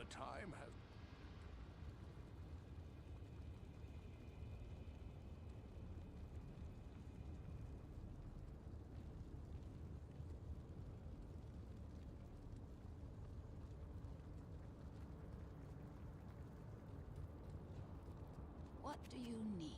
The time has... What do you need?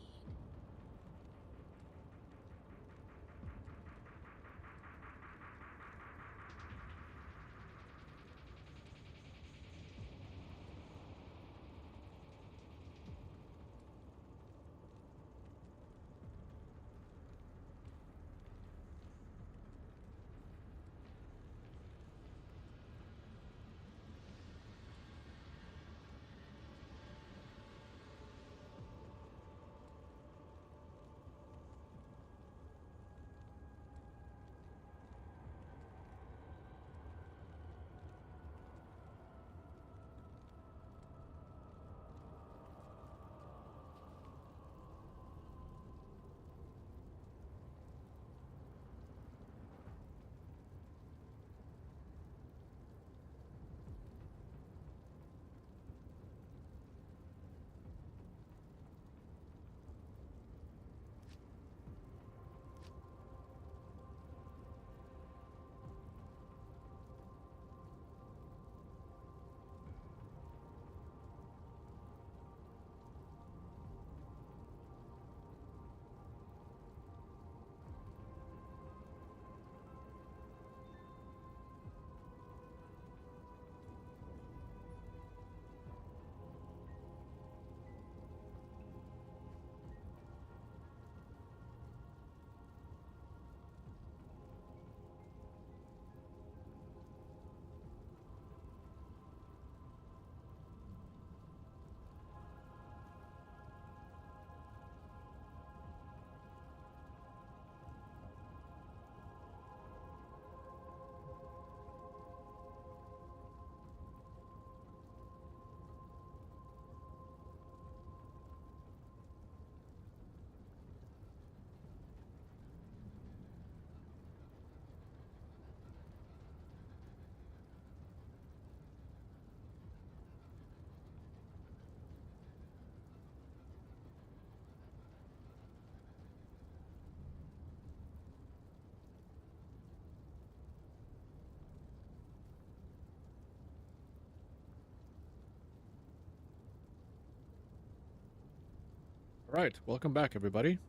All right, welcome back, everybody.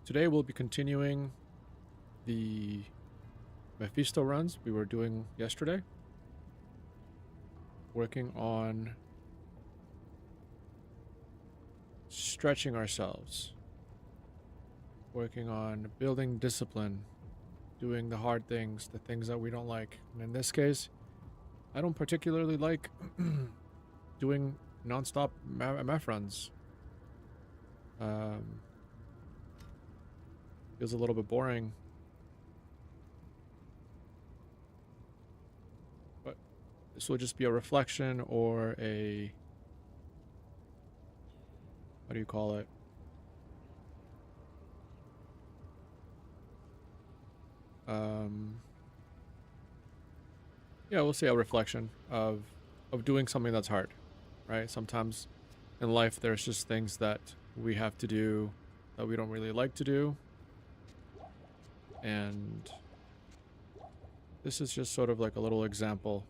Today we'll be continuing the Mephisto runs we were doing yesterday, working on stretching ourselves, working on building discipline, doing the hard things, the things that we don't like. And in this case, I don't particularly like doing nonstop MF runs. Feels a little bit boring. But this will just be a reflection or a... what do you call it? Yeah, we'll say a reflection of doing something that's hard, right? Sometimes in life there's just things that we have to do that we don't really like to do, and this is just sort of like a little example,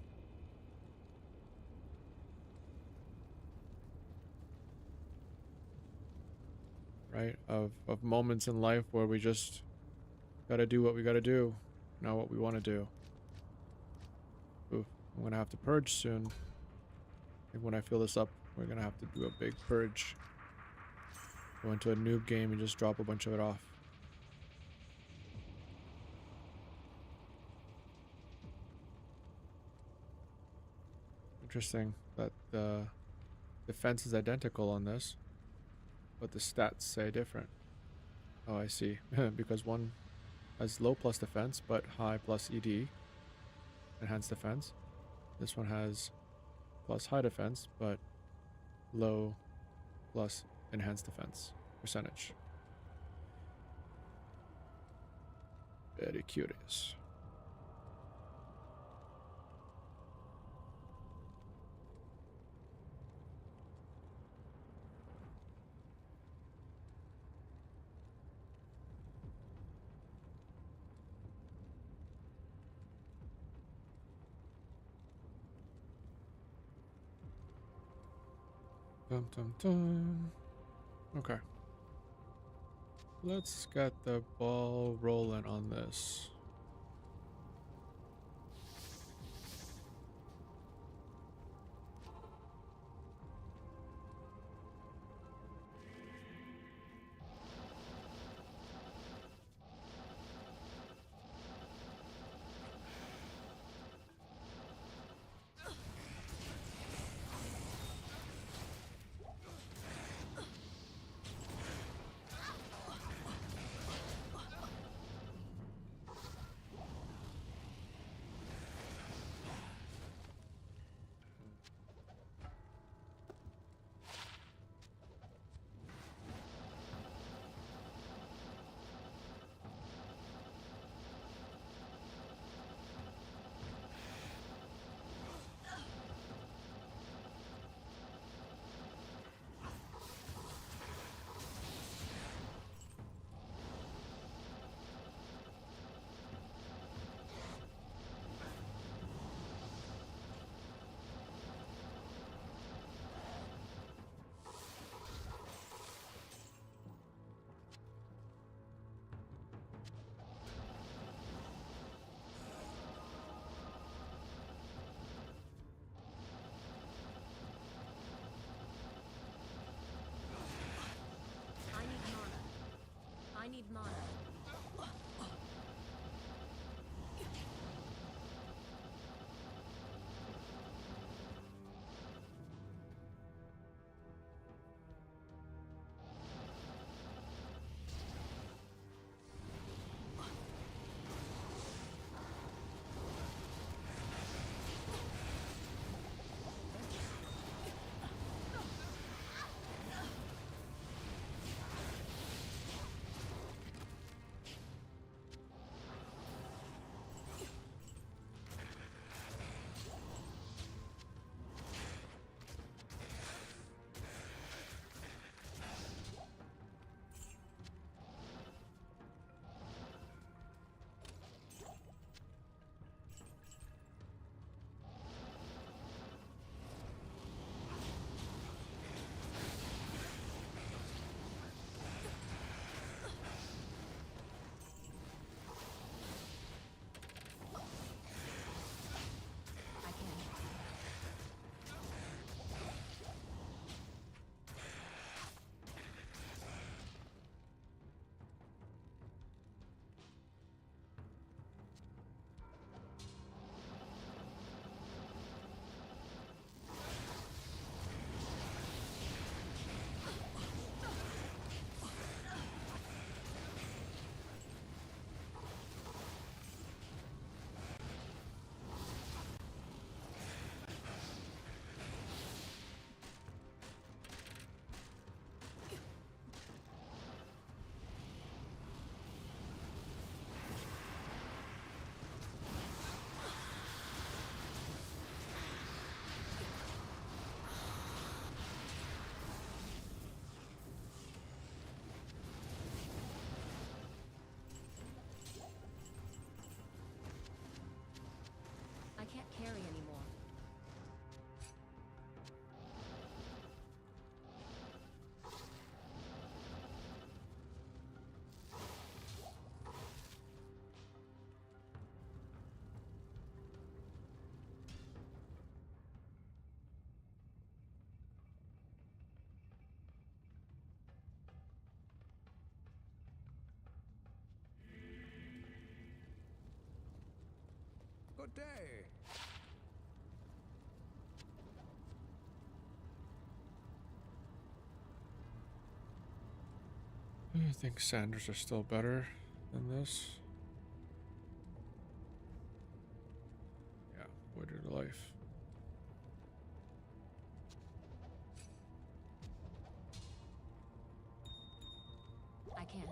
right, of moments in life where we just gotta do what we gotta do, not what we want to do. Oof, I'm gonna have to purge soon. I think when I fill this up, we're gonna have to do a big purge. Go into a noob game and just drop a bunch of it off. Interesting that the defense is identical on this, but the stats say different. Oh, I see. Because one has low plus defense, but high plus ED, enhanced defense. This one has plus high defense, but low plus enhanced defense percentage. Very curious. Dum dum dum. Okay. Let's get the ball rolling on this. I need mana. I can't carry anymore. Good day. I think Sanders are still better than this. Yeah, Wither Life. I can't.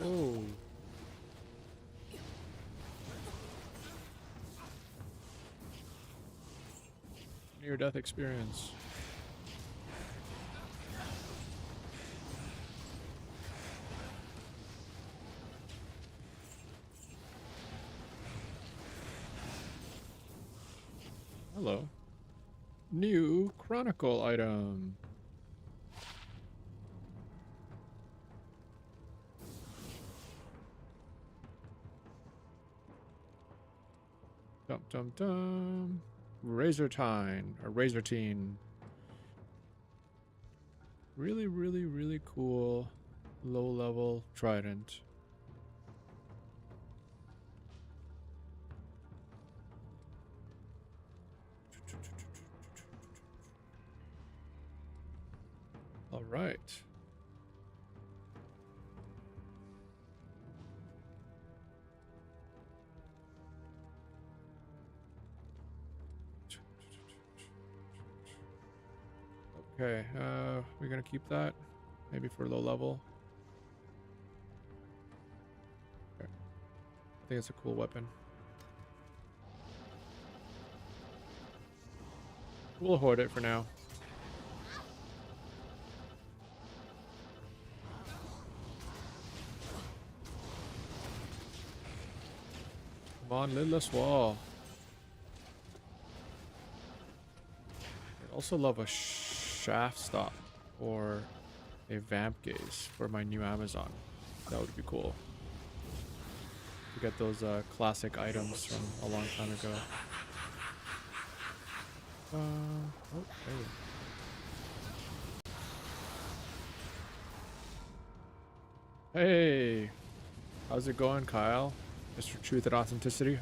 Oh. Near-death experience. Hello. New Chronicle item. Dum dum dum. Razortine or Razortine. Really, really, really cool low-level trident. All right. Okay, we're gonna keep that. Maybe for low level. Okay. I think it's a cool weapon. We'll hoard it for now. Come on, lidless wall. I'd also love a shaft stop or a vamp gaze for my new Amazon. That would be cool. To get those classic items from a long time ago. Oh, hey. Hey, how's it going, Kyle? Mr. Truth and Authenticity.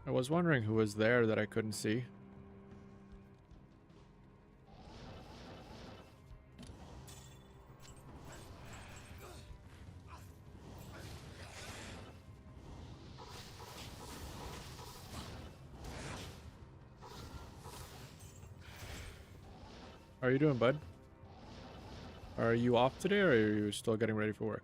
I was wondering who was there that I couldn't see. How are you doing, bud? Are you off today or are you still getting ready for work?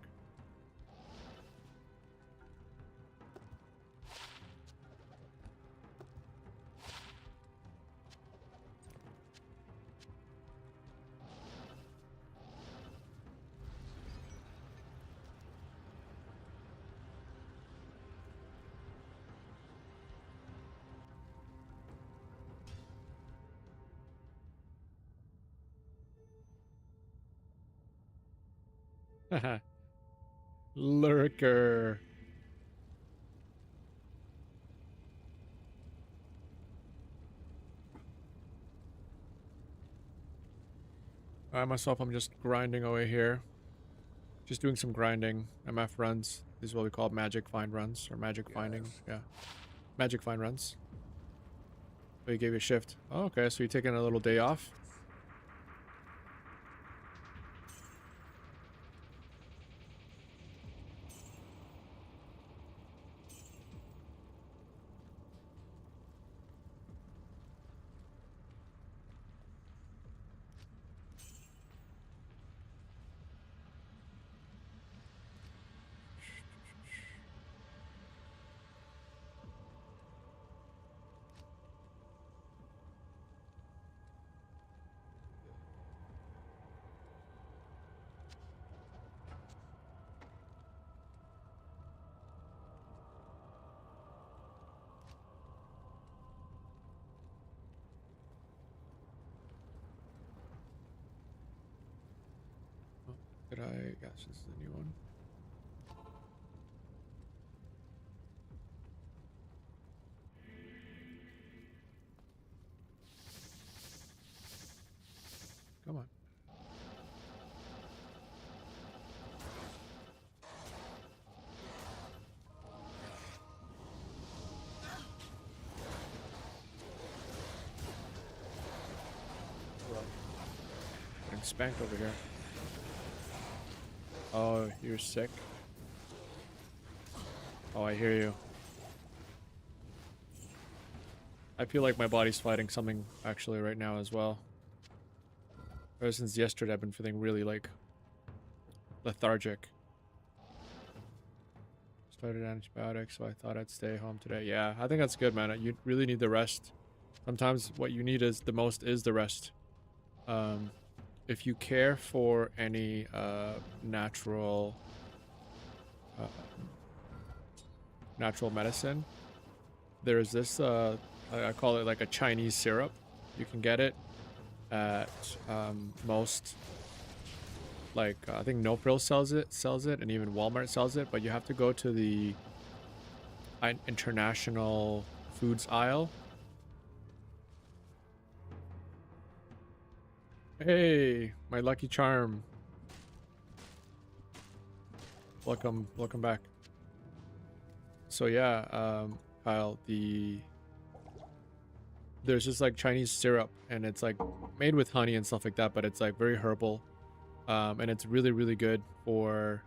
Lurker. I myself, I'm just grinding away here. Just doing some grinding. MF runs. These are what we call magic find runs or magic finding. Yeah. Magic find runs. Oh, you gave you a shift. Oh, okay, so you're taking a little day off. Oh, did I? Gosh, this is a new one. Come on. Getting spanked over here. Oh, you're sick. Oh, I hear you. I feel like my body's fighting something actually right now as well. Ever since yesterday, I've been feeling really like lethargic. Started antibiotics, so I thought I'd stay home today. Yeah, I think that's good, man. You really need the rest. Sometimes what you need is the most is the rest. If you care for any natural natural medicine, there's this I call it like a Chinese syrup. You can get it at most, like I think No Frills sells it, and even Walmart sells it, but you have to go to the international foods aisle. Hey, my lucky charm. Welcome back. So yeah, Kyle, there's just like Chinese syrup, and it's like made with honey and stuff like that, but it's like very herbal, and it's really good for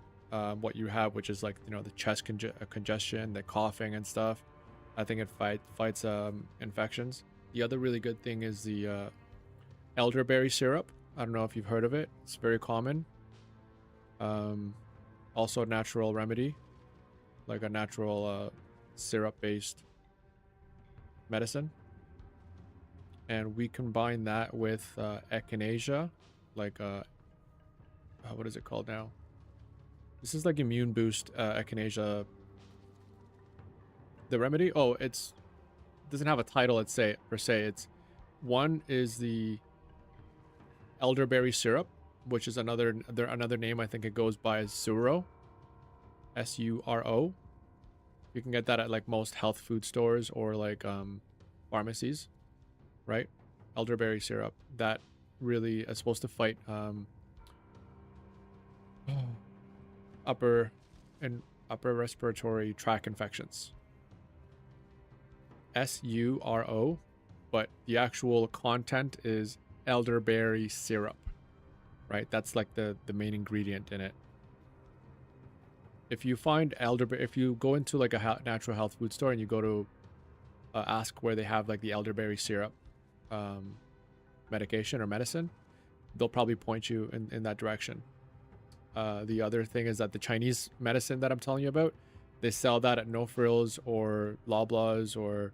what you have, which is like, you know, the chest congestion, the coughing and stuff. I think it fights infections. The other really good thing is the elderberry syrup. I don't know if you've heard of it. It's very common. Also a natural remedy, like a natural syrup-based medicine. And we combine that with echinacea, like what is it called now? This is like immune boost echinacea. The remedy? Oh, it doesn't have a title. Let's say per se. It's one is the elderberry syrup, which is another name. I think it goes by Suro, SURO. You can get that at like most health food stores or like pharmacies, right? Elderberry syrup that really is supposed to fight upper respiratory tract infections. SURO, but the actual content is elderberry syrup, right? That's like the main ingredient in it. If you find elderberry, if you go into like a natural health food store and you go to ask where they have like the elderberry syrup medication or medicine, they'll probably point you in that direction. The other thing is that the Chinese medicine that I'm telling you about, they sell that at No Frills or Loblaws, or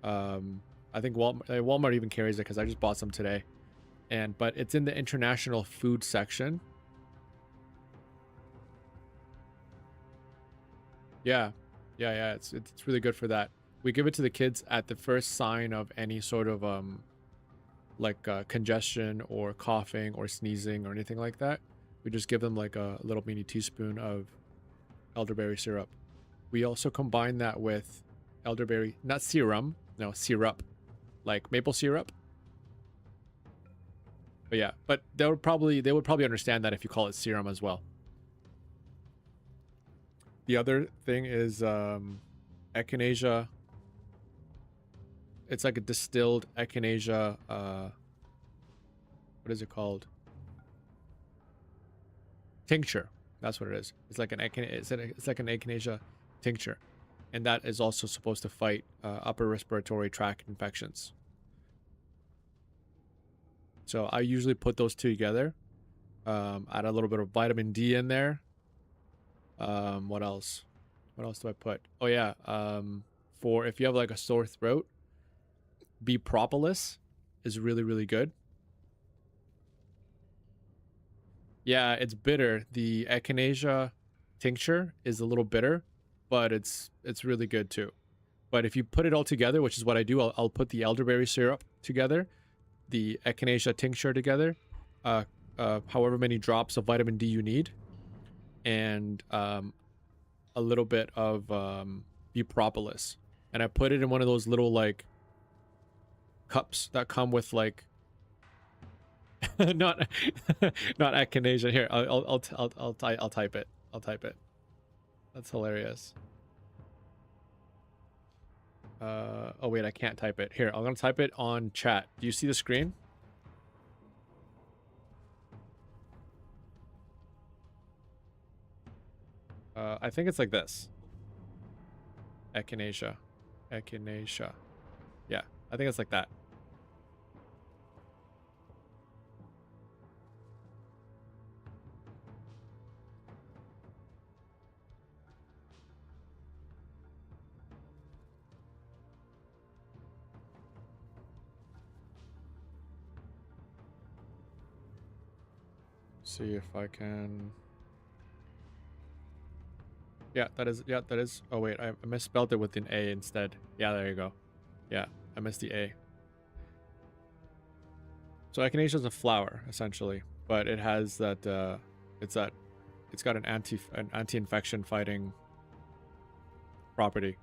I think Walmart even carries it, because I just bought some today. But it's in the international food section. Yeah, it's really good for that. We give it to the kids at the first sign of any sort of congestion or coughing or sneezing or anything like that. We just give them like a little mini teaspoon of elderberry syrup. We also combine that with elderberry, not serum, no, syrup, like maple syrup. But yeah, but they would probably understand that if you call it serum as well. The other thing is echinacea. It's like a distilled echinacea. What is it called? Tincture. That's what it is. It's like an echinacea tincture, and that is also supposed to fight upper respiratory tract infections. So I usually put those two together. Add a little bit of vitamin D in there. What else? What else do I put? Oh yeah. For if you have like a sore throat, bee propolis is really good. Yeah, it's bitter. The echinacea tincture is a little bitter, but it's really good too. But if you put it all together, which is what I do, I'll put the elderberry syrup together, the echinacea tincture together, however many drops of vitamin D you need, and a little bit of bee propolis, and I put it in one of those little like cups that come with like not echinacea. Here, I'll type it. I'll type it. That's hilarious. Oh wait, I can't type it. Here, I'm gonna type it on chat. Do you see the screen? I think it's like this. Echinacea. Yeah, I think it's like that. see if I can. Yeah, that is. Oh wait, I misspelled it with an A instead. Yeah, there you go. Yeah, I missed the A. So echinacea is a flower essentially, but it has that. It's got an anti-infection fighting property.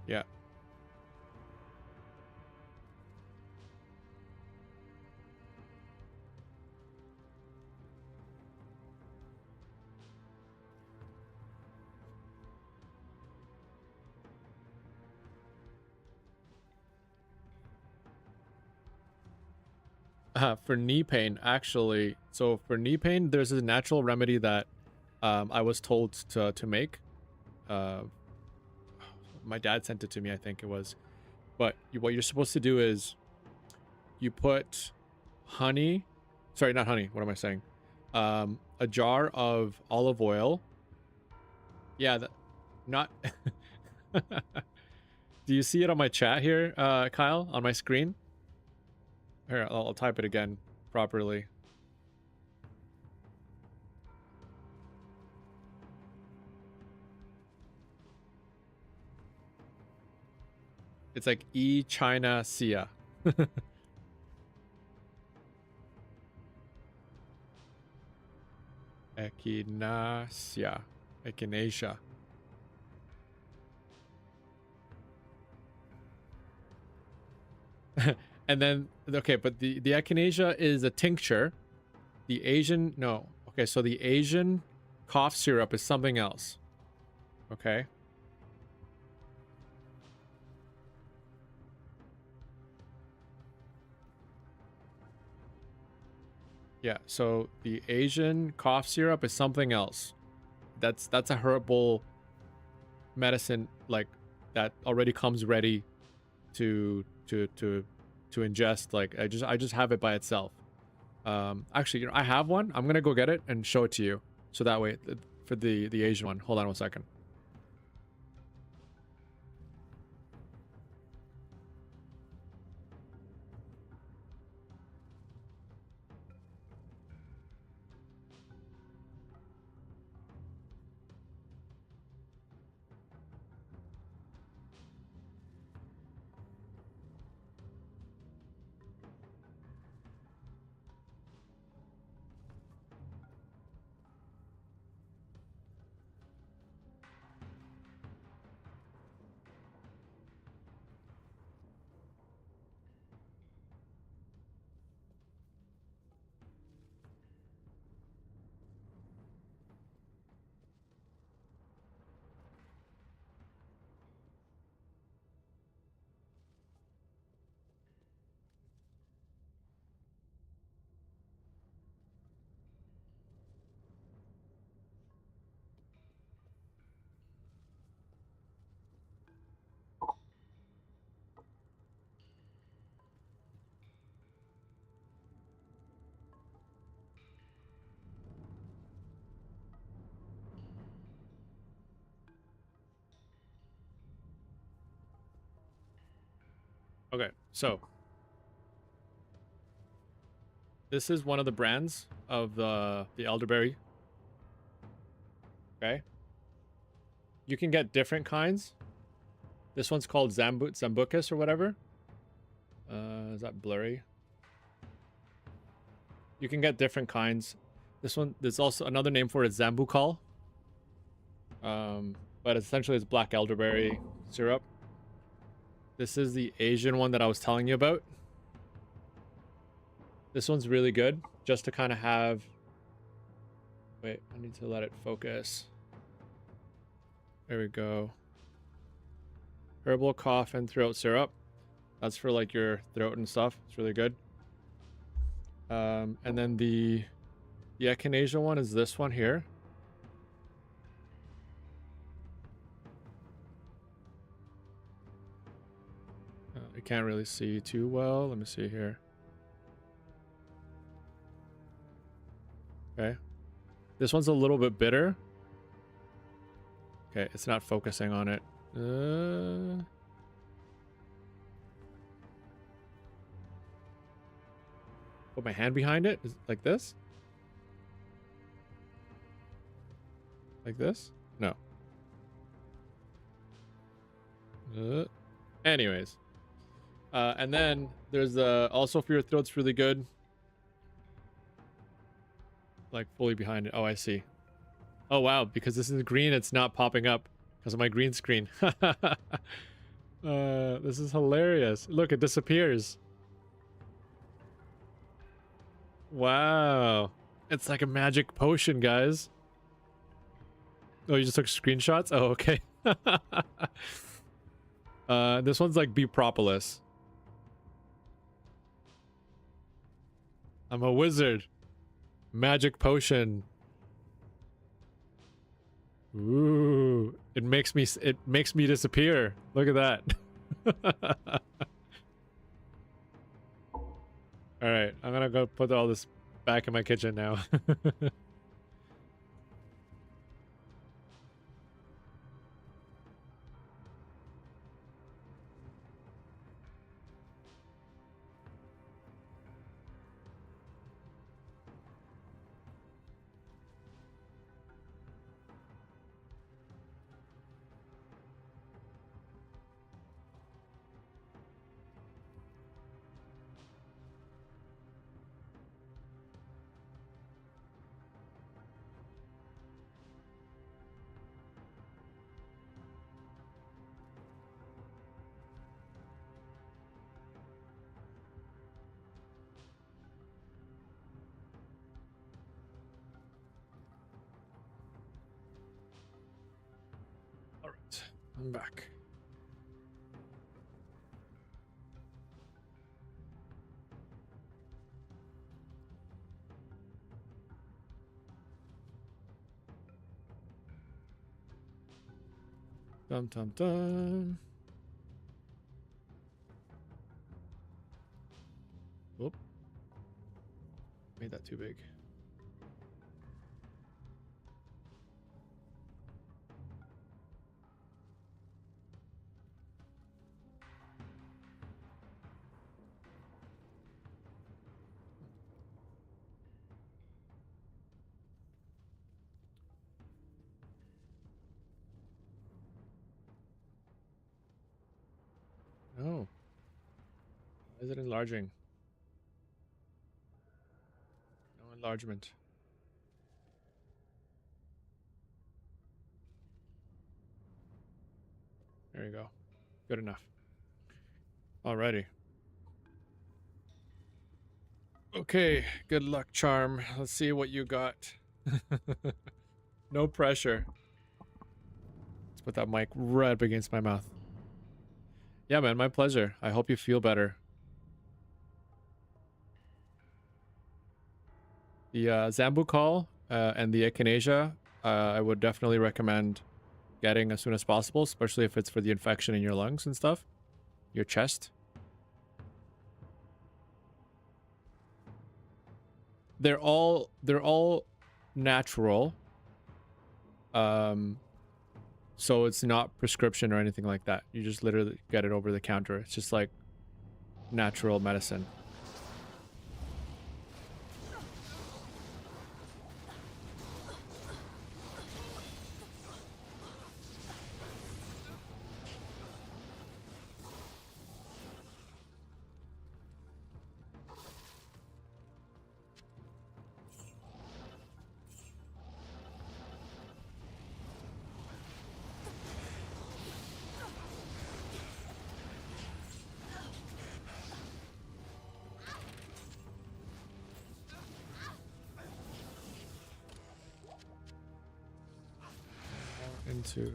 Yeah. For knee pain, actually, so for knee pain, there's a natural remedy that I was told to make. My dad sent it to me, I think it was. But what you're supposed to do is you put honey, sorry, not honey. What am I saying? A jar of olive oil. Yeah, not. Do you see it on my chat here, Kyle, on my screen? Here, I'll type it again properly. It's like China Sia. Echinacea. Echinacea. And then, okay, but the echinacea is a tincture. The Asian, no. Okay, so the Asian cough syrup is something else. Okay. Yeah, so the Asian cough syrup is something else. That's a herbal medicine like that already comes ready to ingest. Like I just have it by itself. Actually, you know, I have one. I'm gonna go get it and show it to you. So that way, for the Asian one. Hold on 1 second. Okay, so this is one of the brands of the elderberry. Okay. You can get different kinds. This one's called Zambucus or whatever. Is that blurry? You can get different kinds. This one, there's also another name for it, Zambucol. But essentially it's black elderberry syrup. This is the Asian one that I was telling you about. This one's really good, just to kind of have... Wait, I need to let it focus. There we go. Herbal cough and throat syrup. That's for like your throat and stuff. It's really good. And then the echinacea one is this one here. I can't really see too well. Let me see here. Okay. This one's a little bit bitter. Okay, it's not focusing on it. Put my hand behind it? Is it like this? Like this? No. Anyways. And then there's also for your throat's really good. Like fully behind it. Oh, I see. Oh, wow. Because this is green, it's not popping up because of my green screen. This is hilarious. Look, it disappears. Wow. It's like a magic potion, guys. Oh, you just took screenshots? Oh, okay. This one's like Propolis. I'm a wizard. Magic potion. Ooh, it makes me disappear. Look at that. All right, I'm gonna go put all this back in my kitchen now. All right, I'm back. Dum dum dum. Whoop. Made that too big. Oh, why is it enlarging? No enlargement. There you go. Good enough. Alrighty. Okay, good luck, Charm. Let's see what you got. No pressure. Let's put that mic right up against my mouth. Yeah, man, my pleasure. I hope you feel better. The Zambu call and the echinacea, I would definitely recommend getting as soon as possible, especially if it's for the infection in your lungs and stuff, your chest. They're all natural. So it's not prescription or anything like that. You just literally get it over the counter. It's just like natural medicine. Into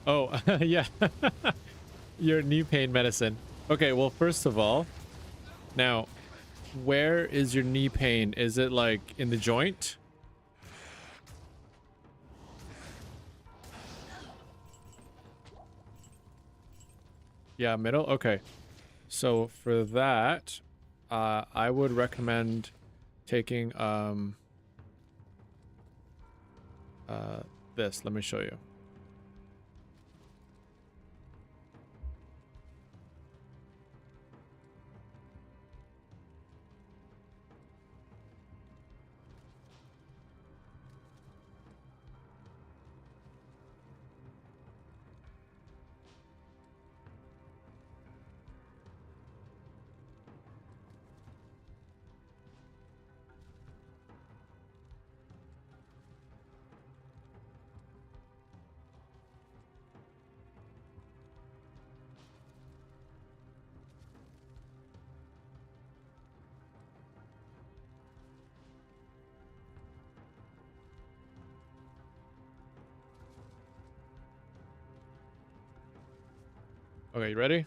Oh, yeah. Your knee pain medicine. Okay, well, first of all, now, where is your knee pain? Is it like in the joint? Yeah, middle? Okay. So for that, I would recommend taking this. Let me show you. Okay, you ready?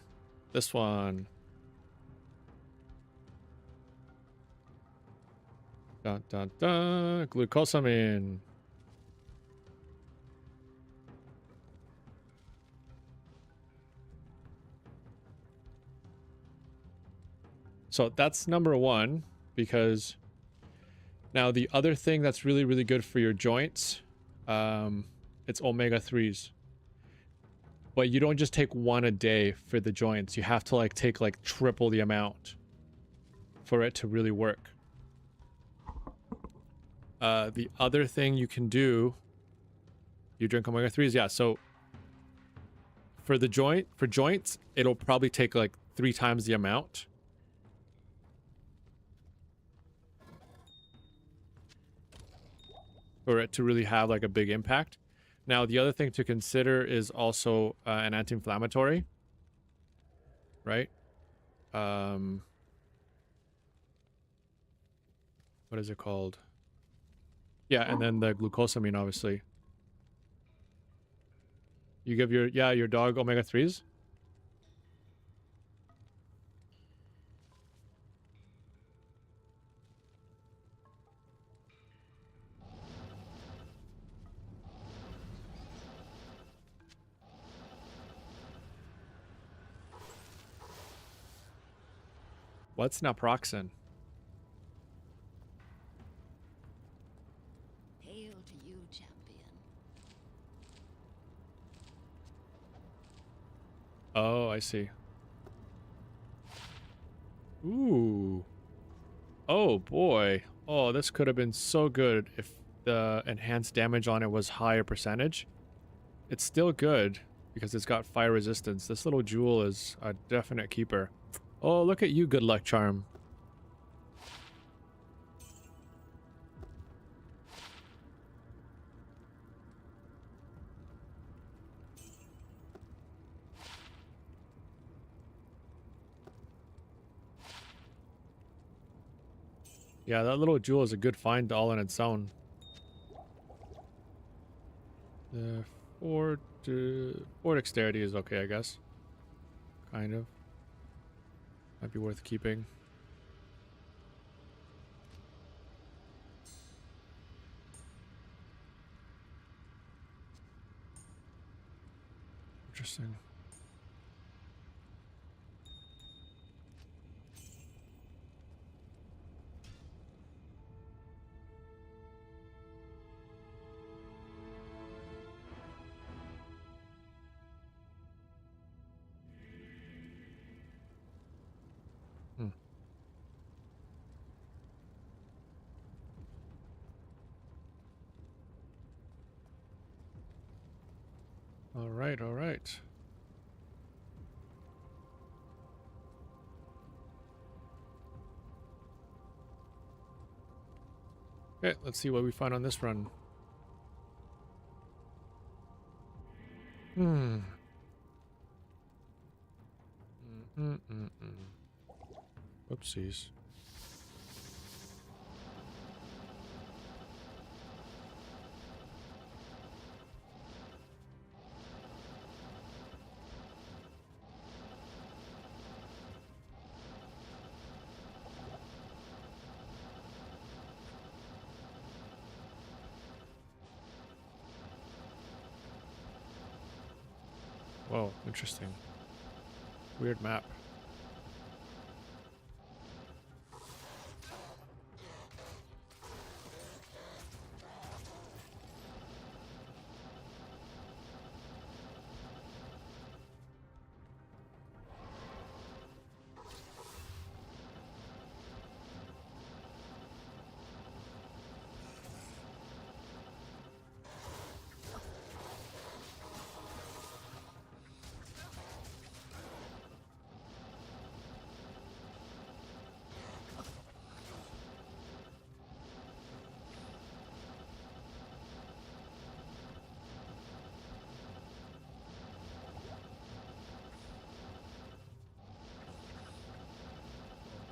This one. Dun dun dun. Glucosamine. So that's number one, because now the other thing that's really, really good for your joints, it's omega-3s. But you don't just take one a day for the joints. You have to like take like triple the amount for it to really work. The other thing you can do, you drink omega-3s, yeah. So for joints, it'll probably take like 3 times the amount. For it to really have like a big impact. Now, the other thing to consider is also an anti-inflammatory, right? What is it called? Yeah, and then the glucosamine, obviously. You give your dog omega-3s? What's naproxen? Hail to you, champion. Oh, I see. Ooh. Oh, boy. Oh, this could have been so good if the enhanced damage on it was higher percentage. It's still good because it's got fire resistance. This little jewel is a definite keeper. Oh, look at you, good luck charm. Yeah, that little jewel is a good find all on its own. The four dexterity is okay, I guess. Kind of. Might be worth keeping. Interesting. Hmm. All right, all right. Okay, let's see what we find on this run. Hmm. Whoopsies. Whoa, interesting. Weird map.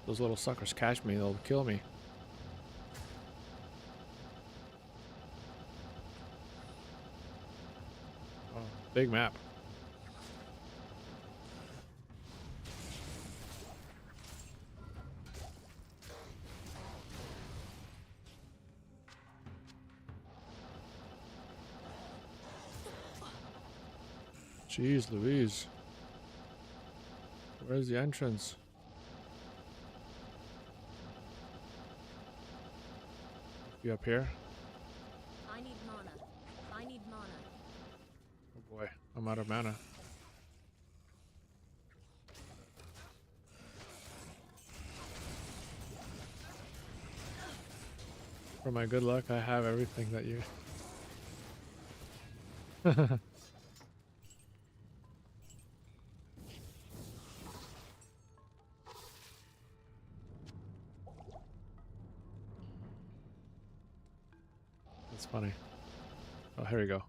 Those little suckers catch me, they'll kill me. Oh, big map. Jeez Louise. Where's the entrance? Be up here? I need mana. I need mana. Oh boy, I'm out of mana. For my good luck, I have everything that you... That's funny. Oh, here we go.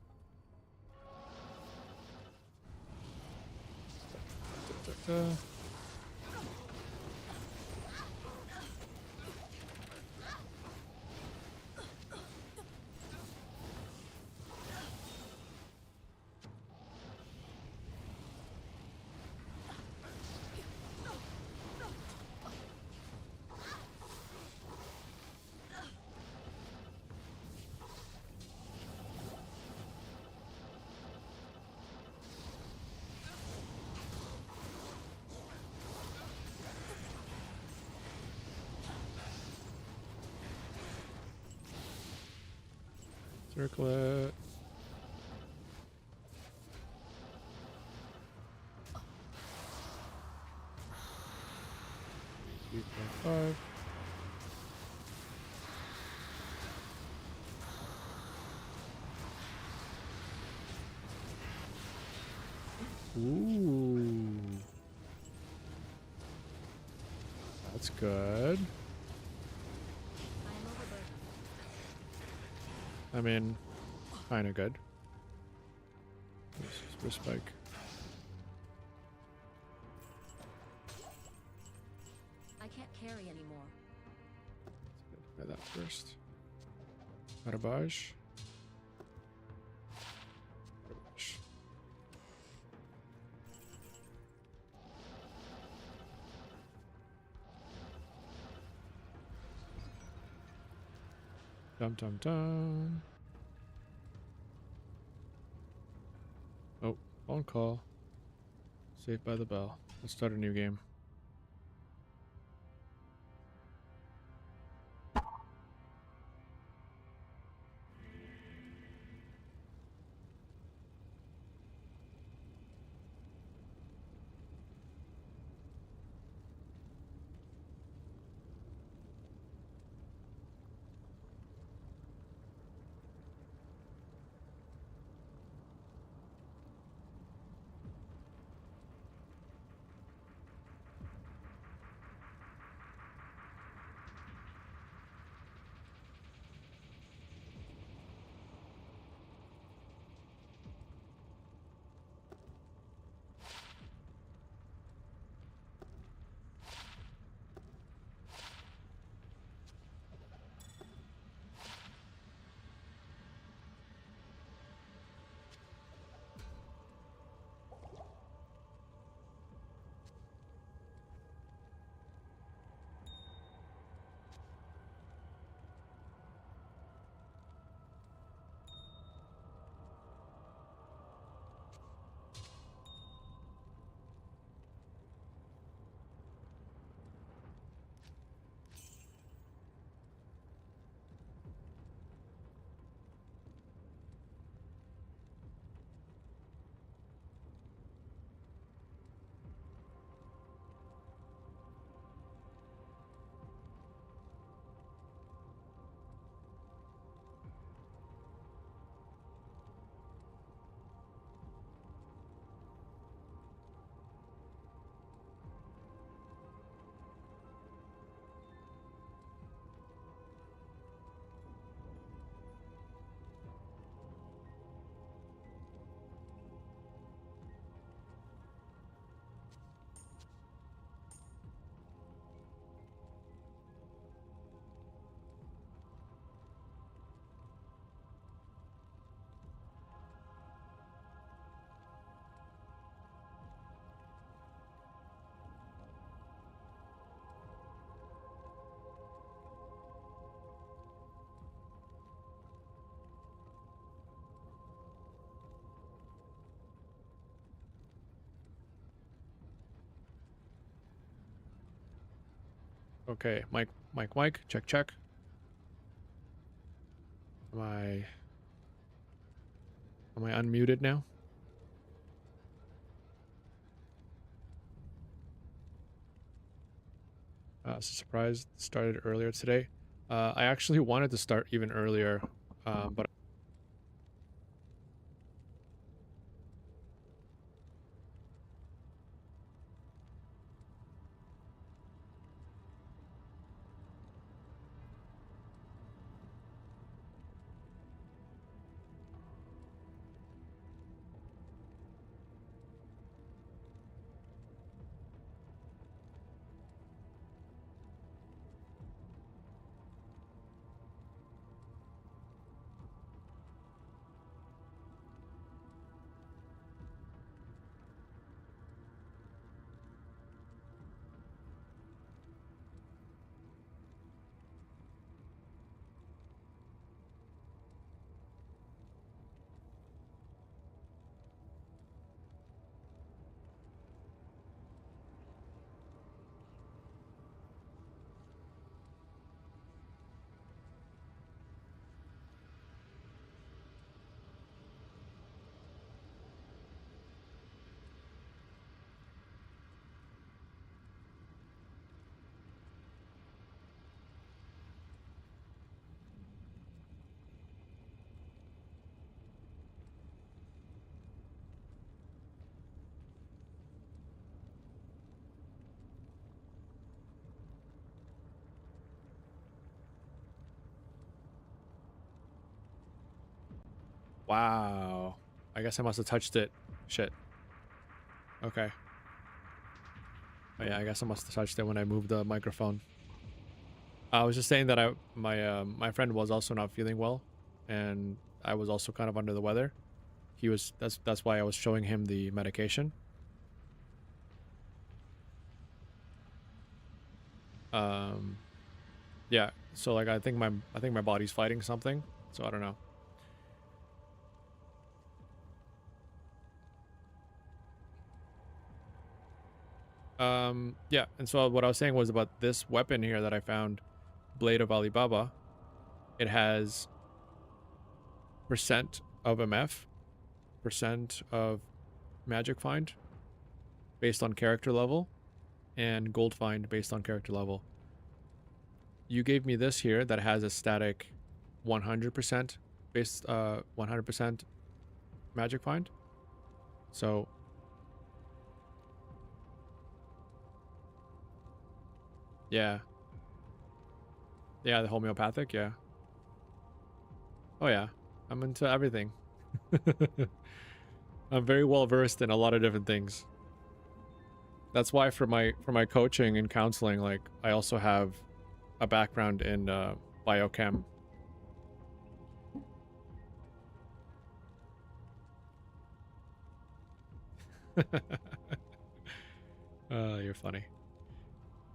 Circle it. $3.5. Ooh. That's good. I mean, kinda good. This spike. I can't carry anymore. Try that first. Garbage. Garbage. Dum dum dum. Oh, phone call. Saved by the bell. Let's start a new game. Okay, mic, check. Am I unmuted now? Surprised started earlier today. I actually wanted to start even earlier, but wow. I guess I must have touched it. Shit. Okay. Oh, yeah, I guess I must have touched it when I moved the microphone. I was just saying that my friend was also not feeling well, and I was also kind of under the weather. That's why I was showing him the medication. Um, yeah. So like I think my body's fighting something. So I don't know. Yeah. And so what I was saying was about this weapon here that I found, Blade of Alibaba. It has percent of MF, percent of magic find based on character level, and gold find based on character level. You gave me this here that has a static 100% based 100% magic find. So yeah. Yeah, the homeopathic, yeah. Oh yeah. I'm into everything. I'm very well versed in a lot of different things. That's why for my coaching and counseling, like I also have a background in biochem. You're funny.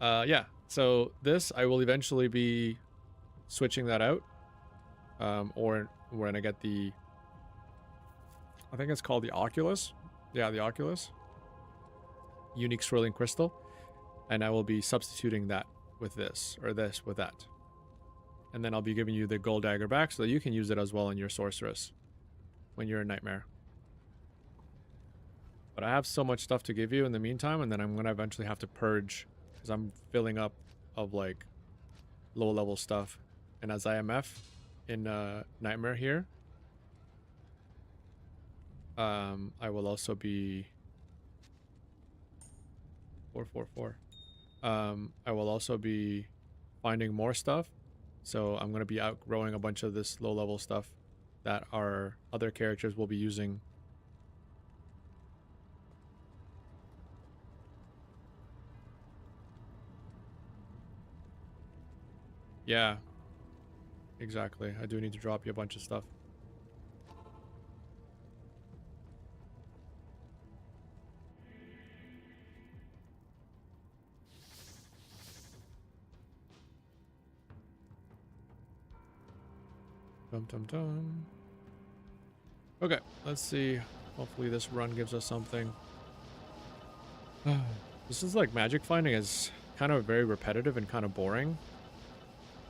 Yeah. So this I will eventually be switching that out. Or when I get the, I think it's called the Oculus. Yeah, the Oculus. Unique swirling crystal. And I will be substituting that with this, or this with that. And then I'll be giving you the gold dagger back so that you can use it as well in your sorceress when you're in Nightmare. But I have so much stuff to give you in the meantime, and then I'm going to eventually have to purge because I'm filling up of like low level stuff. And as IMF in Nightmare here, I will also be 444. I will also be finding more stuff. So I'm going to be outgrowing a bunch of this low level stuff that our other characters will be using. Yeah, exactly. I do need to drop you a bunch of stuff. Dum dum dum. Okay, let's see. Hopefully this run gives us something. This is like magic finding is kind of very repetitive and kind of boring.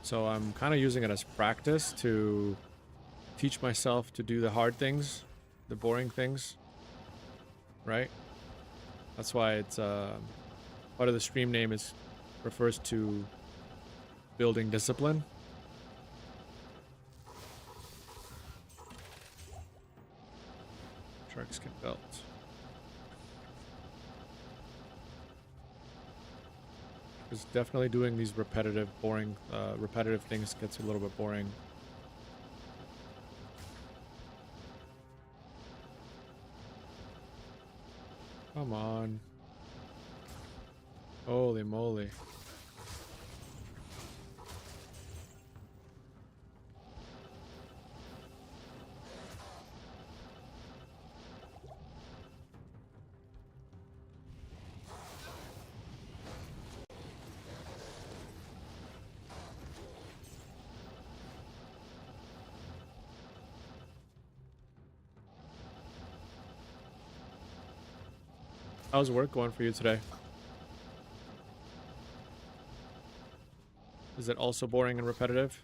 So I'm kind of using it as practice to teach myself to do the hard things, the boring things, right? That's why it's part of the stream name is refers to building discipline. Shark skin belt. Because definitely doing these repetitive, boring, repetitive things gets a little bit boring. Come on. Holy moly. How's work going for you today? Is it also boring and repetitive?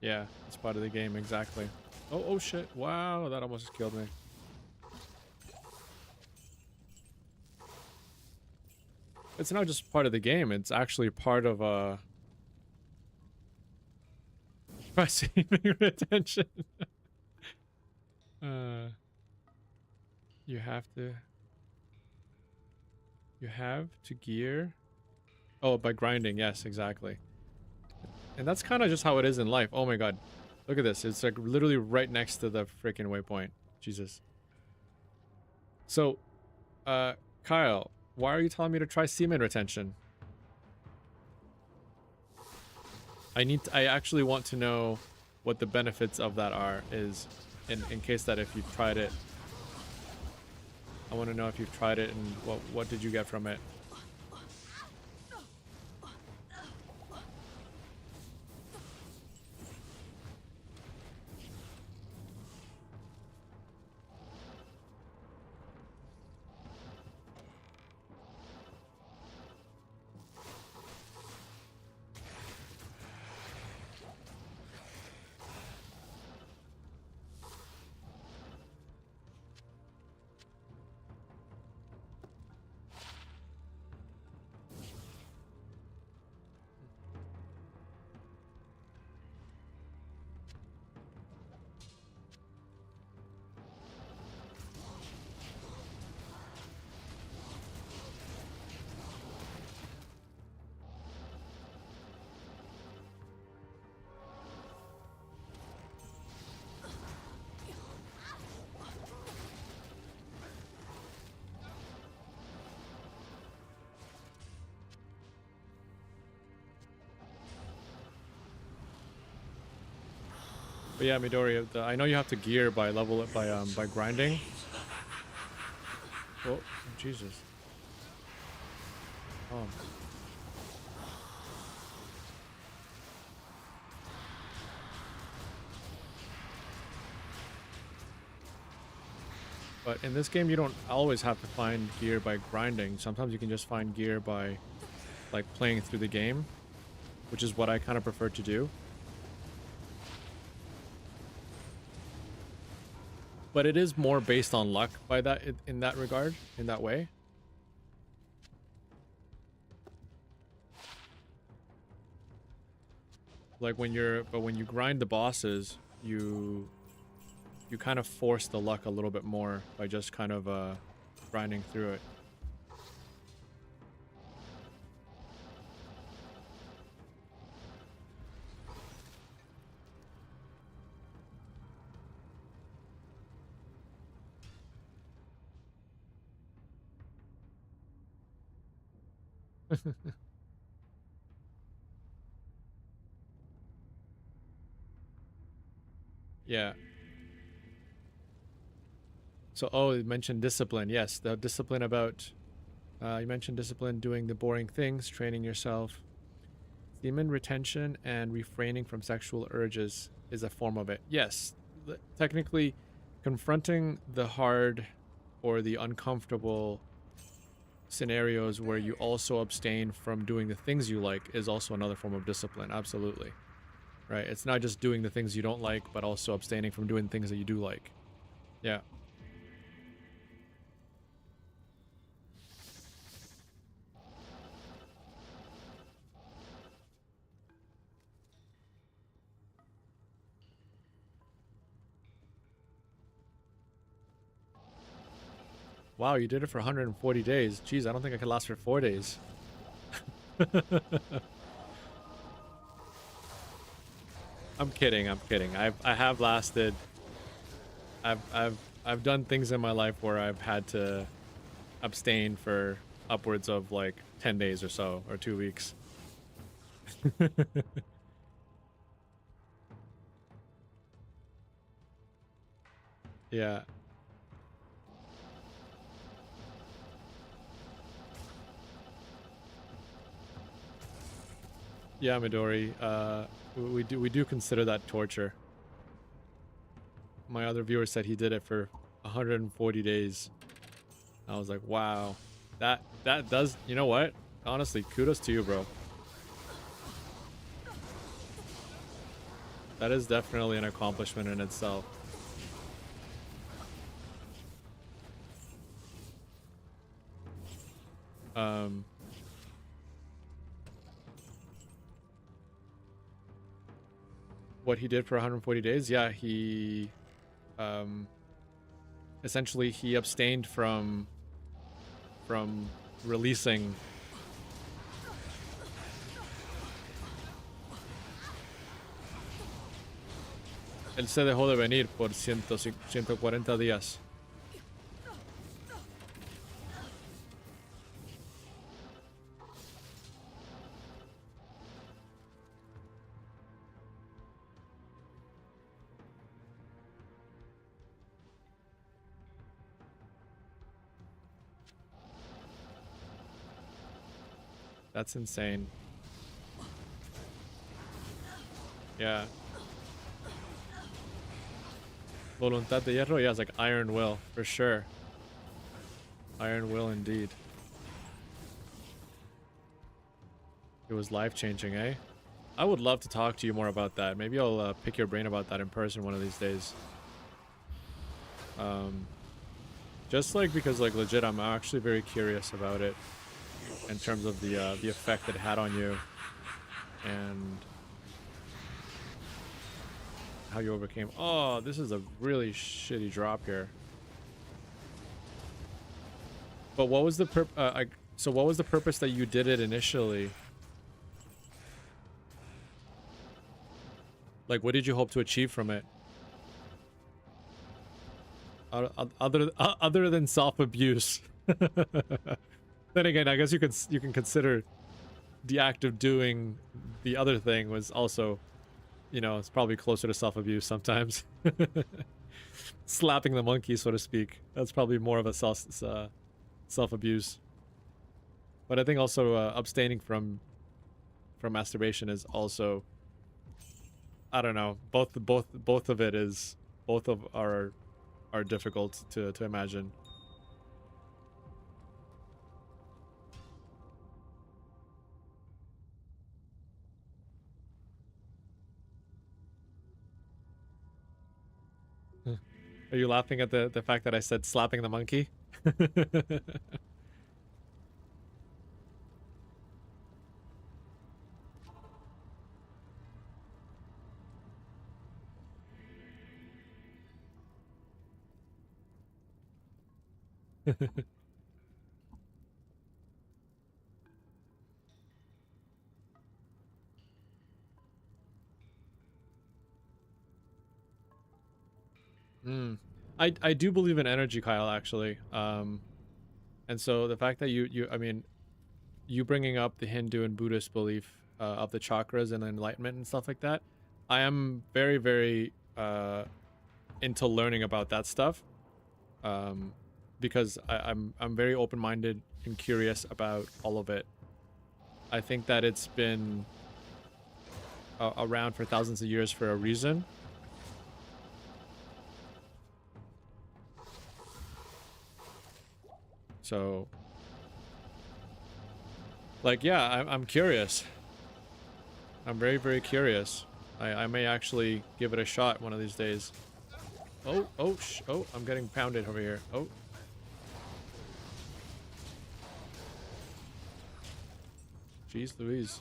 Yeah, it's part of the game, exactly. Oh shit. Wow, that almost killed me. It's not just part of the game, it's actually part of receiving retention. uh you have to gear. Oh, by grinding, yes, exactly. And that's kind of just how it is in life. Oh my god. Look at this. It's like literally right next to the freaking waypoint. Jesus. So, Kyle, why are you telling me to try semen retention? I actually want to know what the benefits of that in case that if you've tried it. I want to know if you've tried it and what did you get from it? But yeah, Midori, I know you have to gear by level it by grinding. Oh, Jesus. Oh. But in this game, you don't always have to find gear by grinding. Sometimes you can just find gear by like playing through the game, which is what I kind of prefer to do. But it is more based on luck by that in that regard, in that way. Like when you grind the bosses, you kind of force the luck a little bit more by just kind of grinding through it. Yeah. So, oh, you mentioned discipline. Yes, the discipline about You mentioned discipline, doing the boring things, training yourself. Semen retention and refraining from sexual urges is a form of it. Yes, technically, confronting the hard or the uncomfortable scenarios where you also abstain from doing the things you like is also another form of discipline. Absolutely. Right? It's not just doing the things you don't like, but also abstaining from doing things that you do like. Yeah. Wow, you did it for 140 days. Jeez, I don't think I could last for 4 days. I'm kidding. I'm kidding. I have lasted. I've done things in my life where I've had to abstain for upwards of like 10 days or so, or 2 weeks. Yeah. Yeah, Midori. We do consider that torture. My other viewer said he did it for 140 days. I was like, wow. That does, you know what? Honestly, kudos to you, bro. That is definitely an accomplishment in itself. What he did for 140 days, yeah, he essentially he abstained from releasing él se dejó de venir por 140 días. That's insane. Yeah. Voluntad de hierro, yeah, it's like iron will, for sure. Iron will indeed. It was life-changing, eh? I would love to talk to you more about that. Maybe I'll pick your brain about that in person one of these days. Just like because like legit, I'm actually very curious about it in terms of the effect it had on you and how you overcame. Oh, this is a really shitty drop here. But what was the so what was the purpose that you did it initially? Like, what did you hope to achieve from it? Other than self-abuse. Then again, I guess you can consider the act of doing the other thing was also, you know, it's probably closer to self-abuse sometimes. Slapping the monkey, so to speak. That's probably more of a self-abuse. But I think also abstaining from masturbation is also, I don't know, both of it is, both of are difficult to imagine. Are you laughing at the fact that I said slapping the monkey? I do believe in energy, Kyle, actually. And so the fact that I mean, you bringing up the Hindu and Buddhist belief of the chakras and enlightenment and stuff like that, I am very, very into learning about that stuff. because I'm very open-minded and curious about all of it. I think that it's been around for thousands of years for a reason. So, like, yeah, I'm curious. I'm very, very curious. I may actually give it a shot one of these days. Oh, I'm getting pounded over here. Oh. Jeez Louise.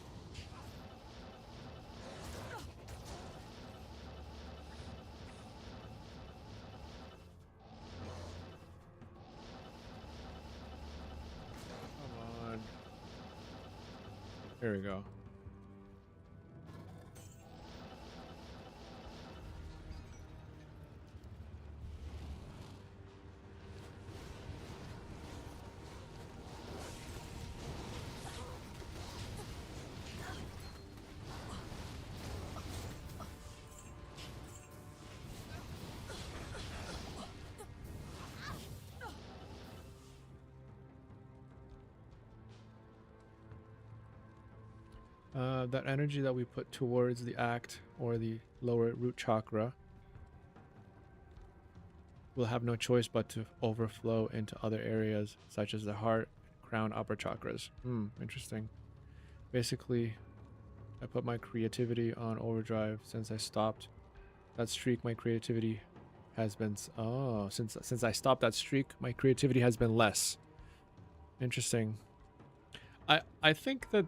Come on. There we go. That energy that we put towards the act or the lower root chakra will have no choice but to overflow into other areas such as the heart, crown, upper chakras. Interesting. Basically, I put my creativity on overdrive since I stopped that streak. My creativity has been since I stopped that streak, my creativity has been less. Interesting. I think that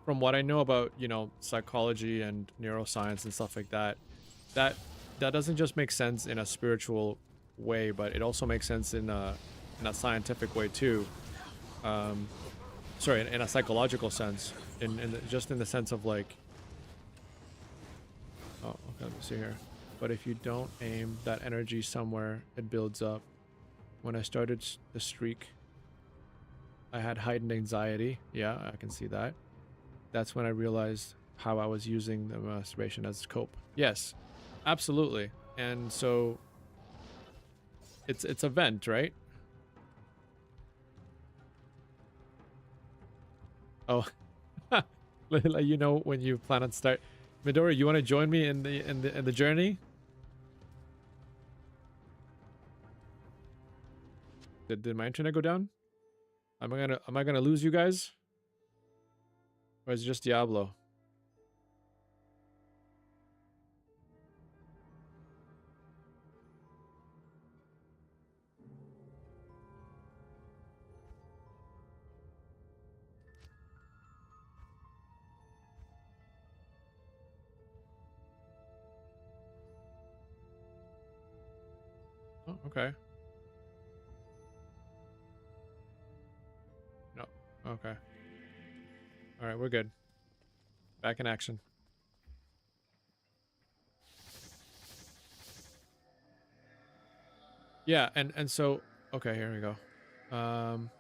from what I know about, you know, psychology and neuroscience and stuff like that, that doesn't just make sense in a spiritual way, but it also makes sense in a scientific way too. Sorry, in a psychological sense, just in the sense of like, oh, okay, let me see here. But if you don't aim that energy somewhere, it builds up. When I started the streak, I had heightened anxiety. Yeah, I can see that. That's when I realized how I was using the masturbation as cope. Yes, absolutely. And so it's a vent, right? Oh, let you know when you plan on start. Midori, you want to join me in the journey? Did my internet go down? Am I gonna lose you guys? Or is it just Diablo? Oh, okay. No. Okay. All right, we're good. Back in action. Yeah, and so okay, here we go.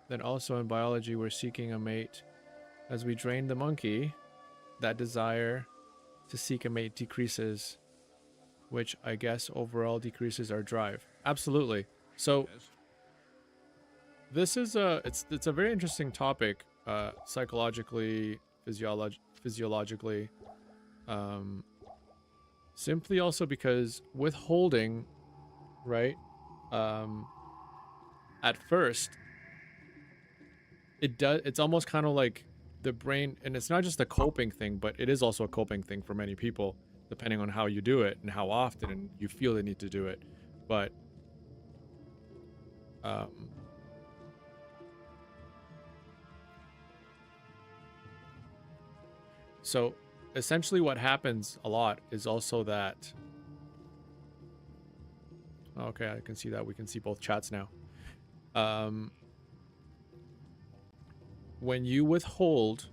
Then also in biology, we're seeking a mate. As we drain the monkey, that desire to seek a mate decreases, which I guess overall decreases our drive. Absolutely. So this is it's a very interesting topic, psychologically, physiologically, simply also because withholding, right? At first, it's almost kind of like the brain, and it's not just a coping thing, but it is also a coping thing for many people, depending on how you do it and how often and you feel the need to do it. But so essentially what happens a lot is also that, okay, I can see that. We can see both chats now. When you withhold,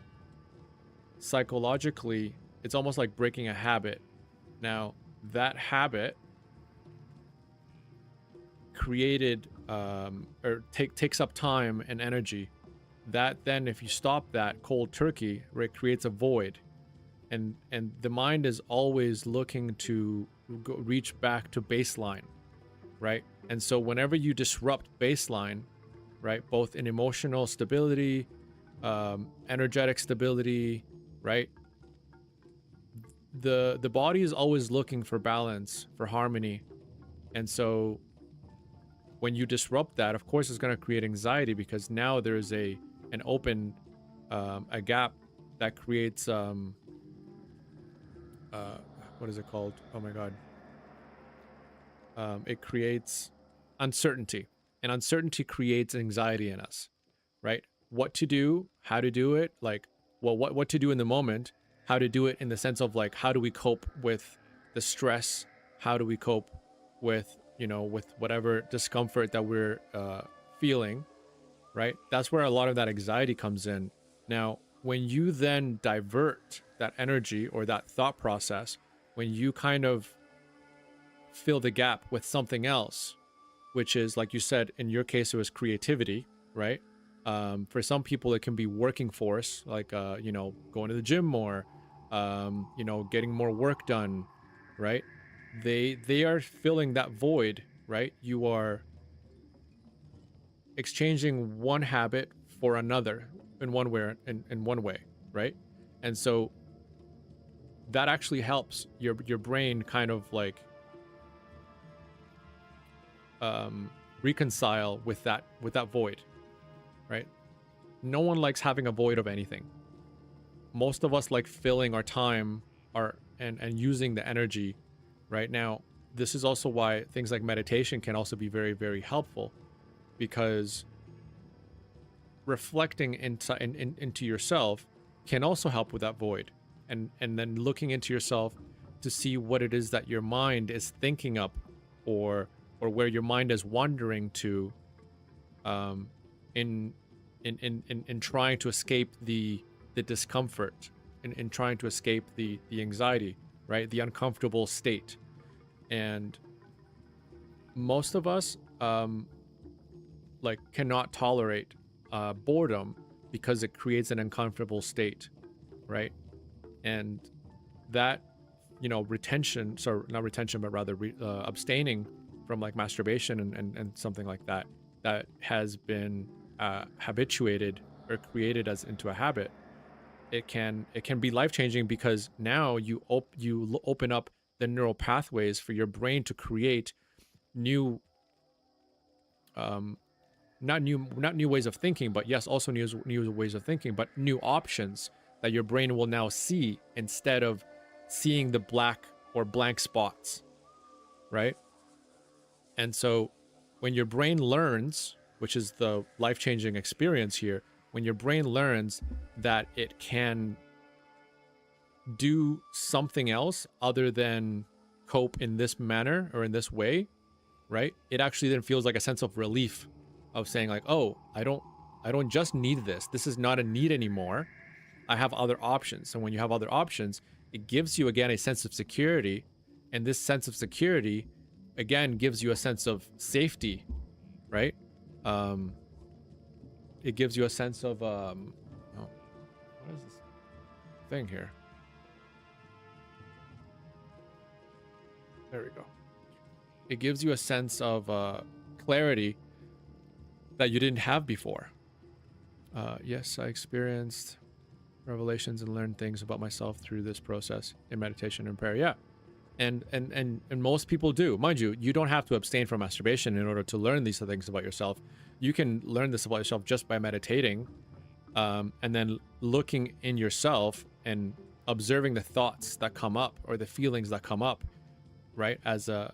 psychologically, it's almost like breaking a habit. Now, that habit created or takes up time and energy. That then, if you stop that cold turkey, it creates a void, and the mind is always looking to reach back to baseline, right? And so whenever you disrupt baseline, right, both in emotional stability, energetic stability, right, the body is always looking for balance, for harmony. And so when you disrupt that, of course it's going to create anxiety, because now there's an open a gap that creates what is it called? Oh my god. It creates uncertainty, and uncertainty creates anxiety in us, right? What to do, how to do it, like, well, what to do in the moment, how to do it in the sense of like, how do we cope with the stress? How do we cope with, you know, with whatever discomfort that we're feeling, right? That's where a lot of that anxiety comes in. Now, when you then divert that energy or that thought process, when you kind of fill the gap with something else, which is, like you said, in your case, it was creativity, right? For some people, it can be working force, like, you know, going to the gym more, you know, getting more work done, right? They are filling that void, right? You are exchanging one habit for another in one way, in one way, right? And so that actually helps your brain kind of like reconcile with that void, right? No one likes having a void of anything. Most of us like filling our time and using the energy. Right now, this is also why things like meditation can also be very, very helpful, because reflecting into yourself can also help with that void, and then looking into yourself to see what it is that your mind is thinking up, or where your mind is wandering to, in trying to escape the discomfort, in trying to escape the anxiety, right, the uncomfortable state. And most of us like cannot tolerate boredom, because it creates an uncomfortable state, right? And that, you know, retention, so not retention, but rather abstaining from like masturbation and something like that, that has been habituated or created as into a habit, it can be life-changing, because now you open up the neural pathways for your brain to create new not new ways of thinking, but yes, also new ways of thinking, but new options that your brain will now see, instead of seeing the black or blank spots, right? And so when your brain learns, which is the life-changing experience here, when your brain learns that it can do something else other than cope in this manner or in this way, right? It actually then feels like a sense of relief, of saying like, oh, I don't just need this. This is not a need anymore. I have other options. And when you have other options, it gives you, again, a sense of security. And this sense of security, again, gives you a sense of safety, right? It gives you a sense of, oh, what is this thing here? There we go. It gives you a sense of clarity that you didn't have before. Yes, I experienced revelations and learned things about myself through this process in meditation and prayer. Yeah. And most people do. Mind you, you don't have to abstain from masturbation in order to learn these things about yourself. You can learn this about yourself just by meditating, and then looking in yourself and observing the thoughts that come up or the feelings that come up, right? As a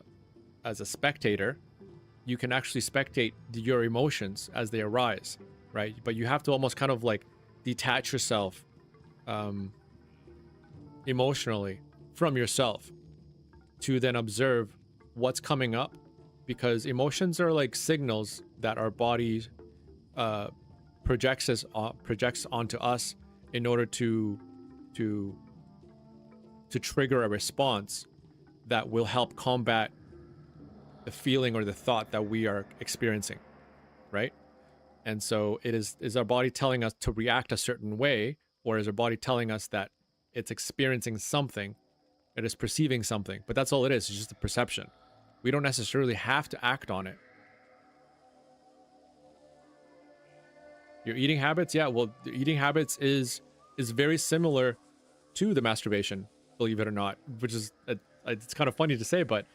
spectator, you can actually spectate your emotions as they arise, right? But you have to almost kind of like detach yourself emotionally from yourself to then observe what's coming up, because emotions are like signals that our body projects onto us in order to trigger a response that will help combat the feeling or the thought that we are experiencing, right? And so is our body telling us to react a certain way, or is our body telling us that it's experiencing something, it is perceiving something? But that's all it is. It's just a perception, We don't necessarily have to act on it. Your eating habits, yeah, well, the eating habits is very similar to the masturbation, believe it or not, which is it's kind of funny to say, but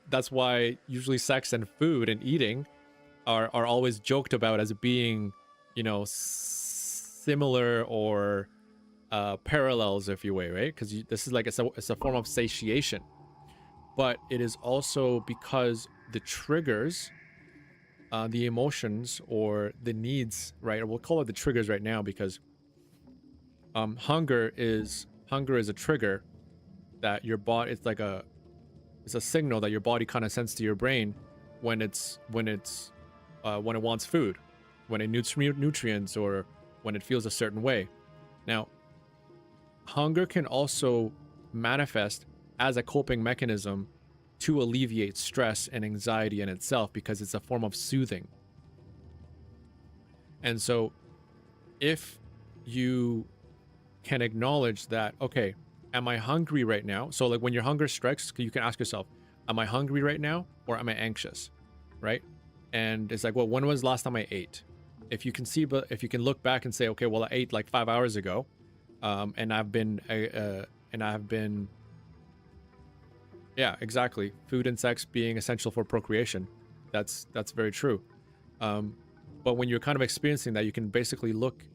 that's why usually sex and food and eating are always joked about as being, you know, similar or parallels, if you will, right? Because this is like it's a form of satiation, but it is also because the triggers, the emotions or the needs, right? Or we'll call it the triggers right now because hunger is a trigger that your body, it's a signal that your body kind of sends to your brain when when it wants food, when it needs nutrients, or when it feels a certain way. Now, hunger can also manifest as a coping mechanism to alleviate stress and anxiety in itself because it's a form of soothing. And so if you can acknowledge that, okay, am I hungry right now? So like when your hunger strikes, you can ask yourself, am I hungry right now or am I anxious? Right? And it's like, well, when was the last time I ate? If you can see, but if you can look back and say, okay, well, I ate like 5 hours ago, and I've been, yeah, exactly. Food and sex being essential for procreation. That's very true. But when you're kind of experiencing that, you can basically look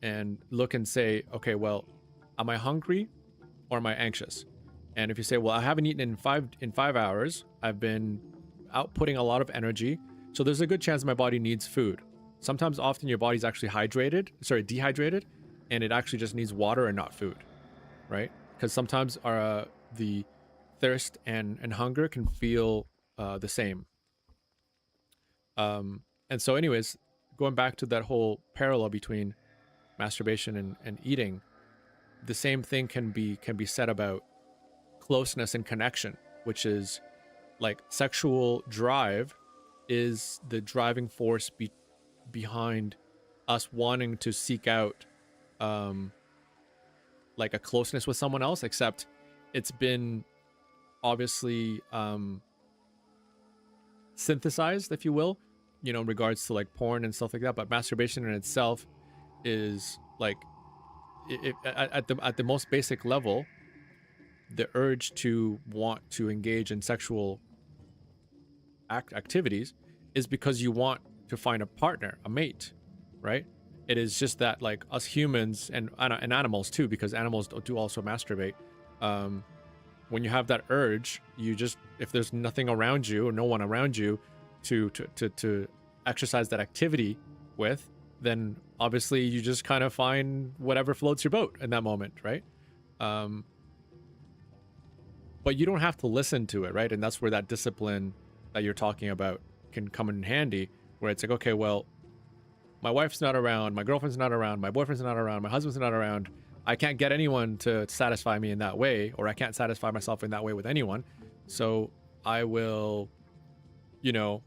and say, okay, well, am I hungry or am I anxious? And if you say, well, I haven't eaten in 5 hours, I've been outputting a lot of energy, so there's a good chance my body needs food. Sometimes, often, your body's actually dehydrated, and it actually just needs water and not food, right? Because sometimes the thirst and hunger can feel the same. And so, anyways, going back to that whole parallel between masturbation and eating, the same thing can be said about closeness and connection, which is like sexual drive is the driving force behind us wanting to seek out like a closeness with someone else, except it's been obviously synthesized, if you will, you know, in regards to like porn and stuff like that. But masturbation in itself is like at the most basic level, the urge to want to engage in sexual activities is because you want to find a partner, a mate, right? It is just that like us humans and animals too, because animals do also masturbate. When you have that urge, you just, if there's nothing around you or no one around you to exercise that activity with, then obviously you just kind of find whatever floats your boat in that moment, right? But you don't have to listen to it, right? And that's where that discipline that you're talking about can come in handy, where it's like, okay, well, my wife's not around, my girlfriend's not around, my boyfriend's not around, my husband's not around. I can't get anyone to satisfy me in that way, or I can't satisfy myself in that way with anyone. So I will, you know,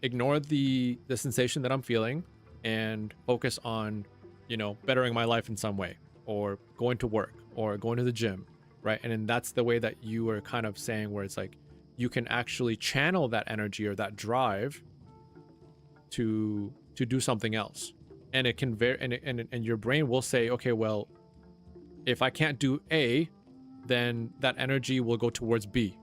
ignore the sensation that I'm feeling and focus on, you know, bettering my life in some way, or going to work, or going to the gym, right? And then that's the way that you are kind of saying, where it's like you can actually channel that energy or that drive to do something else. And it can and your brain will say, okay, well, if I can't do A, then that energy will go towards B.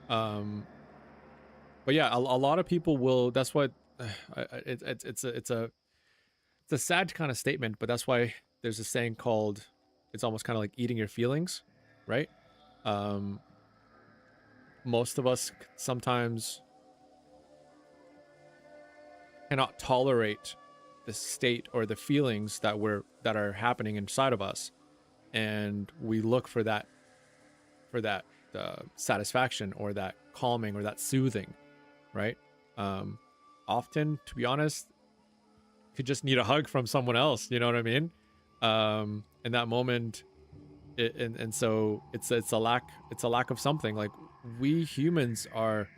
But yeah, a lot of people will. That's what it's a sad kind of statement, but that's why there's a saying called, it's almost kind of like eating your feelings, right? Most of us sometimes cannot tolerate the state or the feelings that are happening inside of us, and we look for that satisfaction, or that calming, or that soothing, right? Often, to be honest, you just need a hug from someone else, you know what I mean? In that moment, and so it's a lack of something. Like, we humans are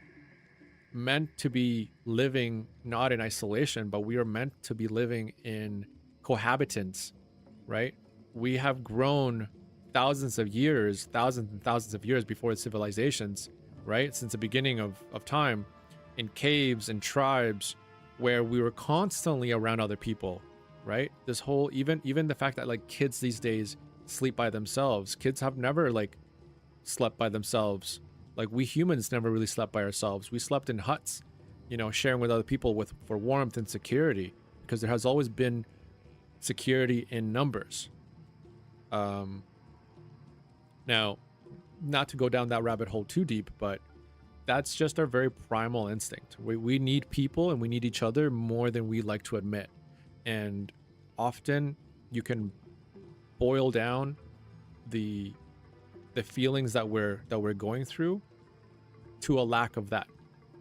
meant to be living not in isolation, but we are meant to be living in cohabitance, right? we have grown thousands and thousands of years before the civilizations, right? Since the beginning of time, in caves and tribes where we were constantly around other people, right? This whole, even the fact that like kids these days sleep by themselves. Kids have never like slept by themselves. Like we humans never really slept by ourselves. We slept in huts, you know, sharing with other people for warmth and security, because there has always been security in numbers. Now, not to go down that rabbit hole too deep, but that's just our very primal instinct. We need people and we need each other more than we like to admit. And often you can boil down the feelings that we're going through to a lack of that,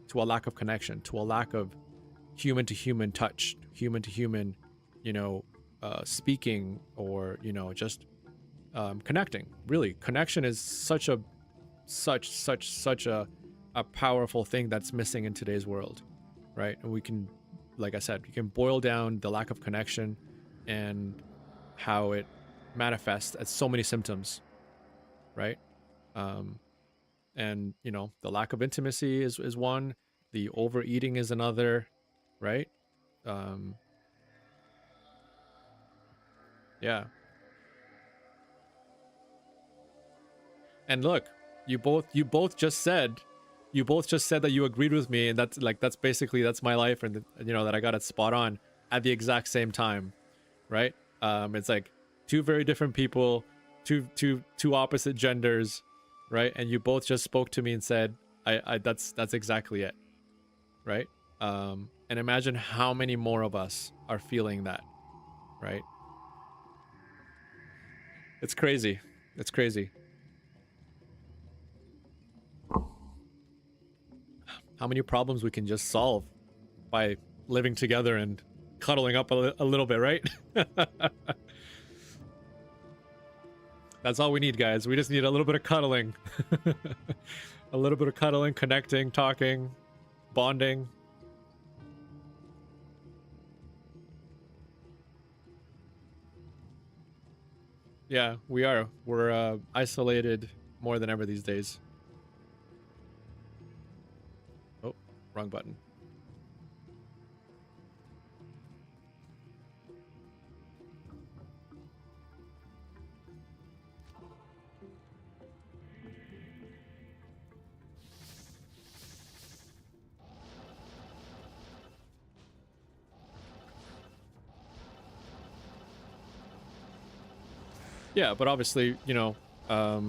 to a lack of connection, to a lack of human to human touch, human to human, you know, speaking, or, you know, just connecting. Really, connection is such a powerful thing that's missing in today's world, right? And we can, like I said, you can boil down the lack of connection and how it manifests as so many symptoms, right? And you know, the lack of intimacy is one, the overeating is another, right? Yeah. And look, you both just said that you agreed with me, and that's like, that's basically, that's my life, and you know that I got it spot on at the exact same time, right? It's like two very different people, two opposite genders, right? And you both just spoke to me and said, I that's exactly it, right? And imagine how many more of us are feeling that, right? It's crazy. It's crazy. How many problems we can just solve by living together and cuddling up a little bit, right? That's all we need, guys. We just need a little bit of cuddling. A little bit of cuddling, connecting, talking, bonding. Yeah, we are. We're isolated more than ever these days. Oh, wrong button. Yeah, but obviously, you know, oh.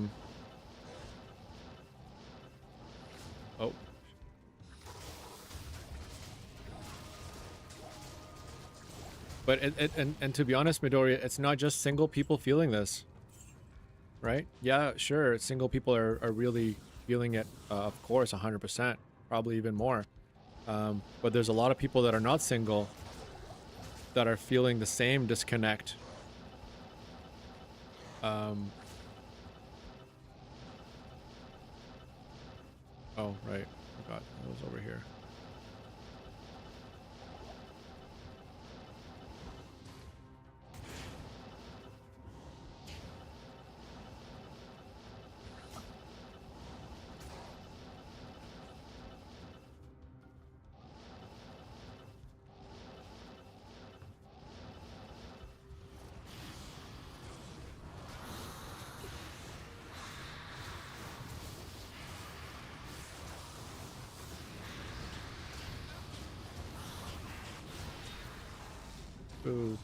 But and to be honest, Midori, it's not just single people feeling this, right? Yeah, sure, single people are really feeling it, of course, 100%, probably even more. But there's a lot of people that are not single that are feeling the same disconnect. Oh, right. Forgot it was over here. Ooh.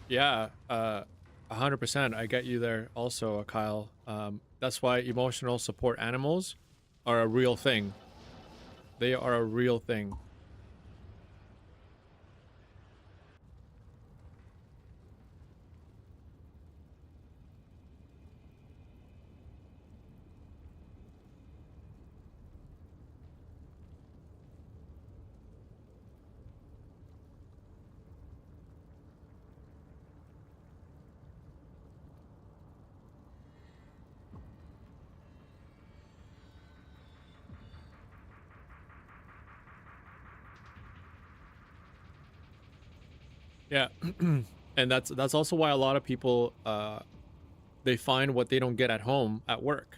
Yeah, 100%. I get you there also, Kyle. That's why emotional support animals are a real thing. They are a real thing. Yeah. And that's also why a lot of people they find what they don't get at home at work,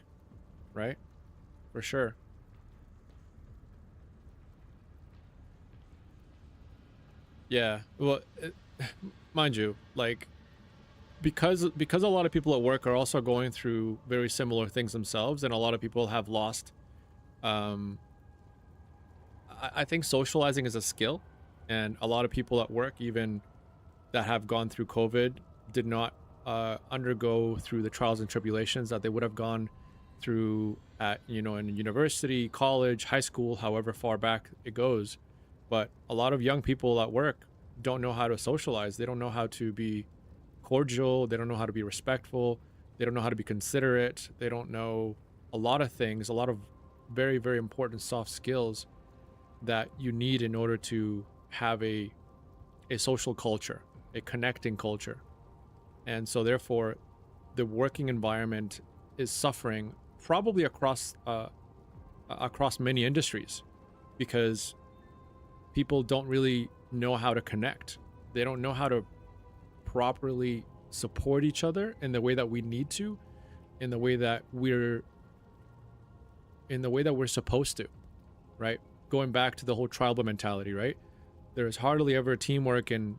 right? For sure. Yeah. Well, mind you, like because a lot of people at work are also going through very similar things themselves, and a lot of people have lost. Um, I think socializing is a skill, and a lot of people at work, even that have gone through COVID, did not undergo through the trials and tribulations that they would have gone through at in university, college, high school, however far back it goes. But a lot of young people at work don't know how to socialize. They don't know how to be cordial. They don't know how to be respectful. They don't know how to be considerate. They don't know a lot of things, a lot of very, very important soft skills that you need in order to have a social culture, a connecting culture. And so therefore the working environment is suffering probably across many industries because people don't really know how to connect. They don't know how to properly support each other in the way that we need to, in the way that we're supposed to, right? Going back to the whole tribal mentality, right? There's hardly ever teamwork in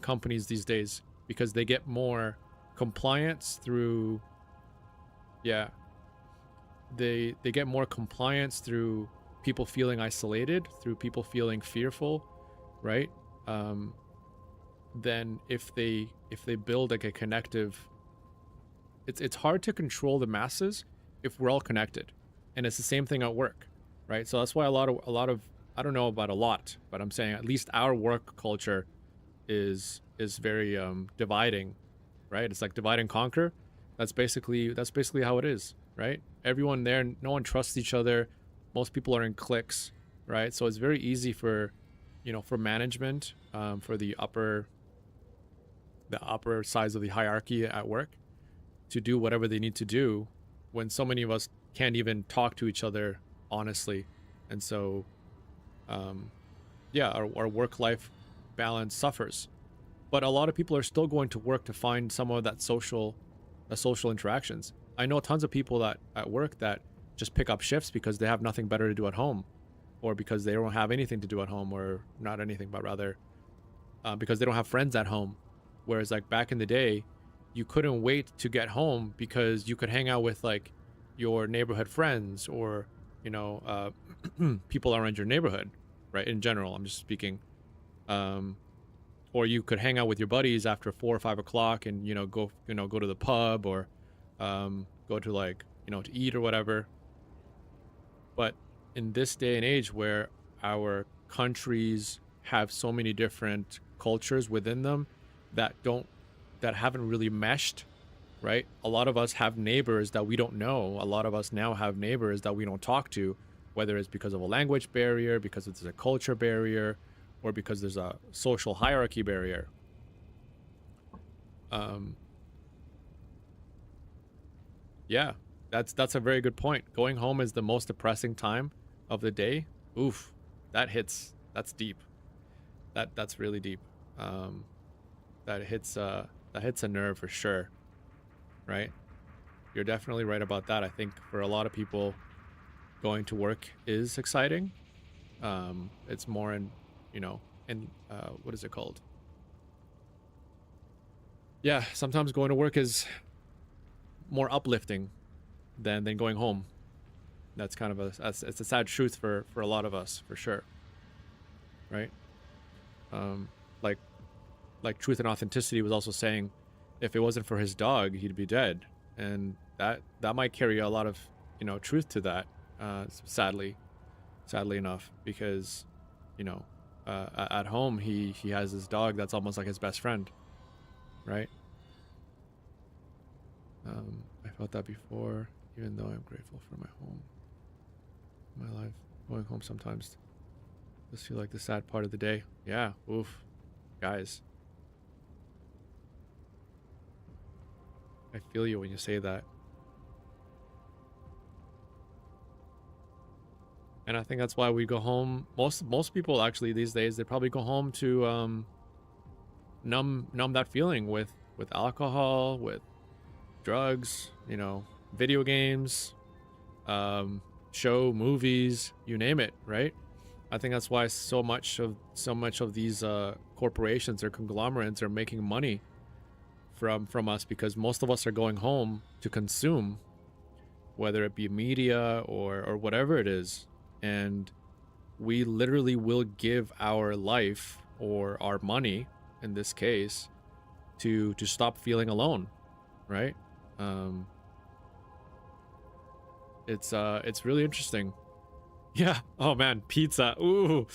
companies these days because they get more compliance through yeah, they get more compliance through people feeling isolated, through people feeling fearful, right? Um, than if they build like a connective. It's hard to control the masses if we're all connected, and it's the same thing at work, right? So that's why a lot of I don't know about a lot, but I'm saying at least our work culture is very dividing, right? It's like divide and conquer. That's basically how it is, right? Everyone there, no one trusts each other. Most people are in cliques, right? So it's very easy for for management, for the upper sides of the hierarchy at work to do whatever they need to do when so many of us can't even talk to each other honestly. And so um, yeah, our work life balance suffers. But a lot of people are still going to work to find some of that social interactions. I know tons of people that at work that just pick up shifts because they have nothing better to do at home, or because they don't have anything to do at home, or not anything, but rather because they don't have friends at home. Whereas like back in the day, you couldn't wait to get home because you could hang out with like your neighborhood friends or people around your neighborhood, right? In general, I'm just speaking. Um, or you could hang out with your buddies after 4 or 5 o'clock and go to the pub or go to like to eat or whatever. But in this day and age where our countries have so many different cultures within them that don't that haven't really meshed, right? A lot of us have neighbors that we don't know. A lot of us now have neighbors that we don't talk to, whether it's because of a language barrier, because it's a culture barrier, or because there's a social hierarchy barrier. Um, yeah, that's a very good point. Going home is the most depressing time of the day. Oof, that hits. That's deep. That's really deep. Um, that hits a nerve for sure, right? You're definitely right about that. I think for a lot of people, going to work is exciting. It's more in what is it called? Yeah, sometimes going to work is more uplifting than going home. That's kind of it's a sad truth for a lot of us for sure, right? Um, like like Truth and Authenticity was also saying, if it wasn't for his dog, he'd be dead, and that might carry a lot of truth to that. Sadly enough, because you know at home he has his dog that's almost like his best friend, right? I felt that before, even though I'm grateful for my home, my life. Going home sometimes just feel like the sad part of the day. Yeah, oof, guys, I feel you when you say that. And I think that's why we go home. Most people actually these days, they probably go home to numb that feeling with alcohol, with drugs, you know, video games, show, movies, you name it, right? I think that's why so much of these corporations or conglomerates are making money from us, because most of us are going home to consume, whether it be media or whatever it is, and we literally will give our life or our money in this case to stop feeling alone, right? It's really interesting. Yeah. Oh man, pizza. Ooh.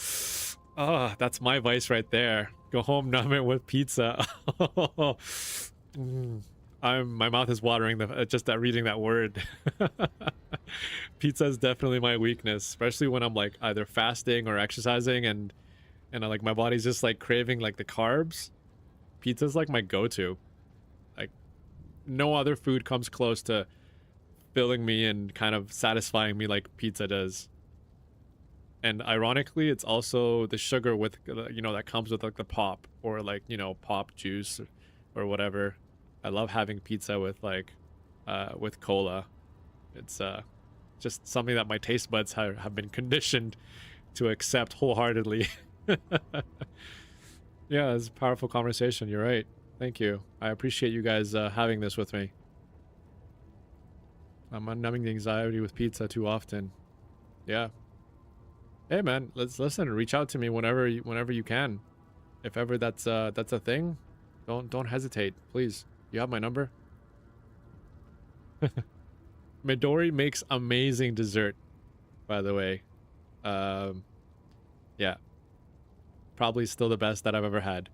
Oh, that's my vice right there. Go home, numb it with pizza. Mm. My mouth is watering just that reading that word. Pizza is definitely my weakness, especially when I'm like either fasting or exercising, and like my body's just like craving like the carbs. Pizza's like my go-to. Like no other food comes close to filling me and kind of satisfying me like pizza does. And ironically, it's also the sugar with, you know, that comes with like the pop, or like, you know, pop juice or whatever. I love having pizza with like with cola. It's just something that my taste buds have been conditioned to accept wholeheartedly. Yeah, it's a powerful conversation. You're right. Thank you. I appreciate you guys having this with me. I'm unnumbing the anxiety with pizza too often. Yeah. Hey man, let's listen. Reach out to me whenever you can. If ever that's a thing, don't hesitate, please. You have my number. Midori makes amazing dessert, by the way. Yeah. Probably still the best that I've ever had.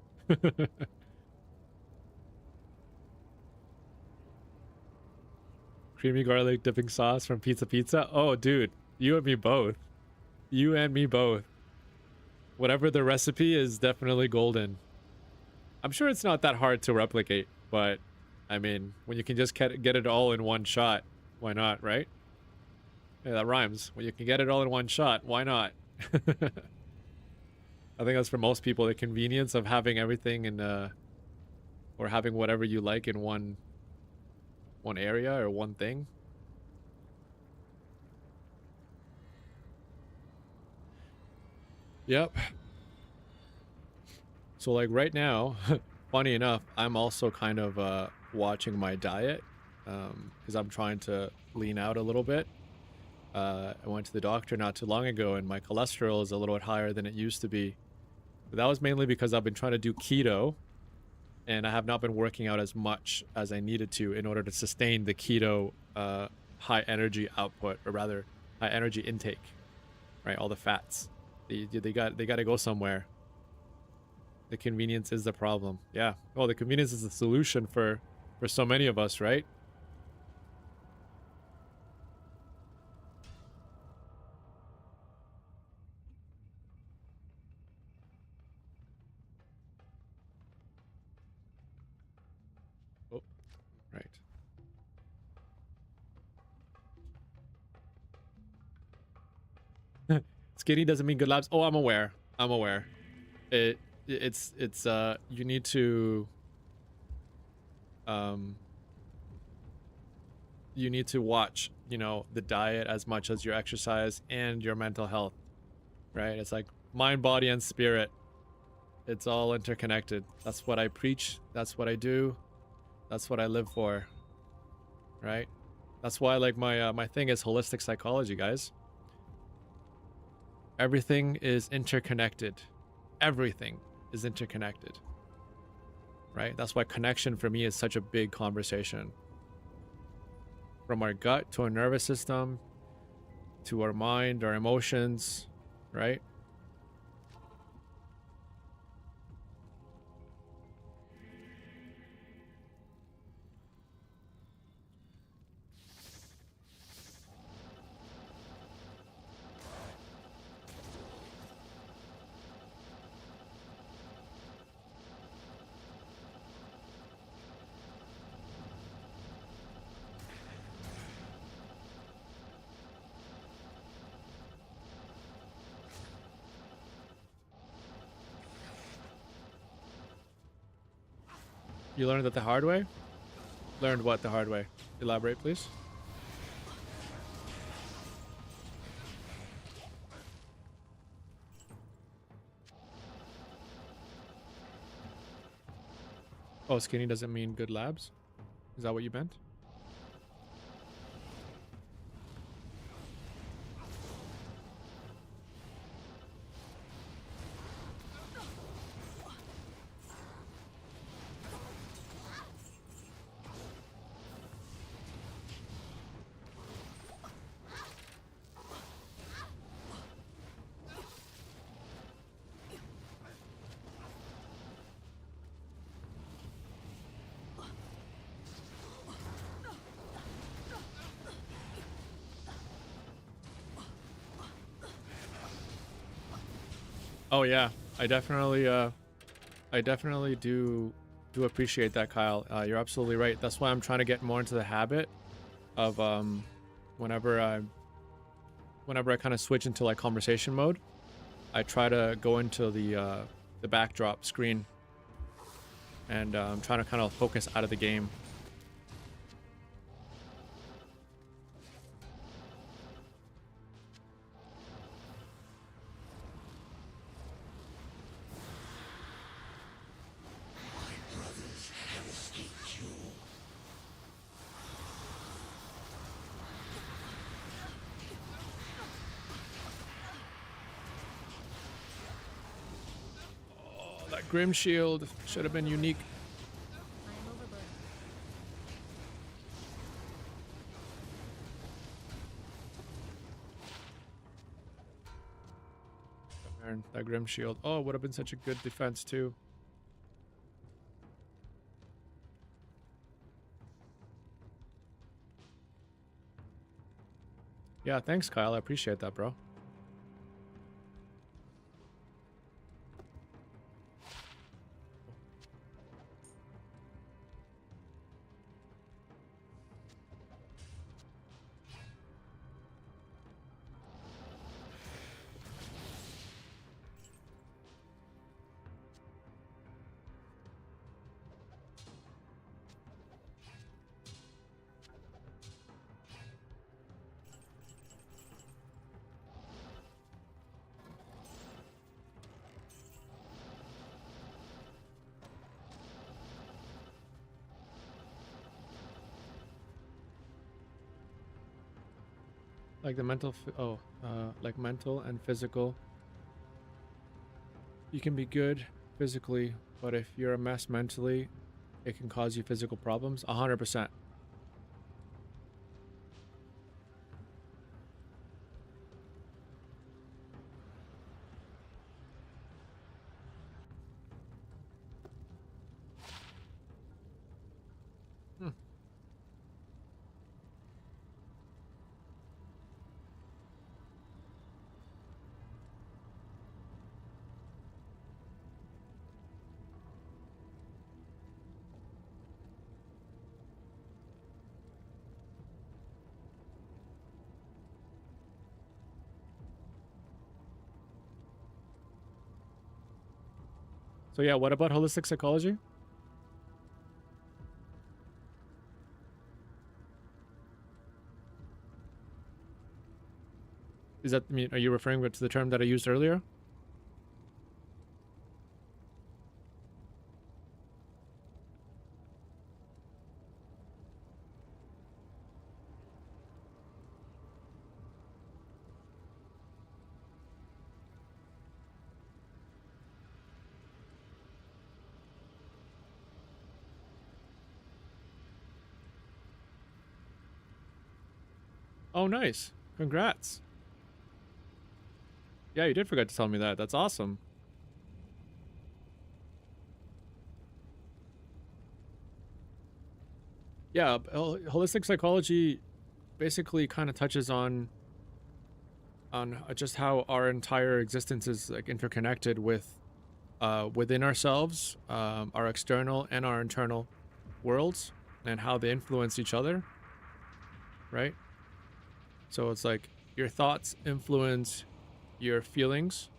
Creamy garlic dipping sauce from Pizza Pizza. Oh, dude, you and me both. You and me both. Whatever the recipe is, definitely golden. I'm sure it's not that hard to replicate, but I mean, when you can just get it all in one shot, why not, right? Yeah, that rhymes. When you can get it all in one shot, why not? I think that's for most people, the convenience of having everything in or having whatever you like in one area or one thing. Yep. So like right now, funny enough, I'm also kind of watching my diet because I'm trying to lean out a little bit. I went to the doctor not too long ago, and my cholesterol is a little bit higher than it used to be. But that was mainly because I've been trying to do keto, and I have not been working out as much as I needed to in order to sustain the keto high energy output, or rather high energy intake, right? All the fats, they got to go somewhere. The convenience is the problem. Yeah. Well, the convenience is the solution for so many of us, right? Oh, right. Skinny doesn't mean good labs. Oh, I'm aware. I'm aware. It's you need to you need to watch, you know, the diet as much as your exercise and your mental health, right? It's like mind, body, and spirit. It's all interconnected. That's what I preach. That's what I do. That's what I live for, right? That's why, like, my thing is holistic psychology, guys. Everything is interconnected. Everything is interconnected, right? That's why connection for me is such a big conversation. From our gut to our nervous system, to our mind, our emotions, right? You learned that the hard way? Learned what the hard way? Elaborate, please. Oh, skinny doesn't mean good labs? Is that what you meant? Oh yeah, I definitely do appreciate that, Kyle. You're absolutely right. That's why I'm trying to get more into the habit of whenever I kind of switch into like conversation mode, I try to go into the backdrop screen, and I'm trying to kind of focus out of the game. That Grim Shield should have been unique. I am overburdened. Man, that Grim Shield. Oh, it would have been such a good defense too. Yeah, thanks, Kyle. I appreciate that, bro. Like the mental, like mental and physical. You can be good physically, but if you're a mess mentally, it can cause you physical problems. 100%. So yeah, what about holistic psychology? Is that, I mean, are you referring to the term that I used earlier? Oh, nice. Congrats. Yeah, you did forget to tell me that. That's awesome. Yeah, holistic psychology basically kind of touches on just how our entire existence is like interconnected with within ourselves, our external and our internal worlds, and how they influence each other, right? So it's like your thoughts influence your feelings,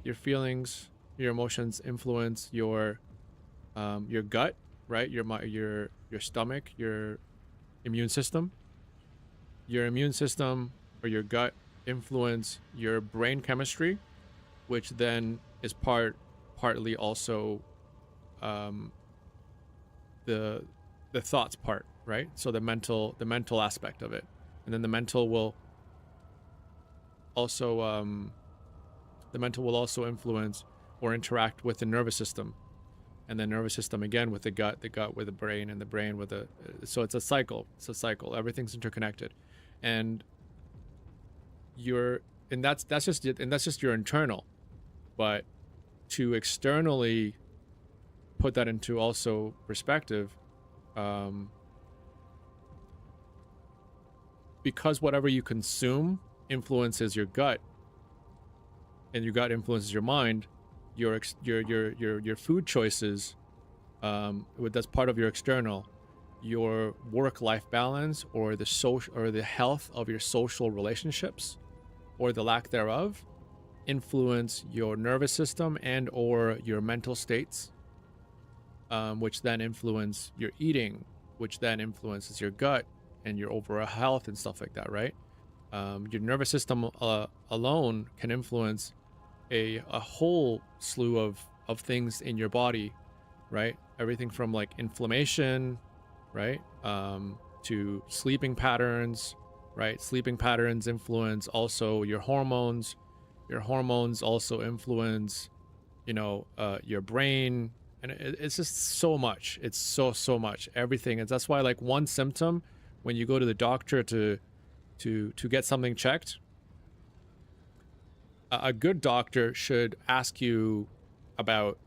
your emotions influence your gut, right? Your stomach, your immune system. Your immune system or your gut influence your brain chemistry, which then is partly also um, the thoughts part, right? So the mental aspect of it, and then also the mental will also influence or interact with the nervous system, and the nervous system again with the gut with the brain, and the brain with the so it's a cycle. Everything's interconnected, and you're and that's just it, and that's just your internal. But to externally put that into also perspective, um, because whatever you consume influences your gut, and your gut influences your mind, your food choices, that's part of your external, your work-life balance, or the social or the health of your social relationships, or the lack thereof, influence your nervous system and or your mental states, which then influence your eating, which then influences your gut and your overall health and stuff like that, right? Your nervous system alone can influence a whole slew of things in your body, right? Everything from like inflammation, right, to sleeping patterns, right? Sleeping patterns influence also your hormones. Your hormones also influence, your brain, and it's just so much. It's so much. Everything. And that's why, like, one symptom when you go to the doctor to get something checked, a good doctor should ask you about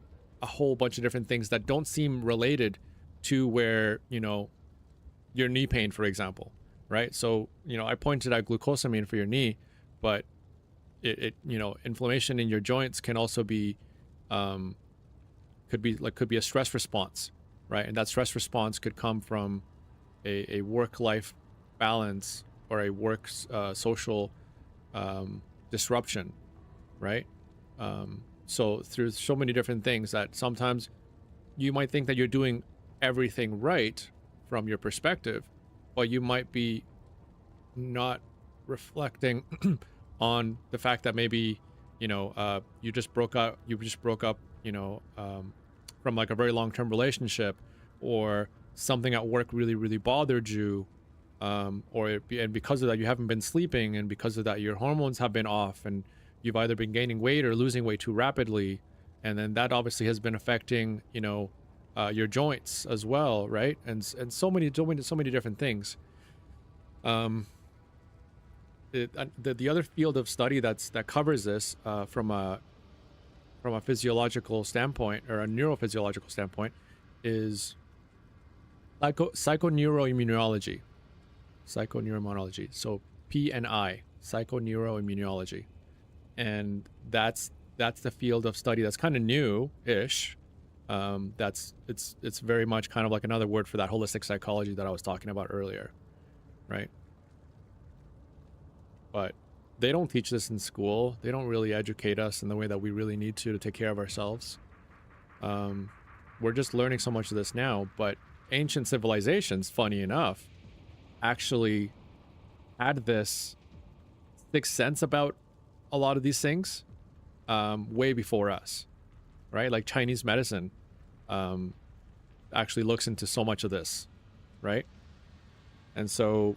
a whole bunch of different things that don't seem related to where, your knee pain, for example, right? So, I pointed out glucosamine for your knee, but inflammation in your joints can also be, could be a stress response, right? And that stress response could come from a work-life balance or a work social disruption, right? So through so many different things that sometimes you might think that you're doing everything right from your perspective, but you might be not reflecting on the fact that maybe you just broke up from like a very long-term relationship, or something at work really bothered you, and because of that you haven't been sleeping, and because of that your hormones have been off, and you've either been gaining weight or losing weight too rapidly, and then that obviously has been affecting your joints as well, right? And so many different things. The other field of study that covers this from a physiological standpoint, or a neurophysiological standpoint, is psychoneuroimmunology. So PNI, psychoneuroimmunology, and that's the field of study that's kind of new-ish. It's very much kind of like another word for that holistic psychology that I was talking about earlier, right? But they don't teach this in school. They don't really educate us in the way that we really need to take care of ourselves. We're just learning so much of this now, but ancient civilizations, funny enough, actually had this sixth sense about a lot of these things way before us, right? Like Chinese medicine actually looks into so much of this, right? And so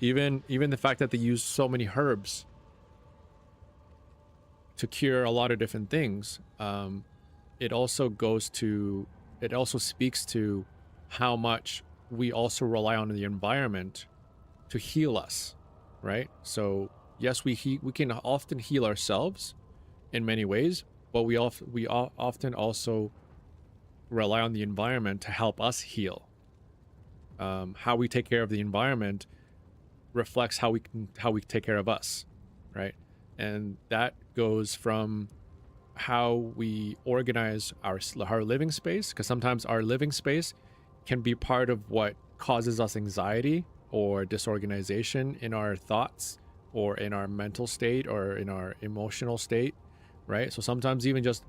even the fact that they use so many herbs to cure a lot of different things, it also speaks to how much we also rely on the environment to heal us, right? So yes, we can often heal ourselves in many ways, but we often also rely on the environment to help us heal. How we take care of the environment reflects how we take care of us, right? And that goes from how we organize our living space, because sometimes our living space can be part of what causes us anxiety or disorganization in our thoughts, or in our mental state, or in our emotional state, right? So sometimes even just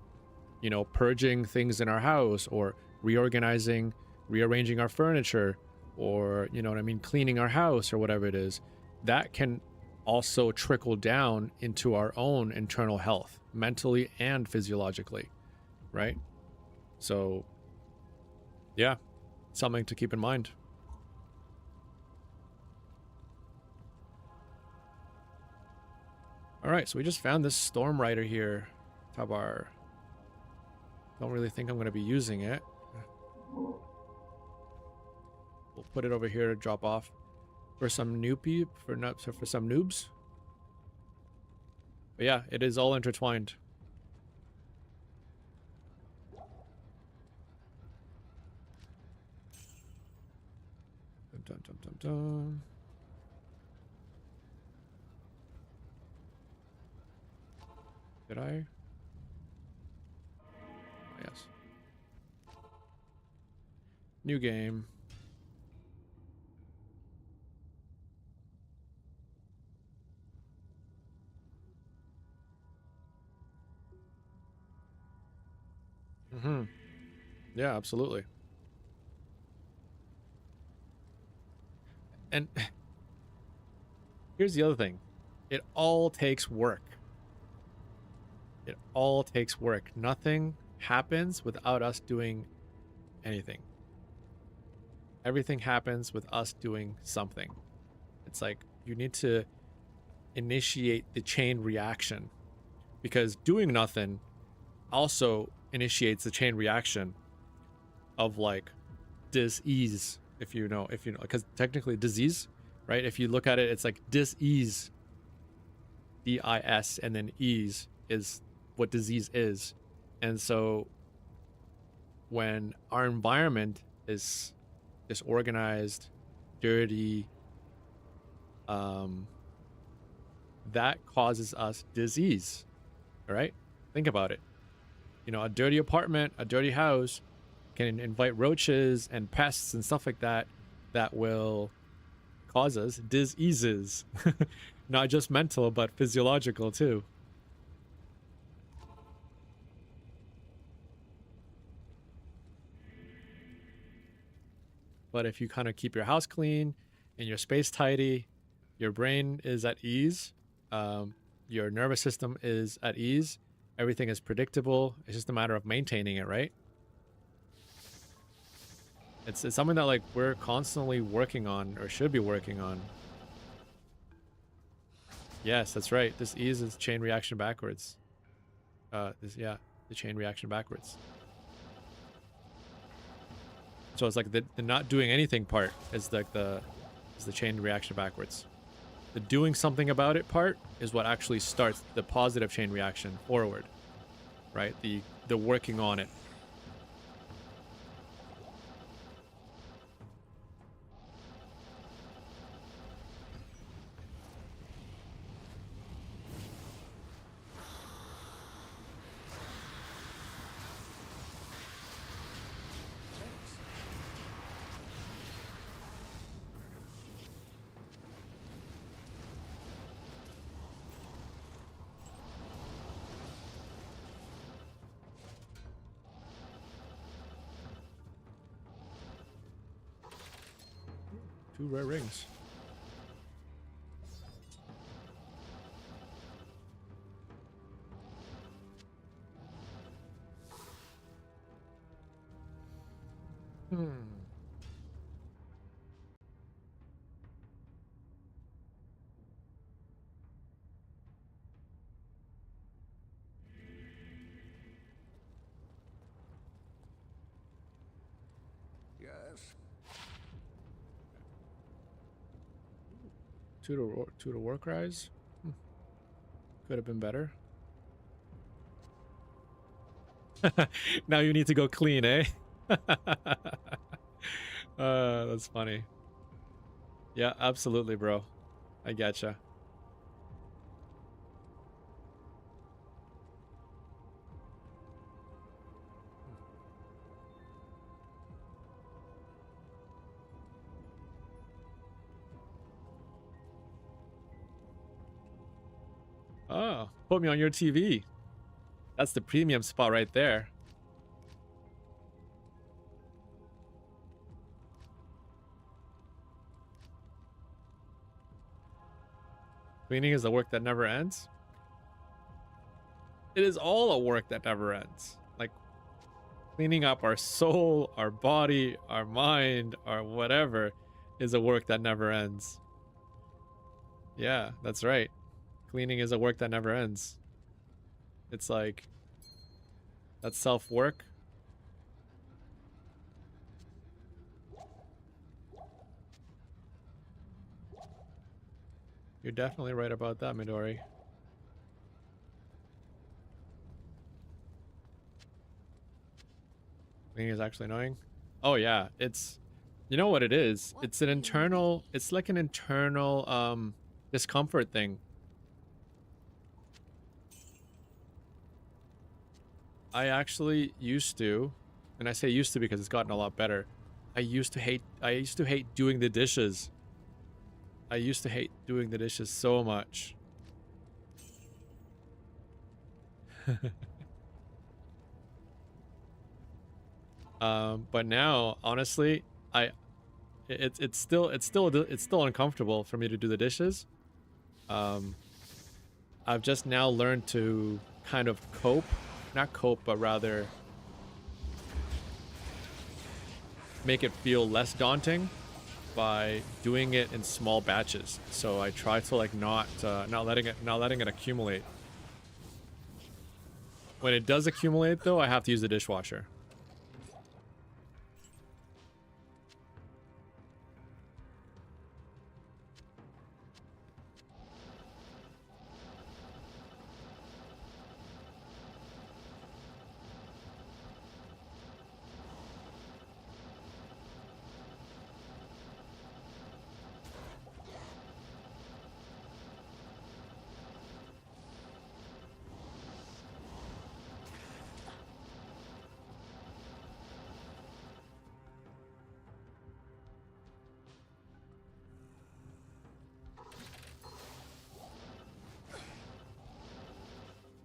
purging things in our house, or reorganizing rearranging our furniture, or, you know what I mean, cleaning our house or whatever it is, that can also trickle down into our own internal health, mentally and physiologically, right? So, yeah, something to keep in mind. All right, so we just found this storm rider here, Tabar. Don't really think I'm going to be using it. We'll put it over here to drop off for some newbie, for some noobs. But yeah, it is all intertwined. Dum, dum, dum, dum, dum. Did I? Oh, yes. New game. Mm-hmm. Yeah, absolutely. And here's the other thing. It all takes work. It all takes work. Nothing happens without us doing anything. Everything happens with us doing something. It's like you need to initiate the chain reaction, because doing nothing also initiates the chain reaction of like dis-ease, if you know, because technically disease, right? If you look at it, it's like dis-ease, D-I-S, and then ease is what disease is. And so when our environment is disorganized, dirty, that causes us disease. All right, think about it. You know, a dirty apartment, a dirty house can invite roaches and pests and stuff like that, that will cause us diseases. Not just mental, but physiological too. But if you kind of keep your house clean and your space tidy, your brain is at ease, your nervous system is at ease, everything is predictable. It's just a matter of maintaining it, right? It's something that like we're constantly working on, or should be working on. Yes, that's right. This ease is chain reaction backwards. The chain reaction backwards. So it's like the not doing anything part is like the chain reaction backwards. The doing something about it part is what actually starts the positive chain reaction forward, right? The working on it. Two rare rings. Yes. Two to work rise. Could have been better. Now you need to go clean, eh? That's funny. Yeah, absolutely, bro. I getcha. Oh, put me on your TV. That's the premium spot right there. Cleaning is a work that never ends. It is all a work that never ends. Like cleaning up our soul, our body, our mind, our whatever is a work that never ends. Yeah, that's right. Cleaning is a work that never ends. It's like that's self-work. You're definitely right about that, Midori. Cleaning is actually annoying. Oh yeah, it's, you know what it is? What It's an do you internal, need? it's like an internal discomfort thing. I actually used to, and I say used to because it's gotten a lot better. I used to hate doing the dishes. I used to hate doing the dishes so much. But now, honestly, it's still uncomfortable for me to do the dishes. I've just now learned to kind of cope, not cope, but rather make it feel less daunting by doing it in small batches. So I try to like not letting it accumulate. When it does accumulate though, I have to use the dishwasher.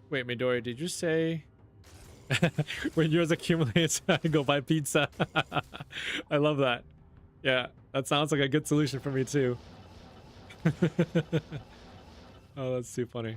Wait, Midori, did you say when yours accumulates, I go buy pizza? I love that. Yeah, that sounds like a good solution for me too. Oh, that's too funny.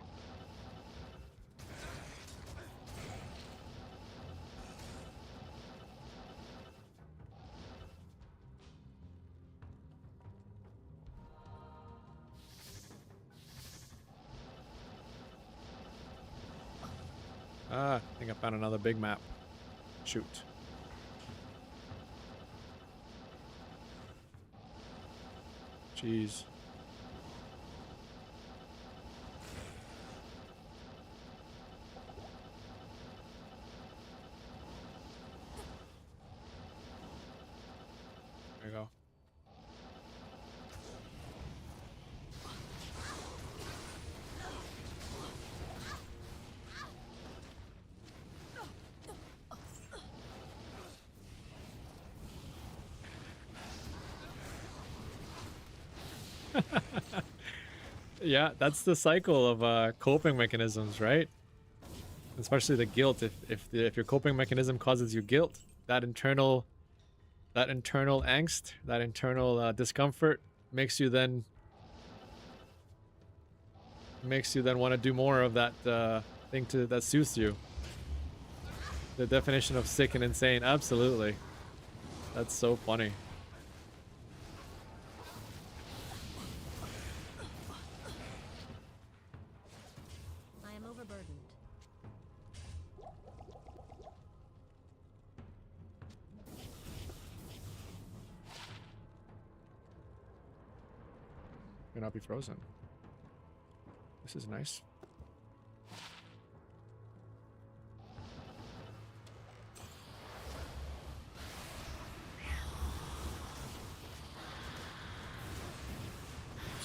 Ah, I think I found another big map. Shoot. Jeez. There you go. Yeah, that's the cycle of coping mechanisms, right? Especially the guilt. If your coping mechanism causes you guilt, that internal angst, that internal discomfort makes you then want to do more of that thing that soothes you. The definition of sick and insane, absolutely. That's so funny. I am overburdened. May not be frozen. This is nice.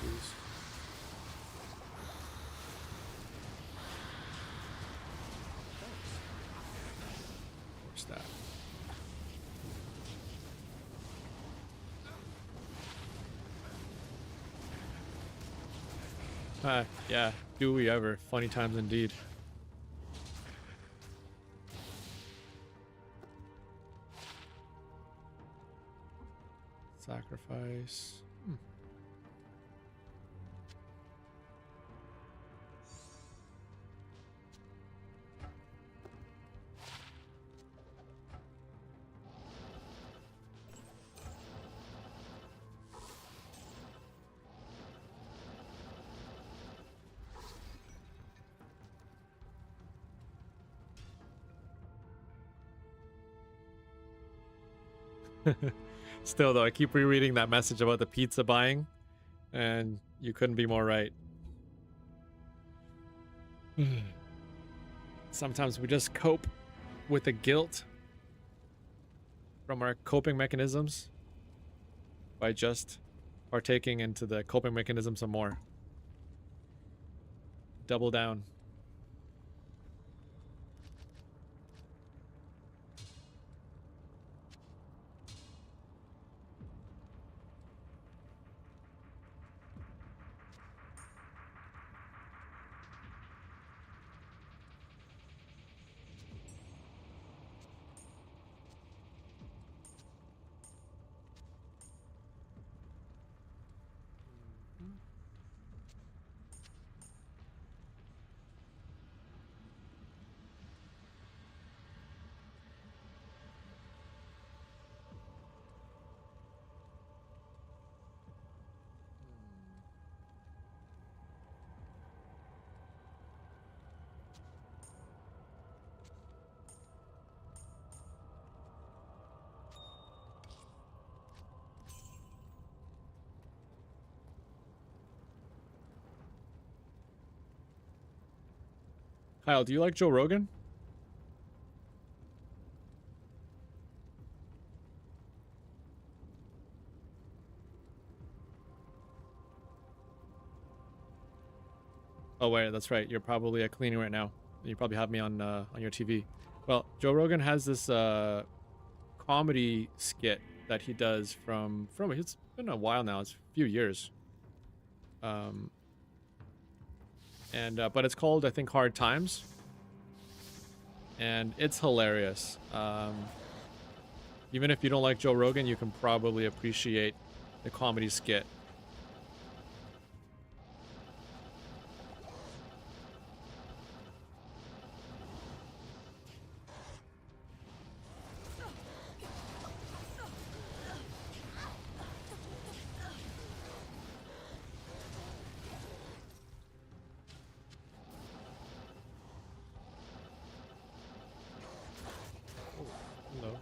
Jeez. Where's that? Yeah. Do we ever? Funny times indeed. Sacrifice. Still, though, I keep rereading that message about the pizza buying, and you couldn't be more right. Sometimes we just cope with the guilt from our coping mechanisms by just partaking into the coping mechanism some more. Double down. Kyle, do you like Joe Rogan? Oh wait, that's right. You're probably cleaning right now. You probably have me on your TV. Well, Joe Rogan has this comedy skit that he does from it's been a while now. It's a few years. But it's called, I think, Hard Times, and it's hilarious. Even if you don't like Joe Rogan, you can probably appreciate the comedy skit. Hello.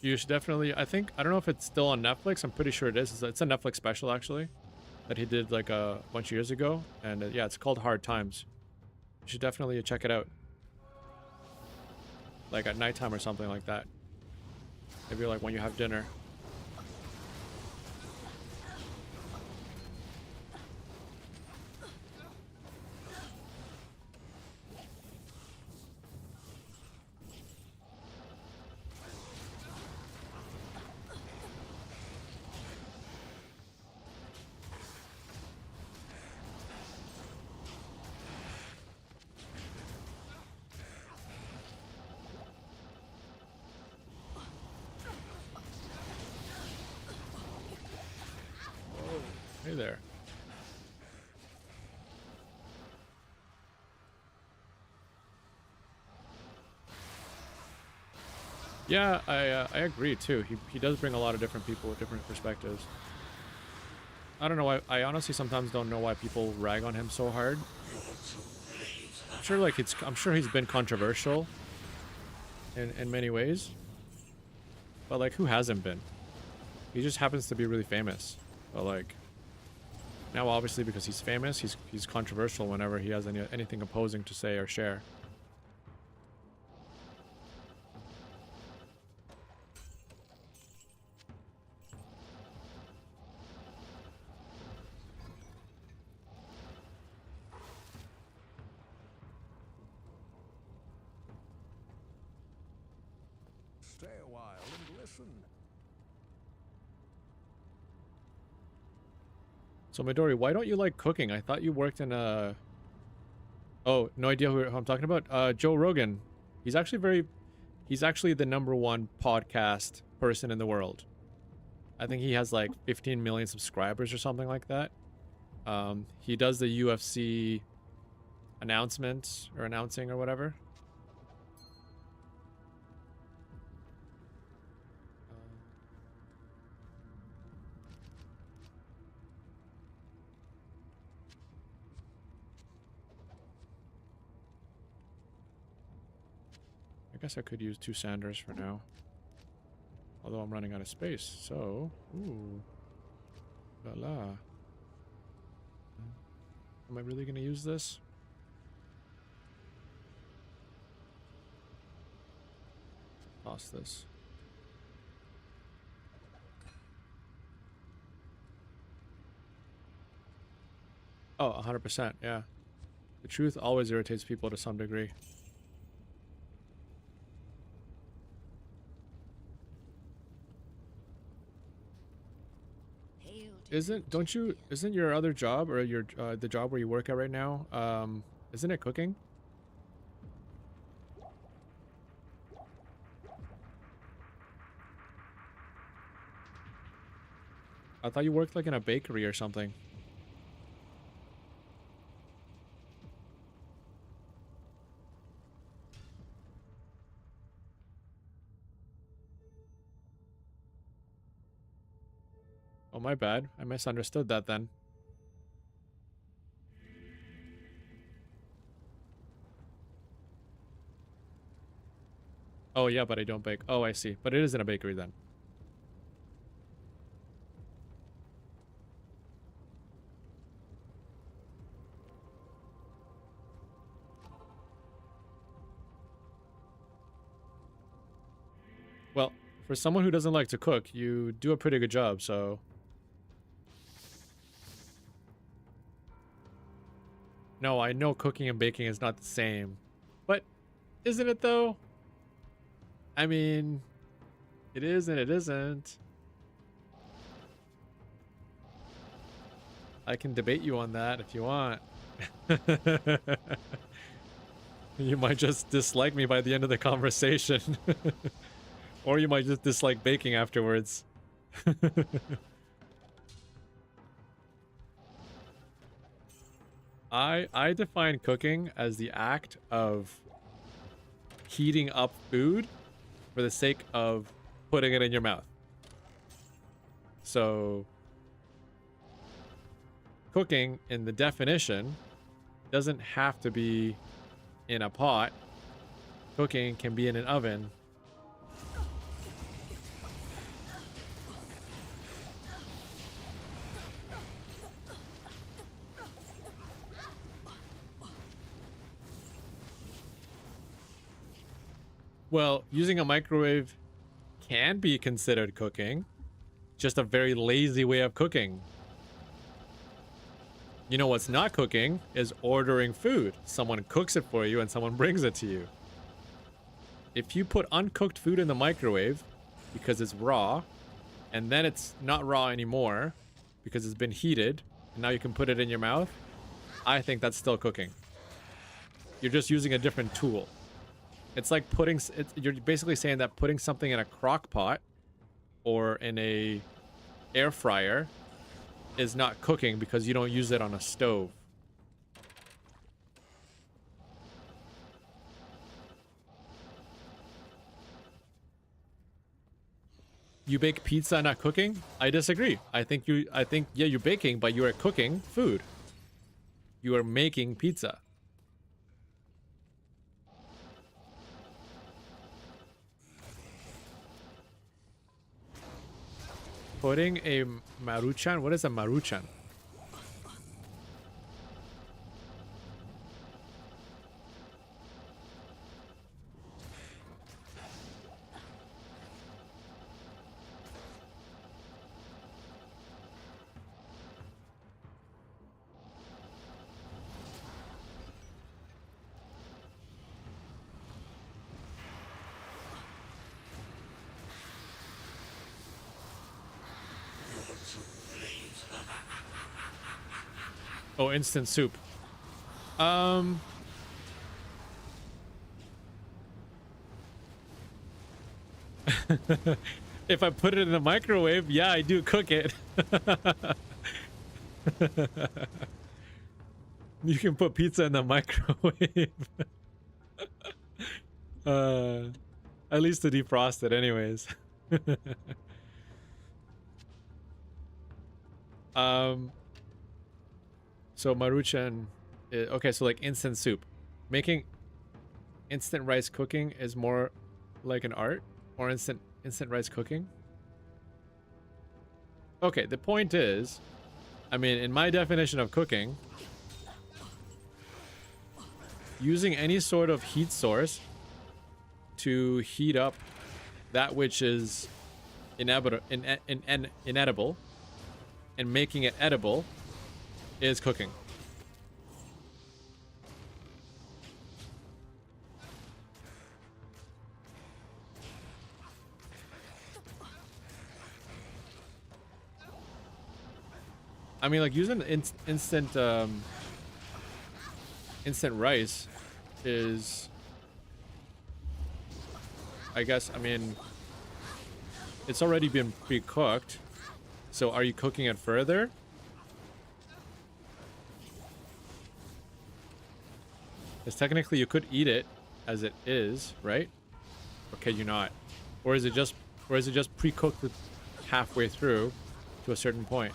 You should definitely, I don't know if it's still on Netflix. I'm pretty sure it is. It's a Netflix special, actually, that he did like a bunch of years ago. And yeah, it's called Hard Times. You should definitely check it out. Like at nighttime or something like that. Maybe like when you have dinner. Hey there. Yeah, I agree too. He does bring a lot of different people with different perspectives. I don't know why. I honestly sometimes don't know why people rag on him so hard. I'm sure he's been controversial in many ways. But like, who hasn't been? He just happens to be really famous. But like, now obviously because he's famous, he's controversial whenever he has anything opposing to say or share. Stay a while and listen. So Midori, why don't you like cooking? I thought you worked in a... Oh, no idea who I'm talking about? Joe Rogan. He's actually the #1 podcast person in the world. I think he has like 15 million subscribers or something like that. He does the UFC announcements or announcing or whatever. I guess I could use 2 Sanders for now. Although I'm running out of space, so... Ooh. La la. Am I really going to use this? Toss this. Oh, 100%, yeah. The truth always irritates people to some degree. Isn't your other job or your the job where you work at right now, isn't it cooking? I thought you worked like in a bakery or something. Oh, my bad. I misunderstood that then. Oh, yeah, but I don't bake. Oh, I see. But it is in a bakery then. Well, for someone who doesn't like to cook, you do a pretty good job, so... No, I know cooking and baking is not the same. But isn't it, though? I mean, it is and it isn't. I can debate you on that if you want. You might just dislike me by the end of the conversation. Or you might just dislike baking afterwards. I define cooking as the act of heating up food for the sake of putting it in your mouth. So cooking in the definition doesn't have to be in a pot. Cooking can be in an oven. Well, using a microwave can be considered cooking. Just a very lazy way of cooking. You know what's not cooking is ordering food. Someone cooks it for you and someone brings it to you. If you put uncooked food in the microwave because it's raw, and then it's not raw anymore because it's been heated, and now you can put it in your mouth, I think that's still cooking. You're just using a different tool. It's like you're basically saying that putting something in a crock pot or in a air fryer is not cooking because you don't use it on a stove. You bake pizza, not cooking? I disagree. I think yeah, you're baking, but you are cooking food. You are making pizza. Putting a maruchan? What is a maruchan? Oh, instant soup. If I put it in the microwave, yeah, I do cook it. You can put pizza in the microwave. At least to defrost it anyways. So Maruchan, okay, so like instant soup. Making instant rice cooking is more like an art, or instant rice cooking. Okay, the point is, I mean, in my definition of cooking, using any sort of heat source to heat up that which is inedible and making it edible is cooking. I mean, like using instant rice is, I guess, I mean, it's already been pre-cooked. So are you cooking it further? Because technically you could eat it as it is, right? Or can you not? Or is it just pre-cooked halfway through to a certain point?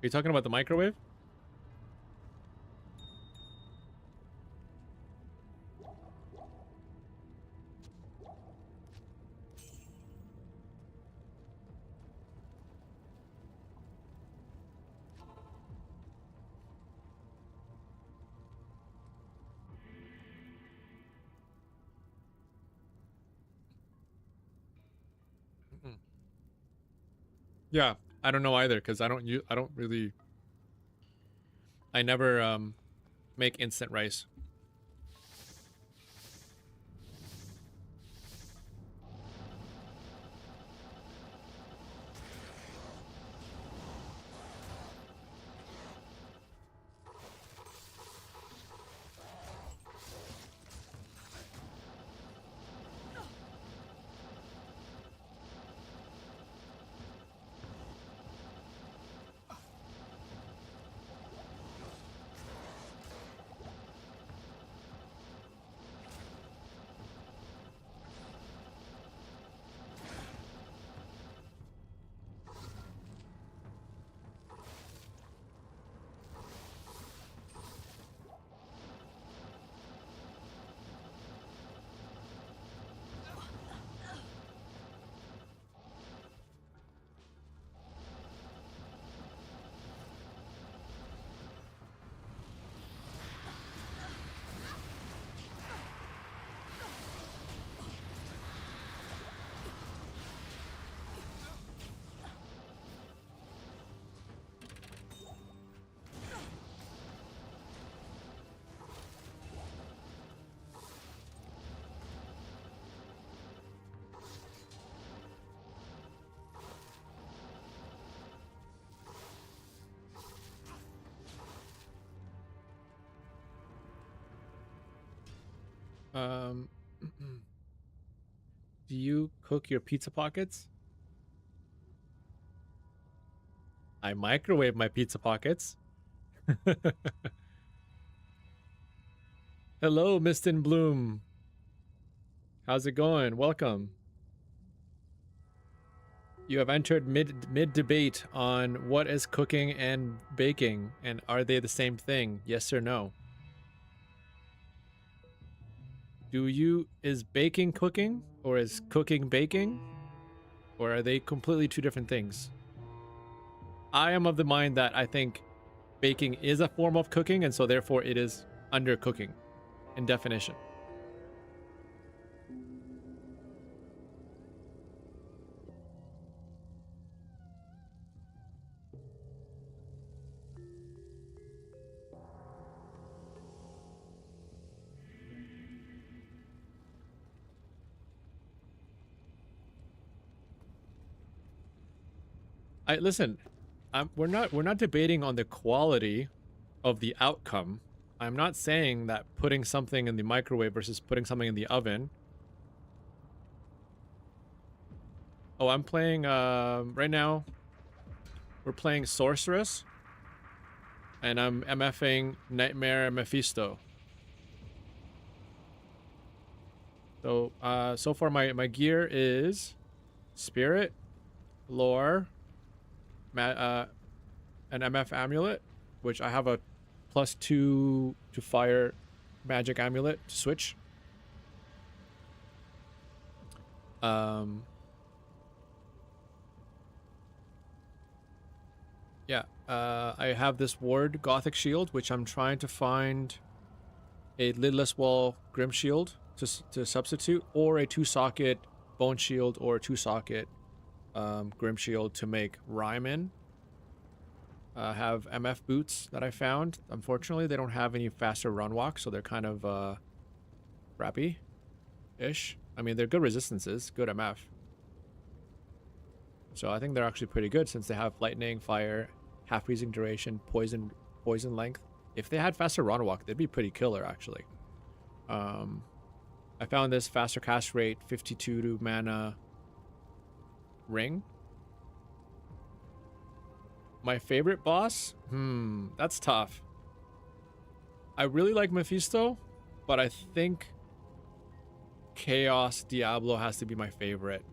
Are you talking about the microwave? Yeah, I don't know either because I don't really, I never make instant rice. Do you cook your pizza pockets? I microwave my pizza pockets. Hello, Mistin Bloom. How's it going? Welcome. You have entered mid debate on what is cooking and baking, and are they the same thing? Yes or no? Is baking cooking, or is cooking baking, or are they completely two different things? I am of the mind that I think baking is a form of cooking, and so therefore it is under cooking in definition. Listen, we're not debating on the quality of the outcome. I'm not saying that putting something in the microwave versus putting something in the oven. Oh, I'm playing right now. We're playing Sorceress, and I'm MFing Nightmare Mephisto. So so far my gear is Spirit, Lore, an MF Amulet, which I have a +2 to fire magic amulet to switch. Yeah, I have this ward Gothic Shield, which I'm trying to find a lidless wall Grim Shield to substitute, or a 2-socket Bone Shield or a 2-socket Grim Shield to make rhyme in. Have MF boots that I found. Unfortunately, they don't have any faster run walk, so they're kind of crappy-ish. I mean, they're good resistances, good MF. So I think they're actually pretty good since they have lightning, fire, half freezing duration, poison length. If they had faster run walk, they'd be pretty killer actually. I found this faster cast rate 52 mana ring. My favorite boss? That's tough. I really like Mephisto, but I think Chaos Diablo has to be my favorite.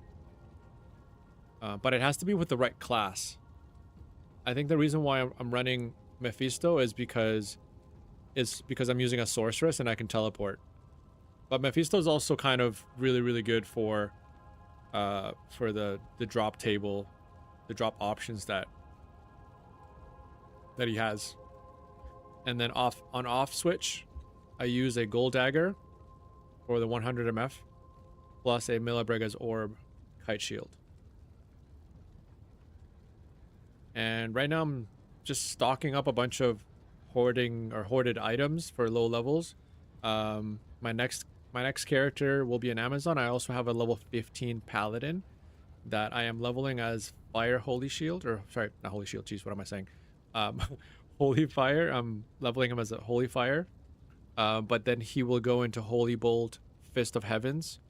But it has to be with the right class. I think the reason why I'm running Mephisto is because I'm using a sorceress and I can teleport. But Mephisto is also kind of really good for the drop table, the drop options that he has. And then on off switch, I use a gold dagger for the 100 MF plus a Milabrega's orb kite shield. And right now I'm just stocking up a bunch of hoarded items for low levels. My next character will be an Amazon. I also have a level 15 paladin that I am leveling as Fire Holy Shield, or sorry, not Holy Shield. Jeez, what am I saying? Holy Fire. I'm leveling him as a Holy Fire, but then he will go into Holy Bolt, Fist of Heavens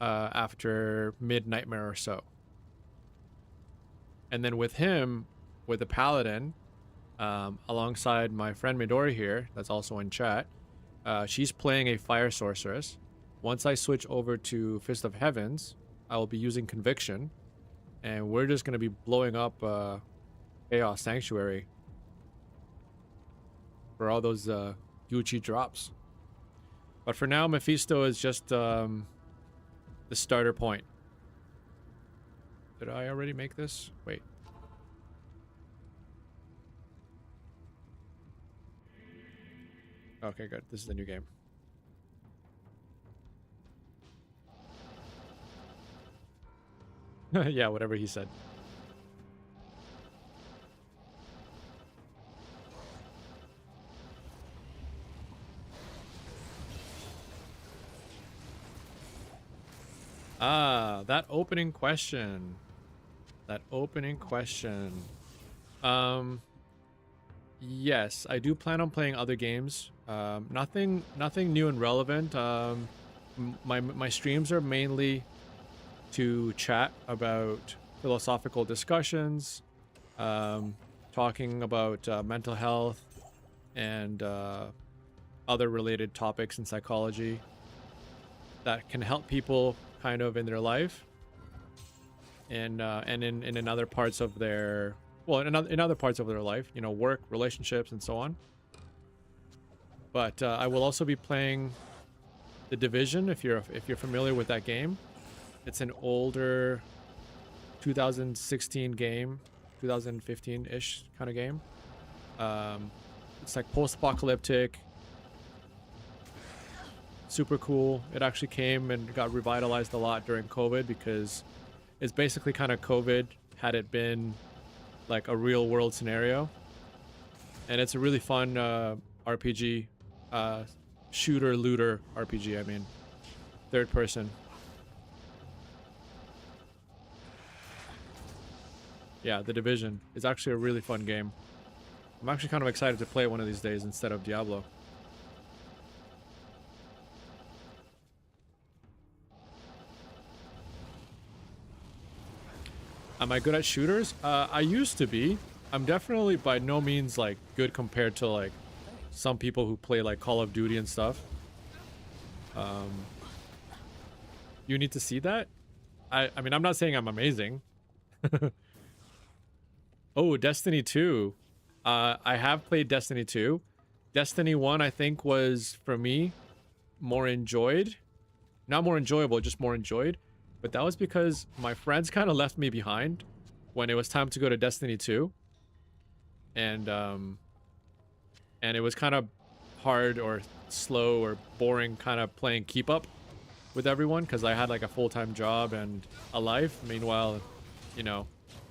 after mid Nightmare or so. And then with him, with the paladin, alongside my friend Midori here, that's also in chat, she's playing a fire sorceress. Once I switch over to Fist of Heavens, I will be using Conviction, and we're just going to be blowing up Chaos Sanctuary for all those Gucci drops. But for now, Mephisto is just the starter point. Did I already make this? Wait. Okay, good. This is the new game. Yeah, whatever he said. Ah, that opening question. Yes, I do plan on playing other games. Nothing new and relevant. My streams are mainly to chat about philosophical discussions, talking about mental health and other related topics in psychology that can help people kind of in their life and in other parts of their, well, in other parts of their life, you know, work, relationships, and so on. But I will also be playing The Division, if you're familiar with that game. It's an older 2016 game, 2015-ish kind of game. It's like post-apocalyptic, super cool. It actually came and got revitalized a lot during COVID because it's basically kind of COVID had it been like a real world scenario. And it's a really fun RPG, shooter looter RPG. I mean, third person. Yeah, The Division is actually a really fun game. I'm actually kind of excited to play it one of these days instead of Diablo. Am I good at shooters? I used to be. I'm definitely by no means like good compared to like some people who play like Call of Duty and stuff. You need to see that? I mean, I'm not saying I'm amazing. Oh, Destiny 2. I have played Destiny 2. Destiny 1, I think, was, for me, more enjoyed. Not more enjoyable, just more enjoyed. But that was because my friends kind of left me behind when it was time to go to Destiny 2. And it was kind of hard or slow or boring kind of playing keep up with everyone because I had like a full-time job and a life. Meanwhile, you know,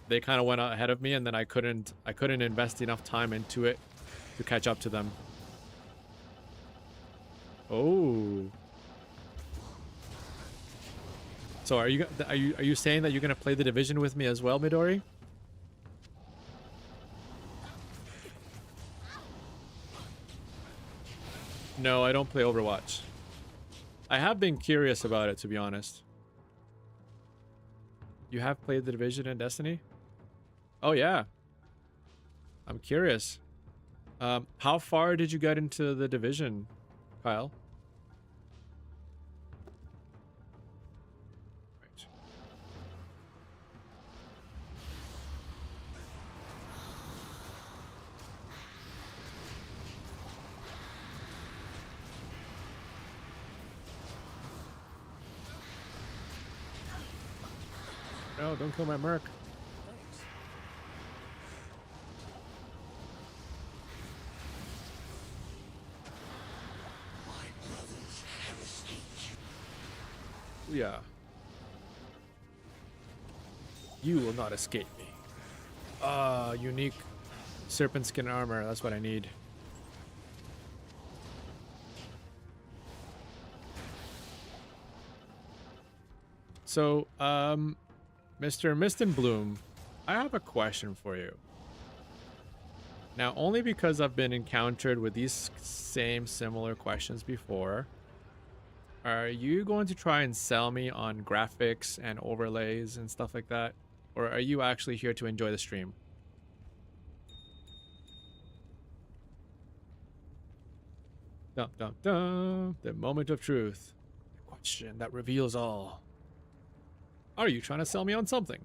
they kind of went ahead of me, and then I couldn't invest enough time into it to catch up to them. Oh. So are you saying that you're gonna play The Division with me as well, Midori? No, I don't play Overwatch. I have been curious about it, to be honest. You have played The Division and Destiny? Oh yeah. I'm curious. How far did you get into The Division, Kyle? Right. No, don't kill my merc. Yeah. You will not escape me. Unique serpent skin armor. That's what I need. So, Mr. Mistenbloom, I have a question for you. Now, only because I've been encountered with these similar questions before, are you going to try and sell me on graphics and overlays and stuff like that? Or are you actually here to enjoy the stream? Dum dum dum. The moment of truth. The question that reveals all. Are you trying to sell me on something?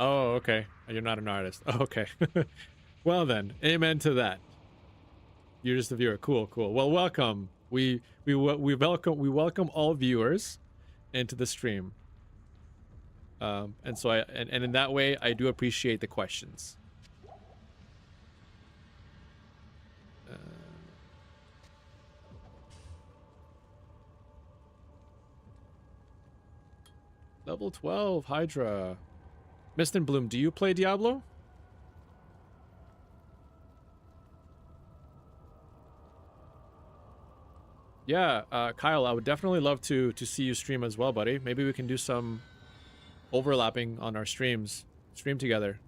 Oh, okay. You're not an artist. Oh, okay. Well then, amen to that. You're just a viewer. Cool, cool. Well, welcome. We welcome all viewers into the stream. And so and in that way, I do appreciate the questions. Level 12, Hydra. Mistenbloom, do you play Diablo? Yeah, Kyle, I would definitely love to see you stream as well, buddy. Maybe we can do some overlapping on our streams. Stream together.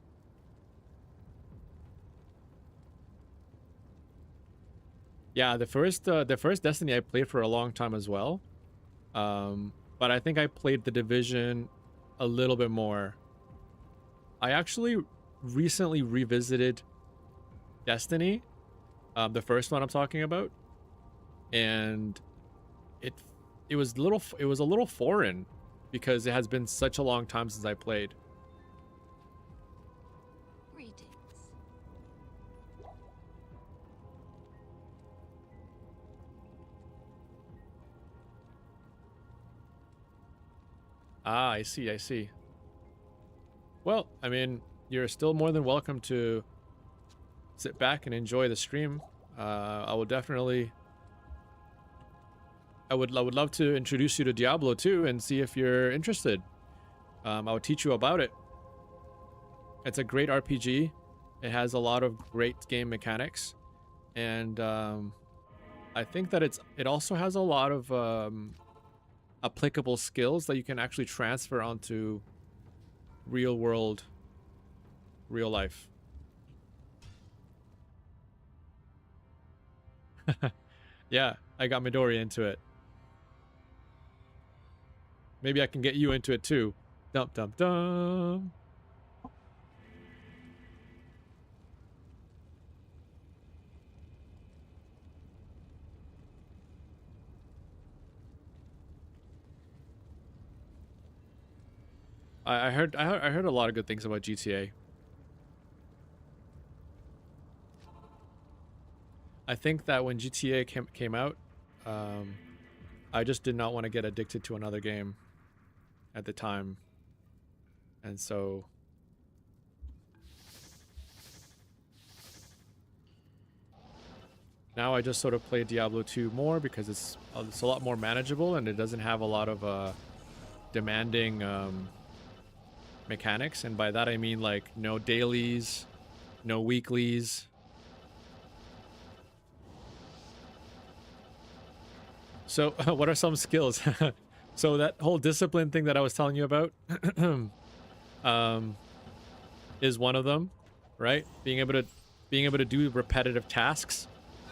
Yeah, the first Destiny I played for a long time as well. But I think I played The Division a little bit more. I actually recently revisited Destiny, the first one I'm talking about, and it was a little foreign because it has been such a long time since I played. Greetings. Ah, I see, I see. Well, I mean, you're still more than welcome to sit back and enjoy the stream. I will definitely... I would love to introduce you to Diablo too and see if you're interested. I'll teach you about it. It's a great RPG. It has a lot of great game mechanics. And I I think that it also has a lot of applicable skills that you can actually transfer onto real world, real life. Yeah, I got Midori into it. Maybe I can get you into it too. Dum dum dum. I heard a lot of good things about GTA. I think that when GTA came out, I just did not want to get addicted to another game at the time, and so now I just sort of play Diablo 2 more because it's a lot more manageable and it doesn't have a lot of demanding mechanics, and by that I mean like no dailies, no weeklies. So what are some skills? So that whole discipline thing that I was telling you about is one of them, right? Being able to do repetitive tasks,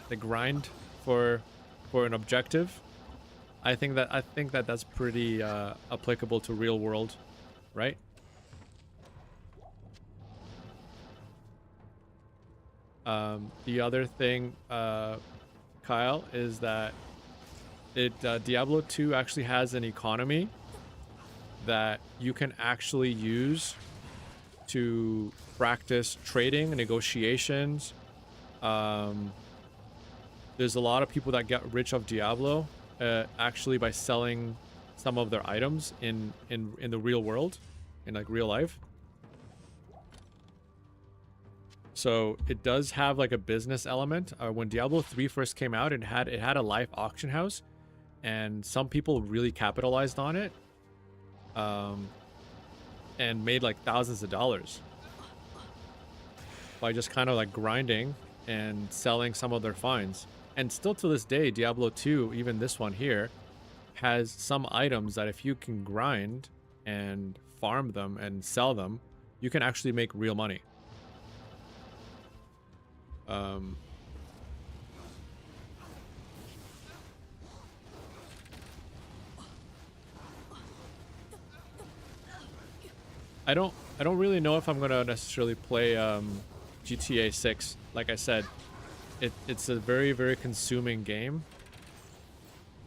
the grind for an objective. I think that that's pretty applicable to real world, right? The other thing, Kyle, is that Diablo 2 actually has an economy that you can actually use to practice trading, negotiations. There's a lot of people that get rich off Diablo actually by selling some of their items in the real world, in like real life. So it does have like a business element. When Diablo 3 first came out, it had a live auction house, and some people really capitalized on it, and made like thousands of dollars by just kind of like grinding and selling some of their finds. And still to this day, Diablo 2, even this one here, has some items that if you can grind and farm them and sell them, you can actually make real money. I don't really know if I'm gonna necessarily play GTA 6. Like I said, it's a very, very consuming game,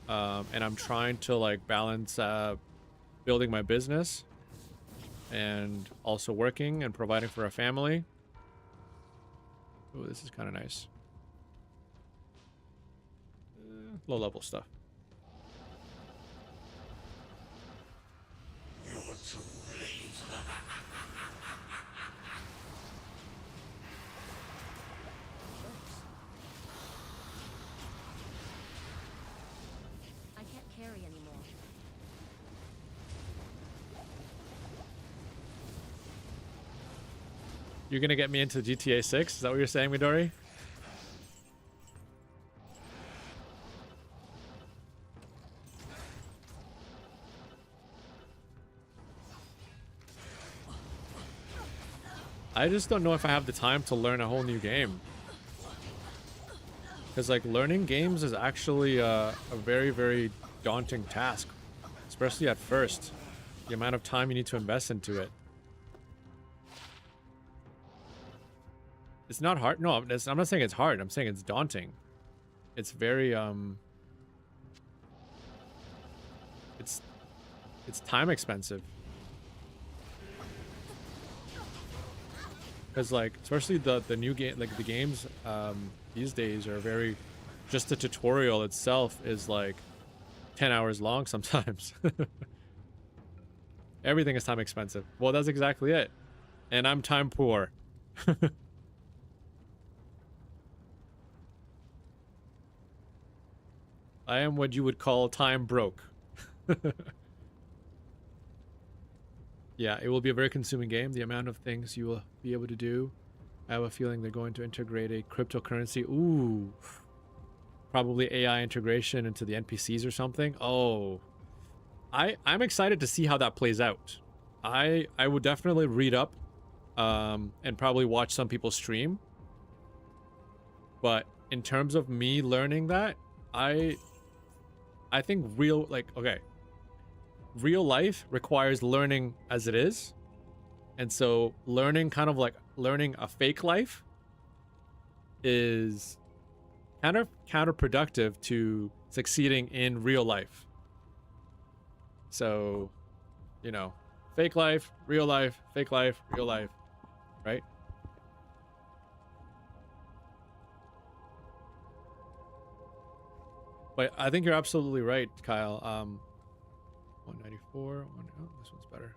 and I'm trying to like balance building my business and also working and providing for a family. Oh, this is kind of nice. Low level stuff. I can't carry anymore. You're gonna get me into GTA 6? Is that what you're saying, Midori? I just don't know if I have the time to learn a whole new game. Because like learning games is actually a very, very daunting task, especially at first. The amount of time you need to invest into it. It's not hard. No, I'm not saying it's hard. I'm saying it's daunting. It's very it's time expensive. Because like especially the new game, like the games these days are very, just the tutorial itself is like 10 hours long sometimes. Everything is time expensive. Well, that's exactly it. And I'm time poor. I am what you would call time broke. Yeah, it will be a very consuming game. The amount of things you will be able to do. I have a feeling they're going to integrate a cryptocurrency. Ooh. probably AI integration into the NPCs or something. Oh, I'm excited to see how that plays out. I would definitely read up and probably watch some people stream. But in terms of me learning that, I think real life requires learning as it is. And so learning kind of like learning a fake life is kind of counterproductive to succeeding in real life. So, you know, fake life, real life, fake life, real life, right? But I think you're absolutely right, Kyle. 194, oh, this one's better.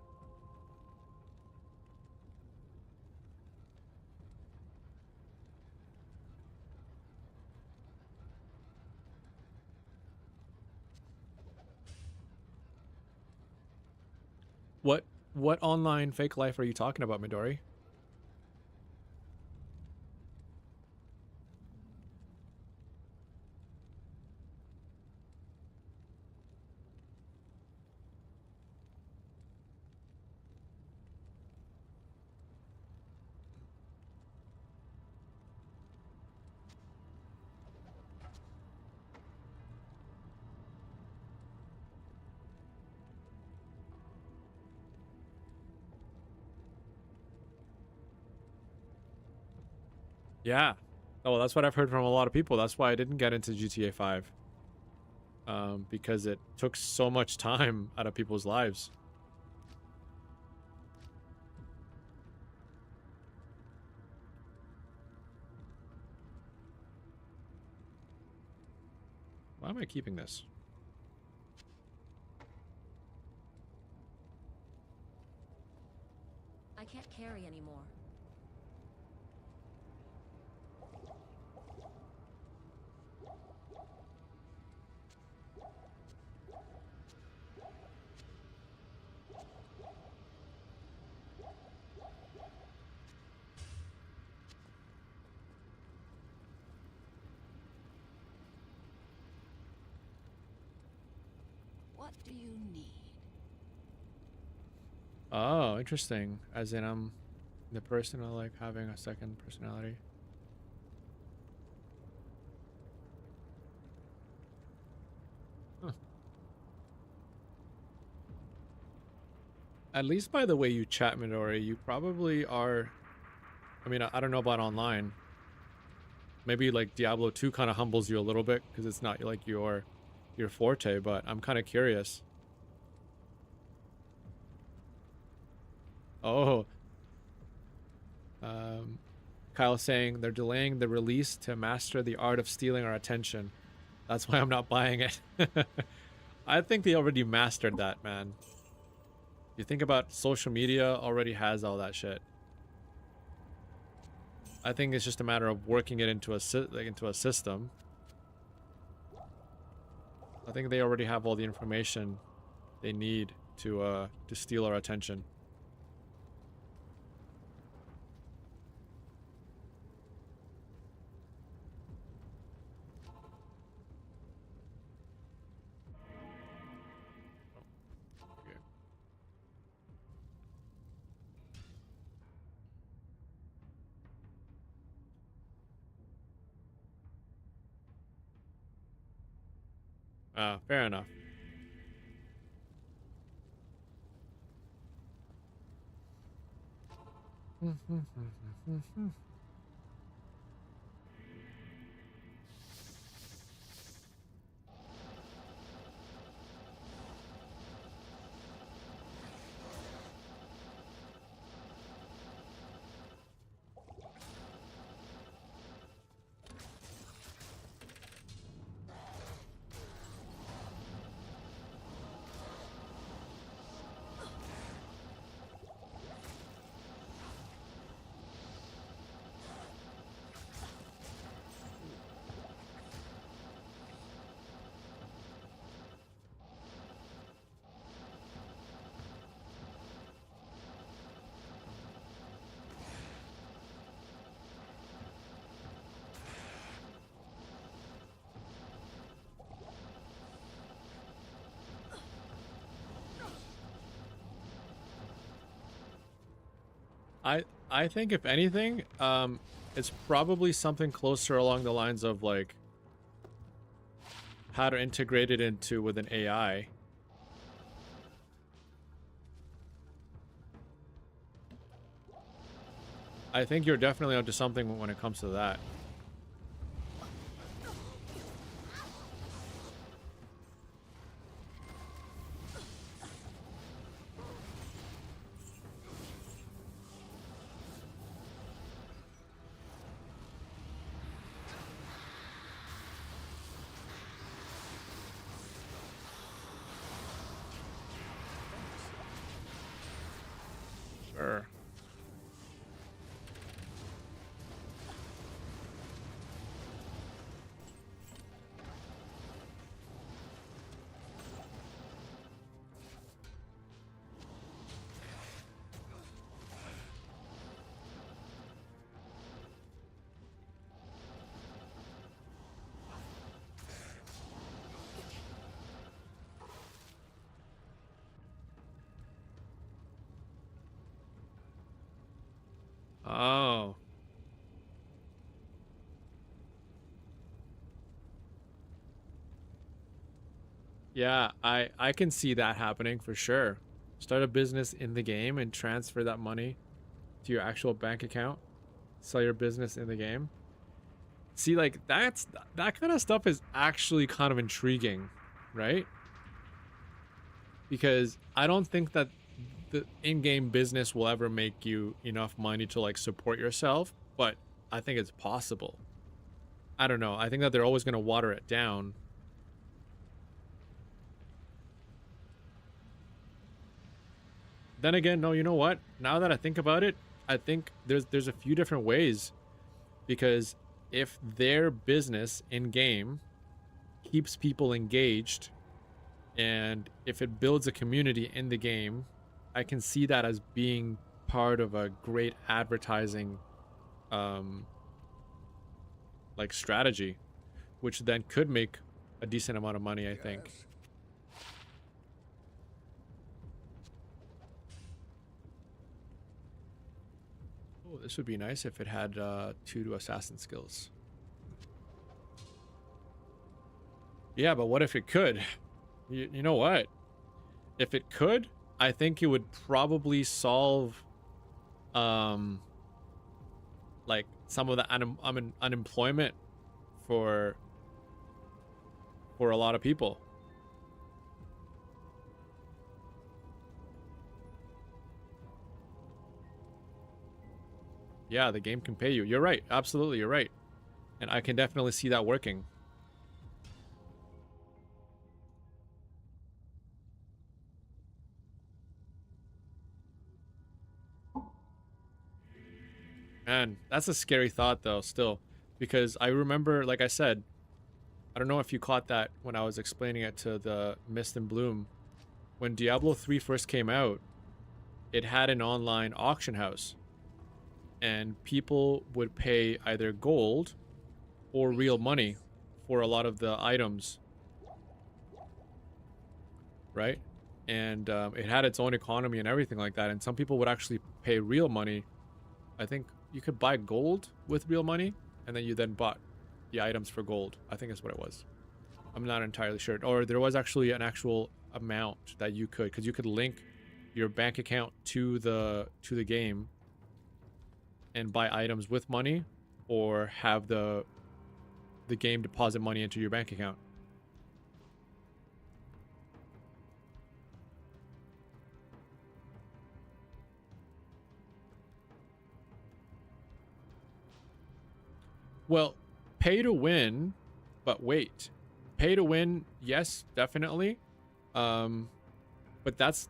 What online fake life are you talking about, Midori? Yeah. Oh, that's what I've heard from a lot of people. That's why I didn't get into GTA 5. Because it took so much time out of people's lives. Why am I keeping this? I can't carry anymore. What do you need? Oh, interesting. As in, I'm the person who like having a second personality. Huh. At least by the way you chat, Midori, you probably are. I mean, I don't know about online. Maybe like Diablo 2 kind of humbles you a little bit because it's not like your forte, but I'm kind of curious. Oh. Kyle saying they're delaying the release to master the art of stealing our attention. That's why I'm not buying it. I think they already mastered that, man. You think about social media already has all that shit. I think it's just a matter of working it into a system. I think they already have all the information they need to steal our attention. Fair enough. I think if anything, it's probably something closer along the lines of like how to integrate it into with an AI. I think you're definitely onto something when it comes to that. Sure. Oh. Yeah, I can see that happening for sure. Start a business in the game and transfer that money to your actual bank account. Sell your business in the game. See, like that kind of stuff is actually kind of intriguing, right? Because I don't think that the in-game business will ever make you enough money to like support yourself, but I think it's possible. I don't know. I think that they're always going to water it down. Then again, no, you know what? Now that I think about it, I think there's a few different ways, because if their business in game keeps people engaged and if it builds a community in the game, I can see that as being part of a great advertising um like strategy, which then could make a decent amount of money, I think. Yes. Oh, this would be nice if it had 2 assassin skills. Yeah, but what if it could? You know what? If it could, I think it would probably solve um like some of the unemployment for a lot of people. Yeah, the game can pay you. You're right. Absolutely, you're right. And I can definitely see that working. Man, that's a scary thought though, still. Because I remember, like I said, I don't know if you caught that when I was explaining it to the Mist and Bloom. When Diablo 3 first came out, it had an online auction house. And people would pay either gold or real money for a lot of the items, right? And it had its own economy and everything like that. And some people would actually pay real money. I think you could buy gold with real money, and then you then bought the items for gold. I think that's what it was. I'm not entirely sure. Or there was actually an actual amount that you could, because you could link your bank account to the game and buy items with money, or have the game deposit money into your bank account. Well, pay to win, but wait. Pay to win, yes, definitely. But that's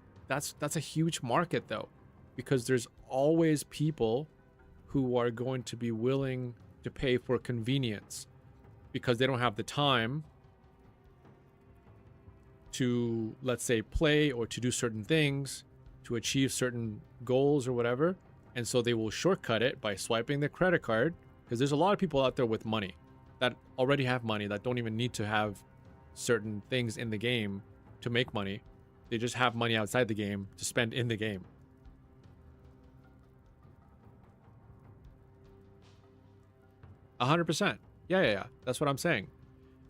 a huge market though, because there's always people who are going to be willing to pay for convenience because they don't have the time to, let's say, play or to do certain things, to achieve certain goals or whatever. And so they will shortcut it by swiping their credit card, because there's a lot of people out there with money that already have money that don't even need to have certain things in the game to make money. They just have money outside the game to spend in the game. 100%. Yeah. That's what I'm saying.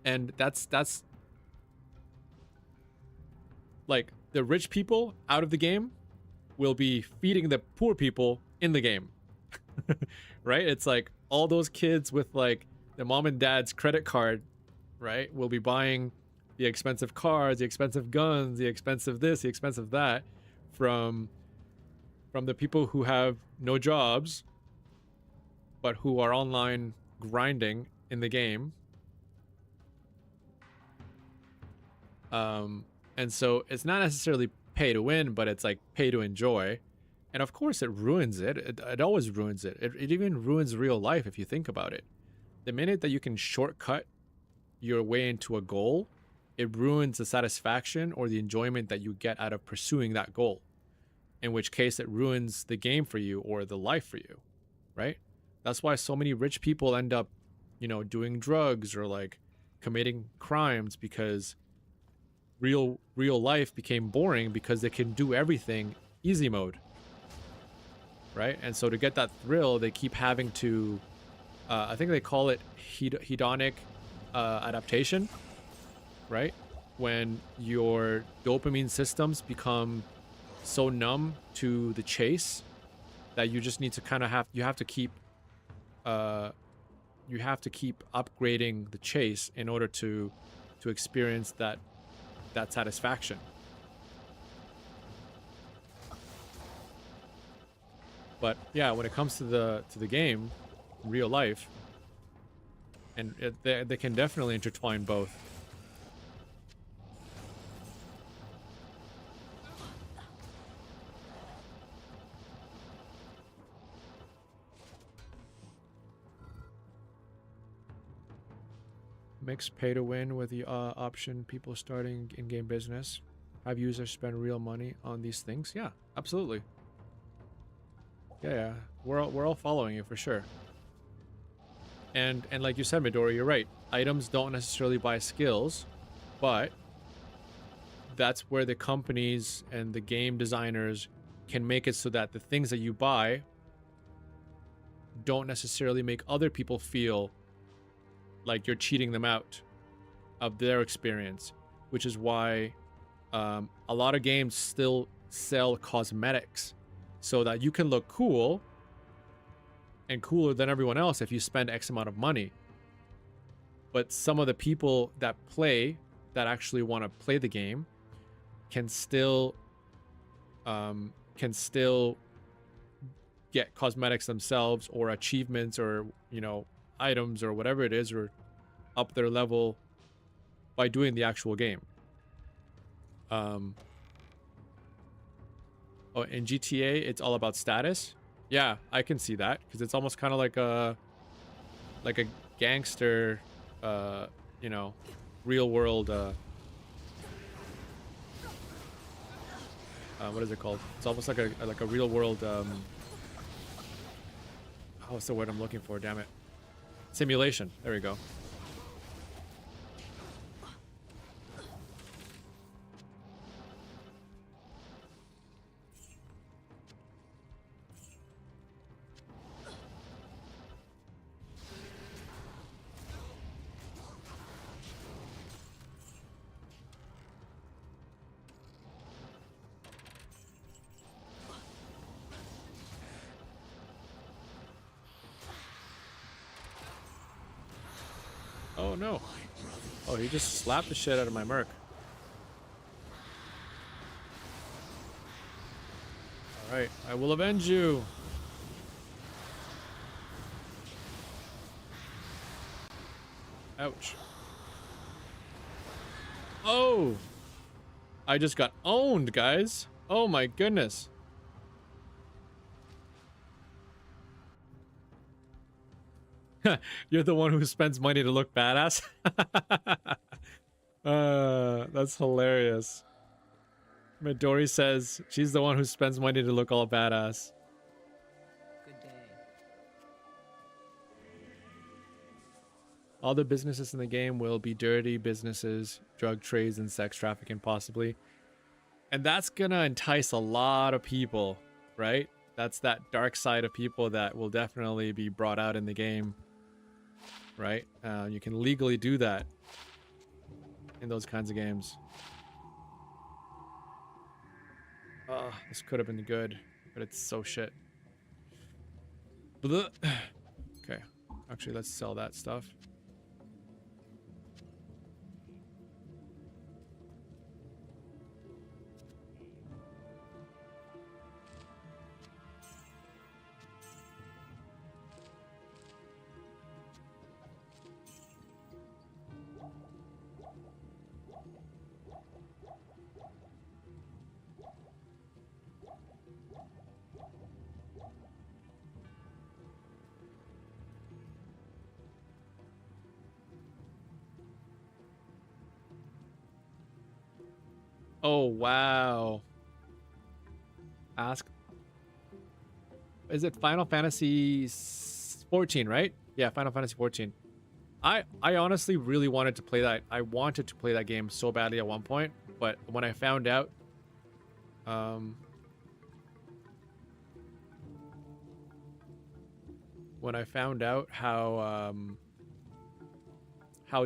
And that's like the rich people out of the game will be feeding the poor people in the game. Right? It's like all those kids with like the mom and dad's credit card, right, will be buying the expensive cars, the expensive guns, the expensive this, the expensive that from the people who have no jobs but who are online grinding in the game. And so it's not necessarily pay to win, but it's like pay to enjoy. And of course it ruins it. It always ruins it. It even ruins real life if you think about it. The minute that you can shortcut your way into a goal, it ruins the satisfaction or the enjoyment that you get out of pursuing that goal. In which case it ruins the game for you or the life for you, right? That's why so many rich people end up, you know, doing drugs or like committing crimes, because real life became boring because they can do everything easy mode, right? And so to get that thrill, they keep having to I think they call it hedonic adaptation, right? When your dopamine systems become so numb to the chase that you just need to kind of have to keep upgrading the chase in order to experience that satisfaction. But yeah, when it comes to the game, real life, and they can definitely intertwine both. Mix pay to win with the option people starting in-game business. Have users spend real money on these things? Yeah, absolutely. Yeah. We're all following you for sure. And like you said, Midori, you're right. Items don't necessarily buy skills, but that's where the companies and the game designers can make it so that the things that you buy don't necessarily make other people feel like you're cheating them out of their experience, which is why a lot of games still sell cosmetics so that you can look cool and cooler than everyone else if you spend X amount of money. But some of the people that actually want to play the game can still get cosmetics themselves or achievements or, you know, items or whatever it is, or up their level by doing the actual game. Oh, in GTA it's all about status. Yeah, I can see that, because it's almost kind of like a gangster you know, real world what is it called? It's almost like a real world what's the word I'm looking for, damn it? Simulation. There we go. Oh no. Oh, he just slapped the shit out of my merc. Alright, I will avenge you. Ouch. Oh! I just got owned, guys. Oh my goodness. You're the one who spends money to look badass? That's hilarious. Midori says she's the one who spends money to look all badass. Good day. All the businesses in the game will be dirty businesses, drug trades, and sex trafficking possibly. And that's gonna entice a lot of people, right? That's that dark side of people that will definitely be brought out in the game. right? You can legally do that in those kinds of games. This could have been good, but it's so shit. Blech. Okay, actually, let's sell that stuff. Oh, wow. Ask. Is it Final Fantasy 14, right? Yeah, Final Fantasy 14. I honestly really wanted to play that. I wanted to play that game so badly at one point, but when I found out, how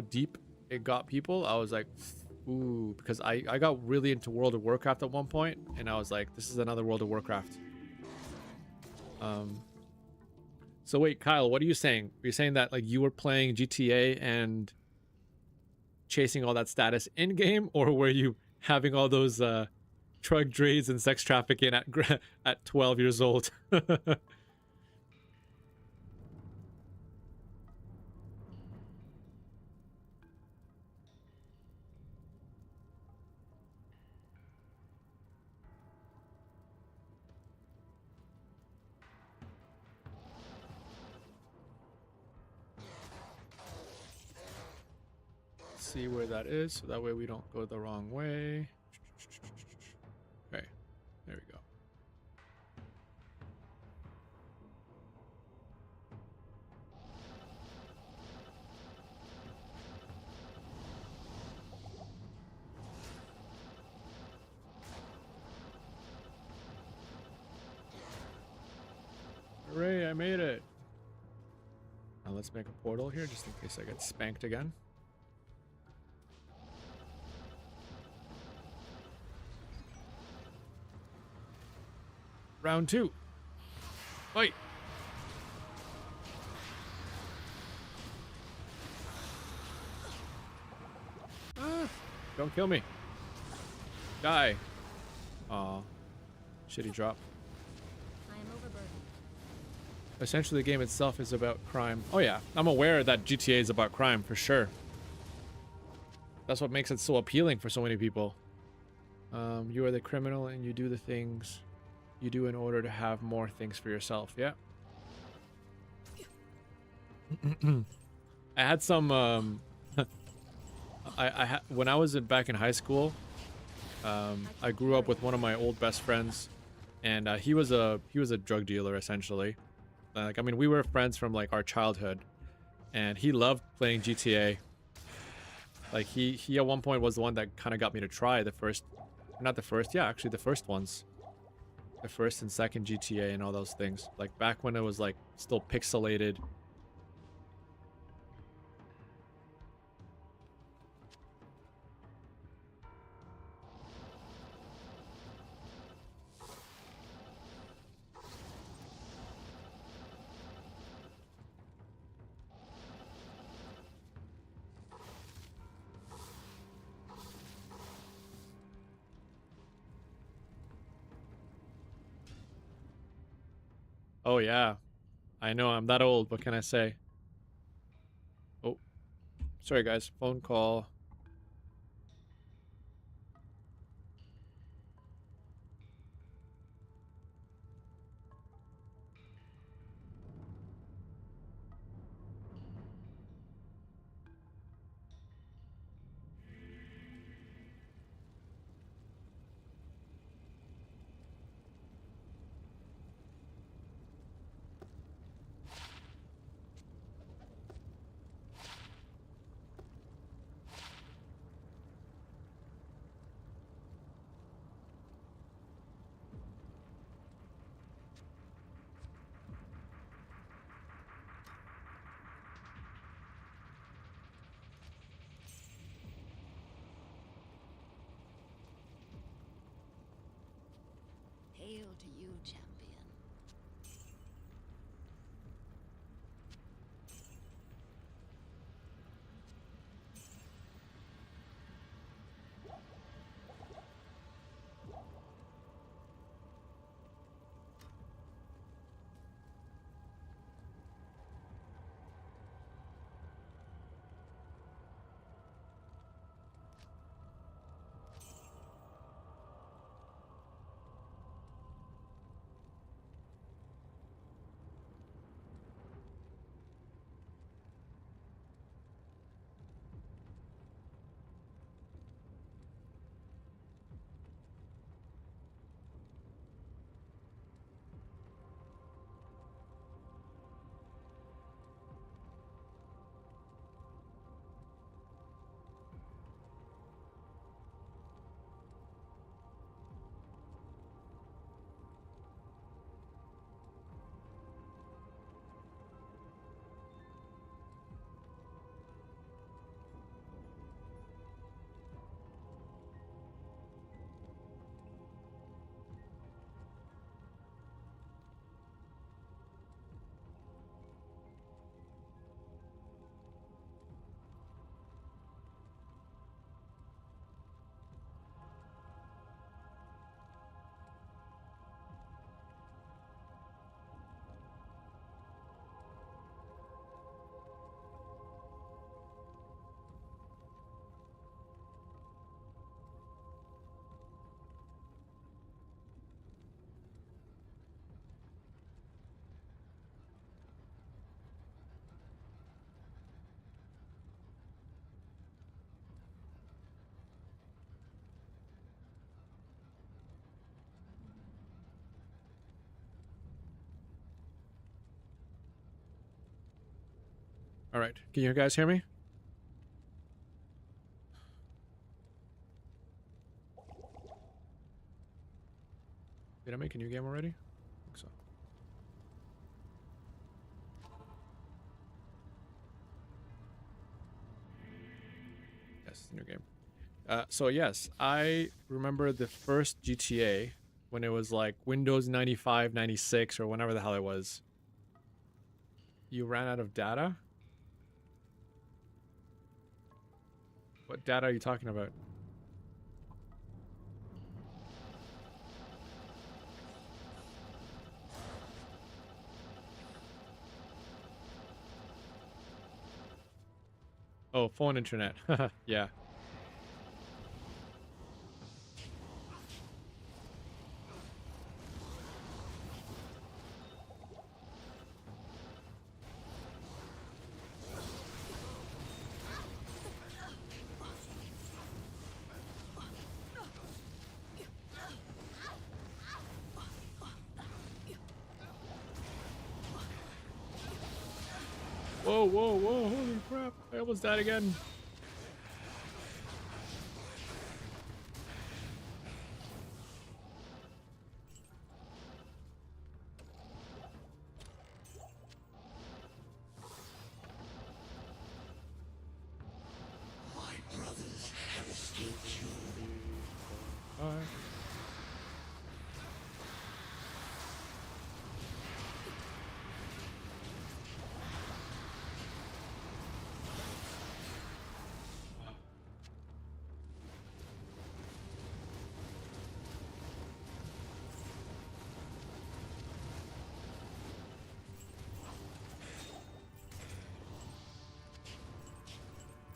deep it got people, I was like, ooh, because I got really into World of Warcraft at one point, and I was like, this is another World of Warcraft. So wait, Kyle, what are you saying? Are you saying that like you were playing GTA and chasing all that status in game, or were you having all those drug trades and sex trafficking at 12 years old? See where that is, so that way we don't go the wrong way. Okay, there we go. Hooray, I made it. Now let's make a portal here just in case I get spanked again. Round 2. Fight. Don't kill me. Die. Aw. Shitty drop. I am overburdened. Essentially, the game itself is about crime. Oh yeah, I'm aware that GTA is about crime, for sure. That's what makes it so appealing for so many people. You are the criminal and you do the things you do in order to have more things for yourself. Yeah. I had some when I was back in high school, I grew up with one of my old best friends, and he was a drug dealer essentially. Like, I mean, we were friends from like our childhood, and he loved playing GTA. Like he at one point was the one that kind of got me to try the first, not the first, yeah, actually the first ones. The first and second GTA and all those things. Like back when it was like still pixelated. Oh yeah. I know, I'm that old. What can I say? Oh. Sorry guys, phone call. All right. Can you guys hear me? Did I make a new game already? I think so. Yes, new game. So yes, I remember the first GTA when it was like Windows 95, 96, or whenever the hell it was. You ran out of data? What data are you talking about? Oh, phone internet. Yeah. Whoa, whoa, whoa, holy crap. I almost died again. Alright.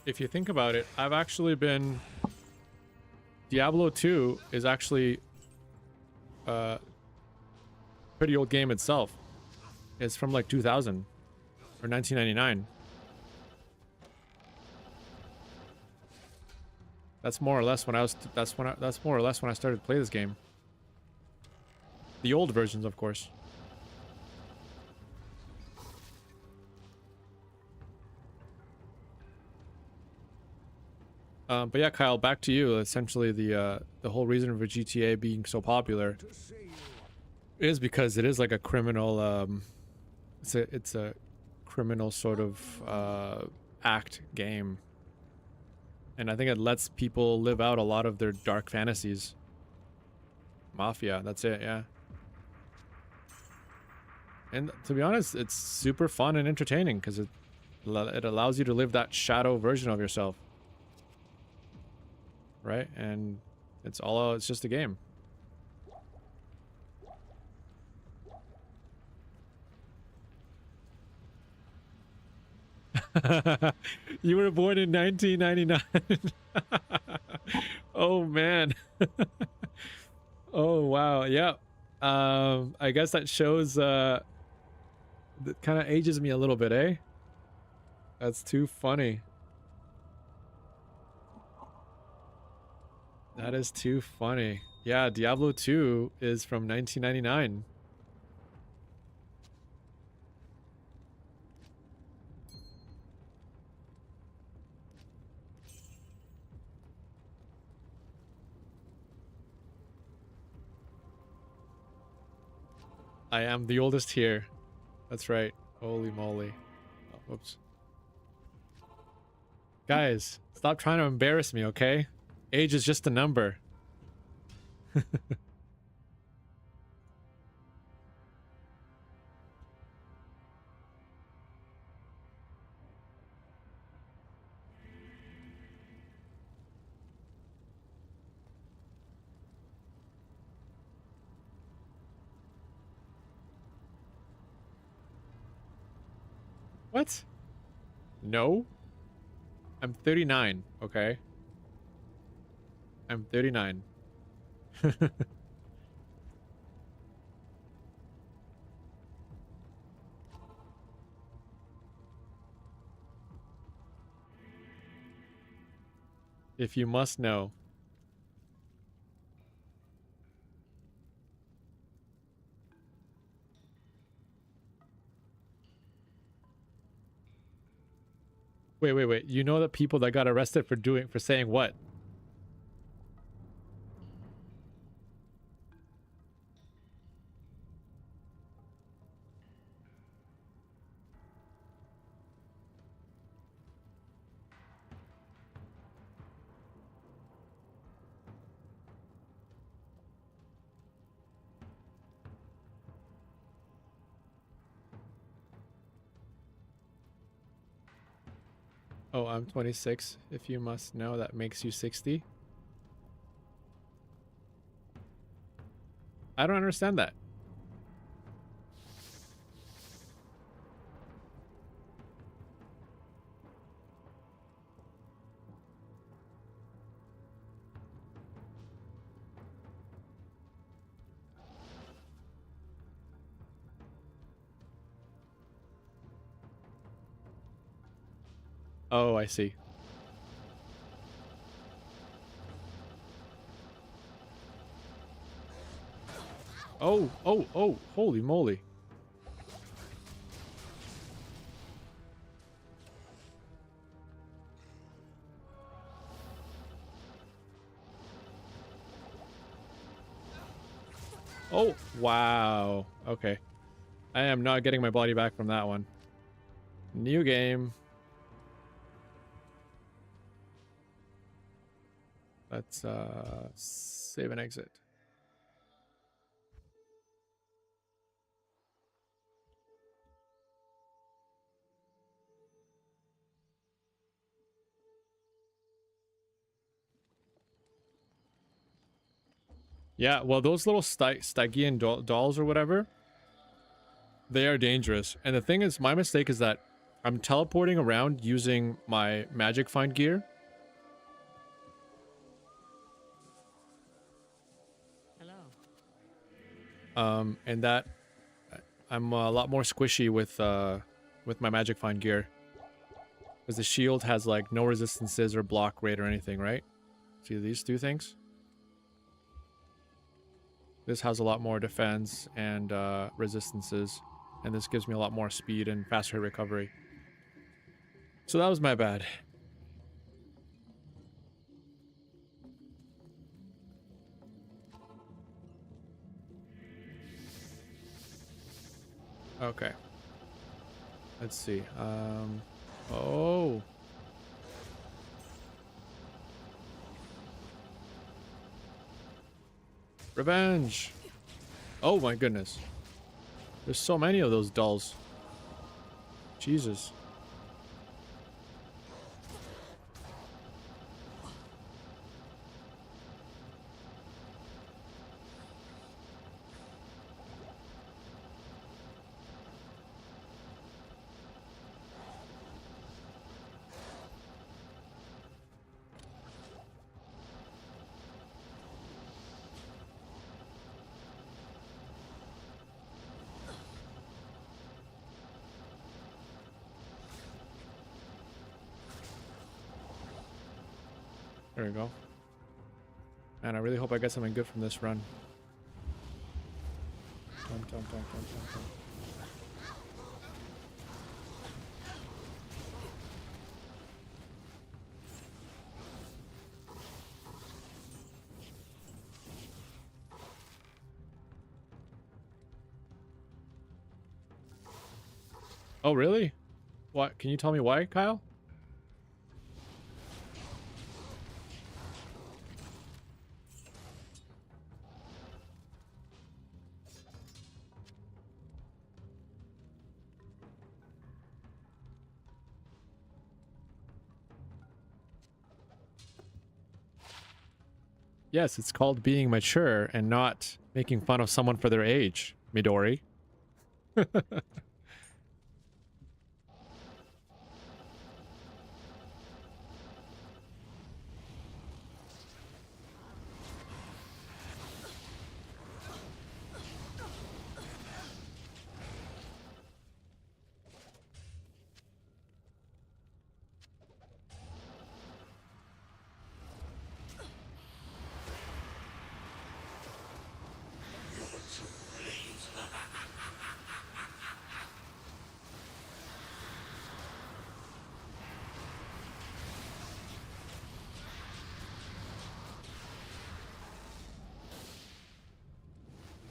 If you think about it, I've actually been... Diablo 2 is actually a pretty old game itself. It's from like 2000 or 1999. That's more or less when I was that's more or less when I started to play this game. The old versions, of course. But yeah, Kyle, back to you. Essentially, the whole reason for GTA being so popular is because it is like a criminal. It's a criminal sort of act game, and I think it lets people live out a lot of their dark fantasies. Mafia, that's it, yeah. And to be honest, it's super fun and entertaining because it allows you to live that shadow version of yourself. Right? And it's just a game. You were born in 1999. Oh man. Oh wow. Yeah. I guess that shows that kind of ages me a little bit, eh? That's too funny. That is too funny. Yeah, Diablo 2 is from 1999. I am the oldest here. That's right. Holy moly. Oh, whoops. Guys, stop trying to embarrass me, okay? Age is just a number. What? No? I'm 39, okay? I'm 39. If you must know. Wait. You know the people that got arrested for saying what? Oh, I'm 26. If you must know, that makes you 60. I don't understand that. Oh, I see. Oh, holy moly. Oh, wow. Okay. I am not getting my body back from that one. New game. Let's save and exit. Yeah, well, those little Stygian dolls or whatever, they are dangerous. And the thing is, my mistake is that I'm teleporting around using my magic find gear. Hello. And that I'm a lot more squishy with my magic find gear. Because the shield has like no resistances or block rate or anything, right? See these two things? This has a lot more defense and resistances. And this gives me a lot more speed and faster recovery. So that was my bad. Okay. Let's see. Oh. Revenge. Oh my goodness. There's so many of those dolls. Jesus. There we go. Man, I really hope I get something good from this run. Dum. Oh, really? What? Can you tell me why, Kyle? Yes, it's called being mature and not making fun of someone for their age, Midori.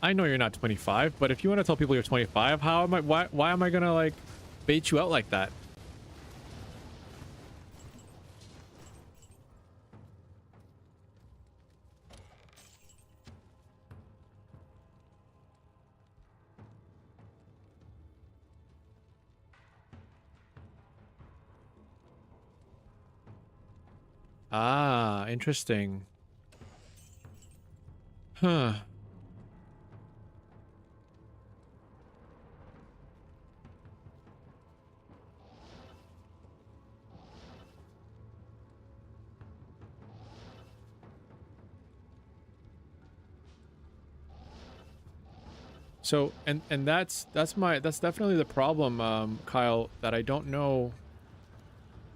I know you're not 25, but if you want to tell people you're 25, how am I? Why am I gonna like bait you out like that? Ah, interesting. Huh. So and that's definitely the problem, Kyle, that I don't know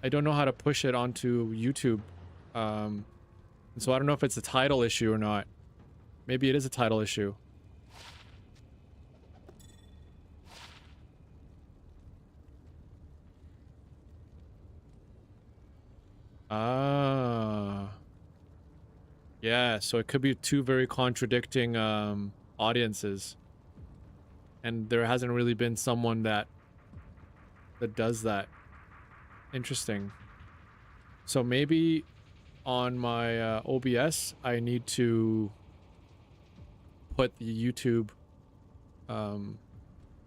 how to push it onto YouTube. And so I don't know if it's a title issue or not. Maybe it is a title issue. Ah. Yeah, so it could be two very contradicting audiences. And there hasn't really been someone that does that. Interesting. So maybe on my OBS, I need to put the YouTube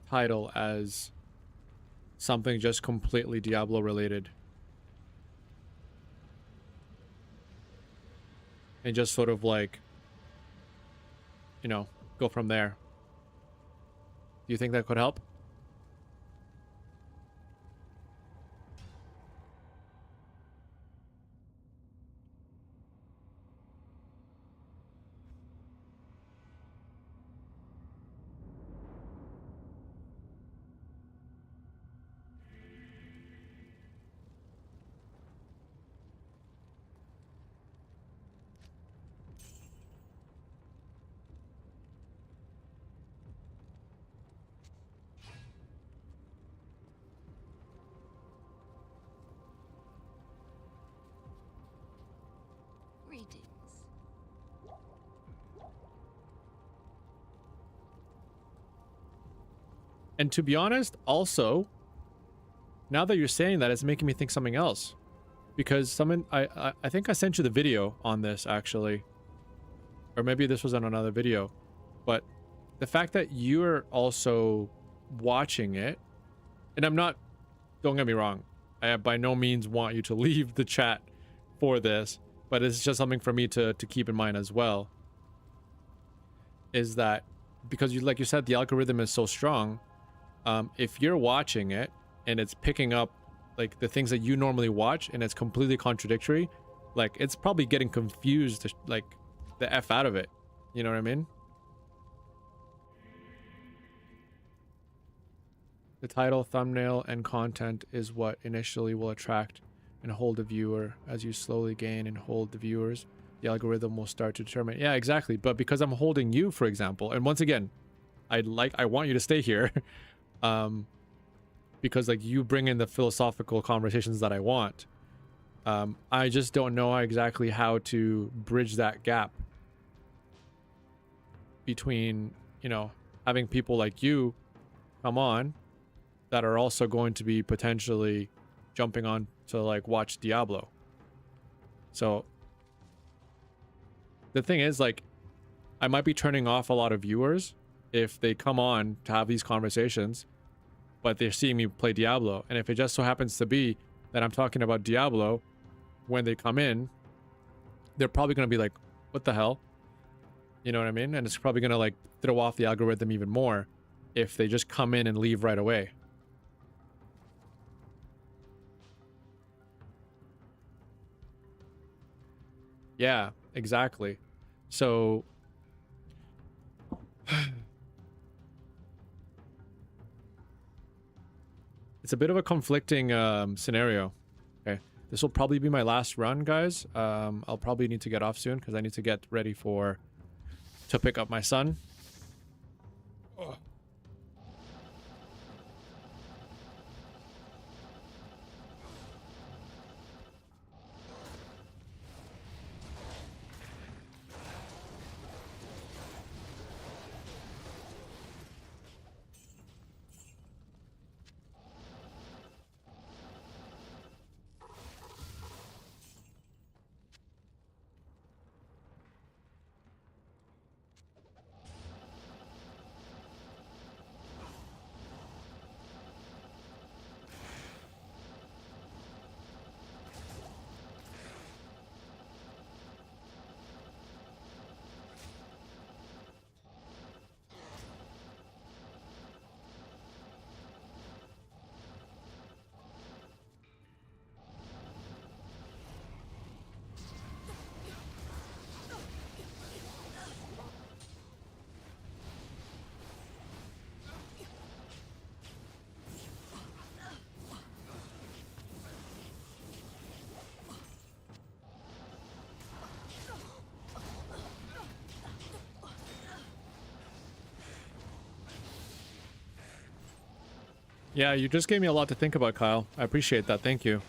title as something just completely Diablo related. And just sort of like, you know, go from there. Do you think that could help? Greetings. And to be honest, also, now that you're saying that, it's making me think something else. Because someone, I think I sent you the video on this, actually. Or maybe this was on another video. But the fact that you're also watching it, and I'm not, don't get me wrong, I by no means want you to leave the chat for this, but it's just something for me to keep in mind as well. Is that because you, like you said, the algorithm is so strong. If you're watching it and it's picking up like the things that you normally watch and it's completely contradictory, like it's probably getting confused like the F out of it. You know what I mean? The title, thumbnail, and content is what initially will attract and hold the viewer. As you slowly gain and hold the viewers, the algorithm will start to determine. Yeah, exactly. But because I'm holding you, for example, and once again, I want you to stay here. Because like you bring in the philosophical conversations that I want. I just don't know exactly how to bridge that gap between, you know, having people like you come on that are also going to be potentially jumping on to like watch Diablo. So the thing is, like, I might be turning off a lot of viewers if they come on to have these conversations, but they're seeing me play Diablo. And if it just so happens to be that I'm talking about Diablo, when they come in, they're probably going to be like, what the hell? You know what I mean? And it's probably going to like throw off the algorithm even more if they just come in and leave right away. Yeah, exactly. So it's a bit of a conflicting scenario. Okay, this will probably be my last run, guys. I'll probably need to get off soon because I need to get ready to pick up my son. Ugh. Yeah, you just gave me a lot to think about, Kyle. I appreciate that. Thank you.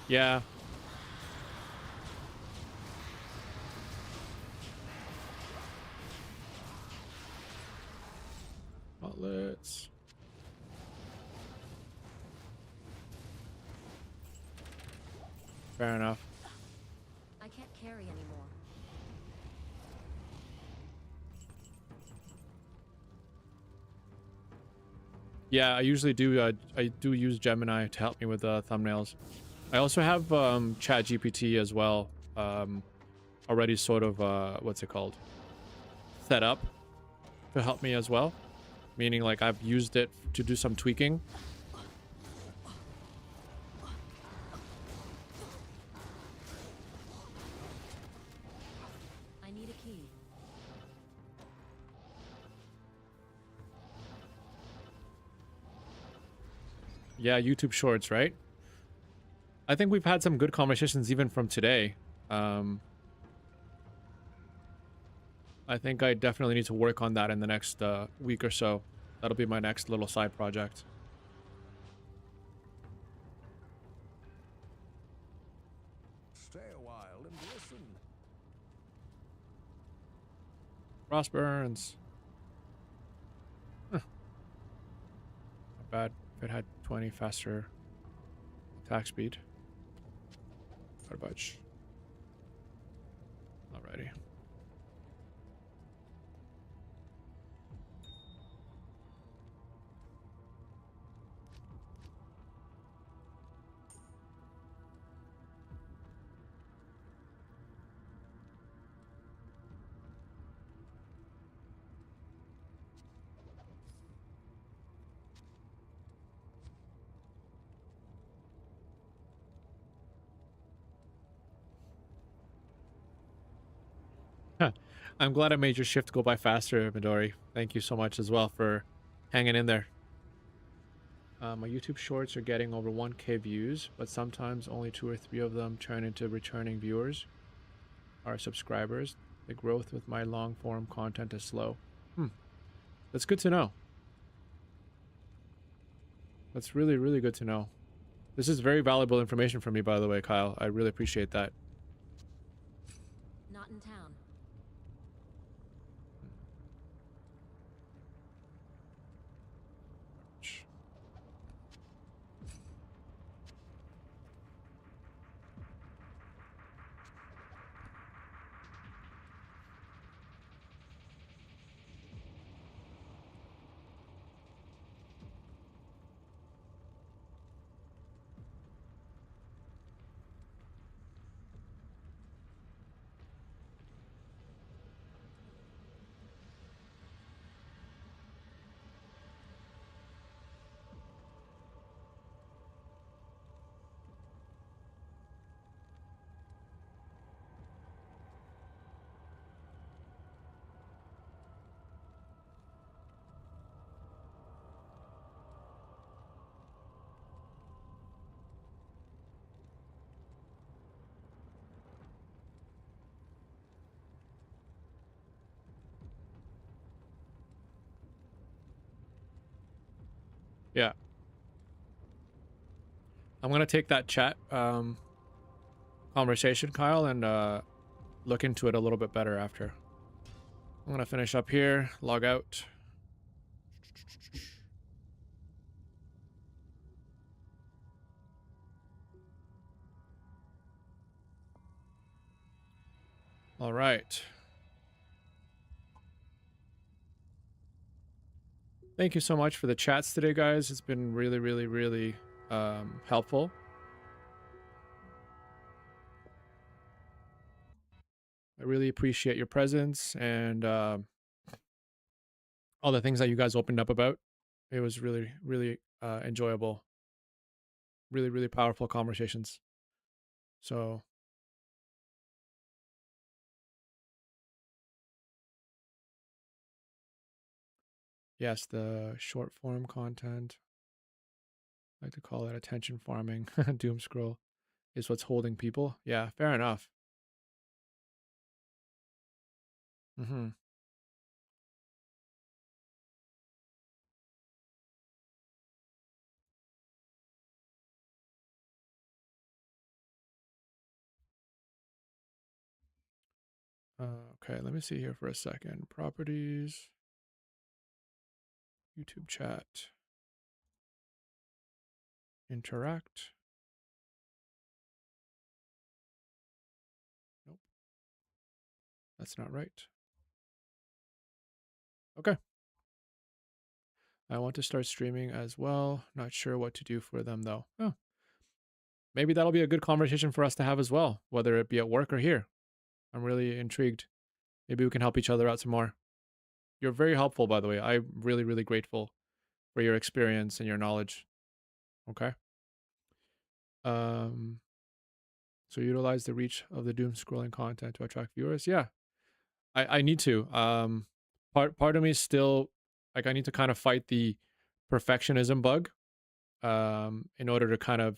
Yeah. Let's... Fair enough. I can't carry anymore. Yeah, I usually do. I do use Gemini to help me with thumbnails. I also have ChatGPT as well. Already sort of what's it called? Set up to help me as well. Meaning like I've used it to do some tweaking. I need a key. Yeah, YouTube Shorts, right? I think we've had some good conversations even from today. I think I definitely need to work on that in the next week or so. That'll be my next little side project. Stay a while and listen. Cross burns. Huh. Not bad. If it had 20 faster attack speed. Not a bunch. Alrighty. I'm glad I made your shift go by faster, Midori. Thank you so much as well for hanging in there. My YouTube shorts are getting over 1K views, but sometimes only 2 or 3 of them turn into returning viewers or subscribers. The growth with my long form content is slow. That's good to know. That's really, really good to know. This is very valuable information for me, by the way, Kyle. I really appreciate that. Not in town. Yeah. I'm going to take that chat conversation, Kyle, and look into it a little bit better after. I'm going to finish up here, log out. All right. Thank you so much for the chats today, guys. It's been really, really, really helpful. I really appreciate your presence and all the things that you guys opened up about. It was really, really enjoyable. Really, really powerful conversations. So, yes, the short form content. I like to call it attention farming. Doom scroll is what's holding people. Yeah, fair enough. Mm-hmm. Okay, let me see here for a second. Properties, YouTube chat, interact. Nope, that's not right. Okay. I want to start streaming as well. Not sure what to do for them though. Oh, maybe that'll be a good conversation for us to have as well, whether it be at work or here. I'm really intrigued. Maybe we can help each other out some more. You're very helpful, by the way. I'm really, really grateful for your experience and your knowledge. Okay. Um, so utilize the reach of the doom scrolling content to attract viewers. Yeah, I need to. Part of me is still like I need to kind of fight the perfectionism bug. In order to kind of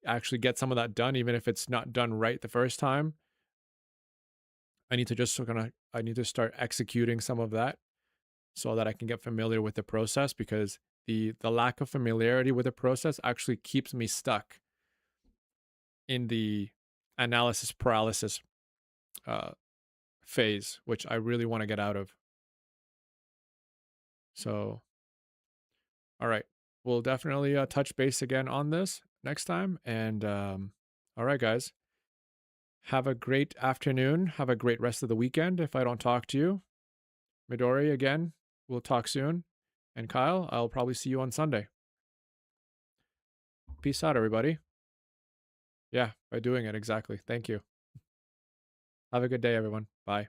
actually get some of that done, even if it's not done right the first time. I need to just I need to start executing some of that so that I can get familiar with the process, because the lack of familiarity with the process actually keeps me stuck in the analysis paralysis uh, phase, which I really want to get out of. So, all right, we'll definitely touch base again on this next time. And all right, guys, have a great afternoon. Have a great rest of the weekend. If I don't talk to you, Midori, again, we'll talk soon. And Kyle, I'll probably see you on Sunday. Peace out, everybody. Yeah, by doing it, exactly. Thank you. Have a good day, everyone. Bye.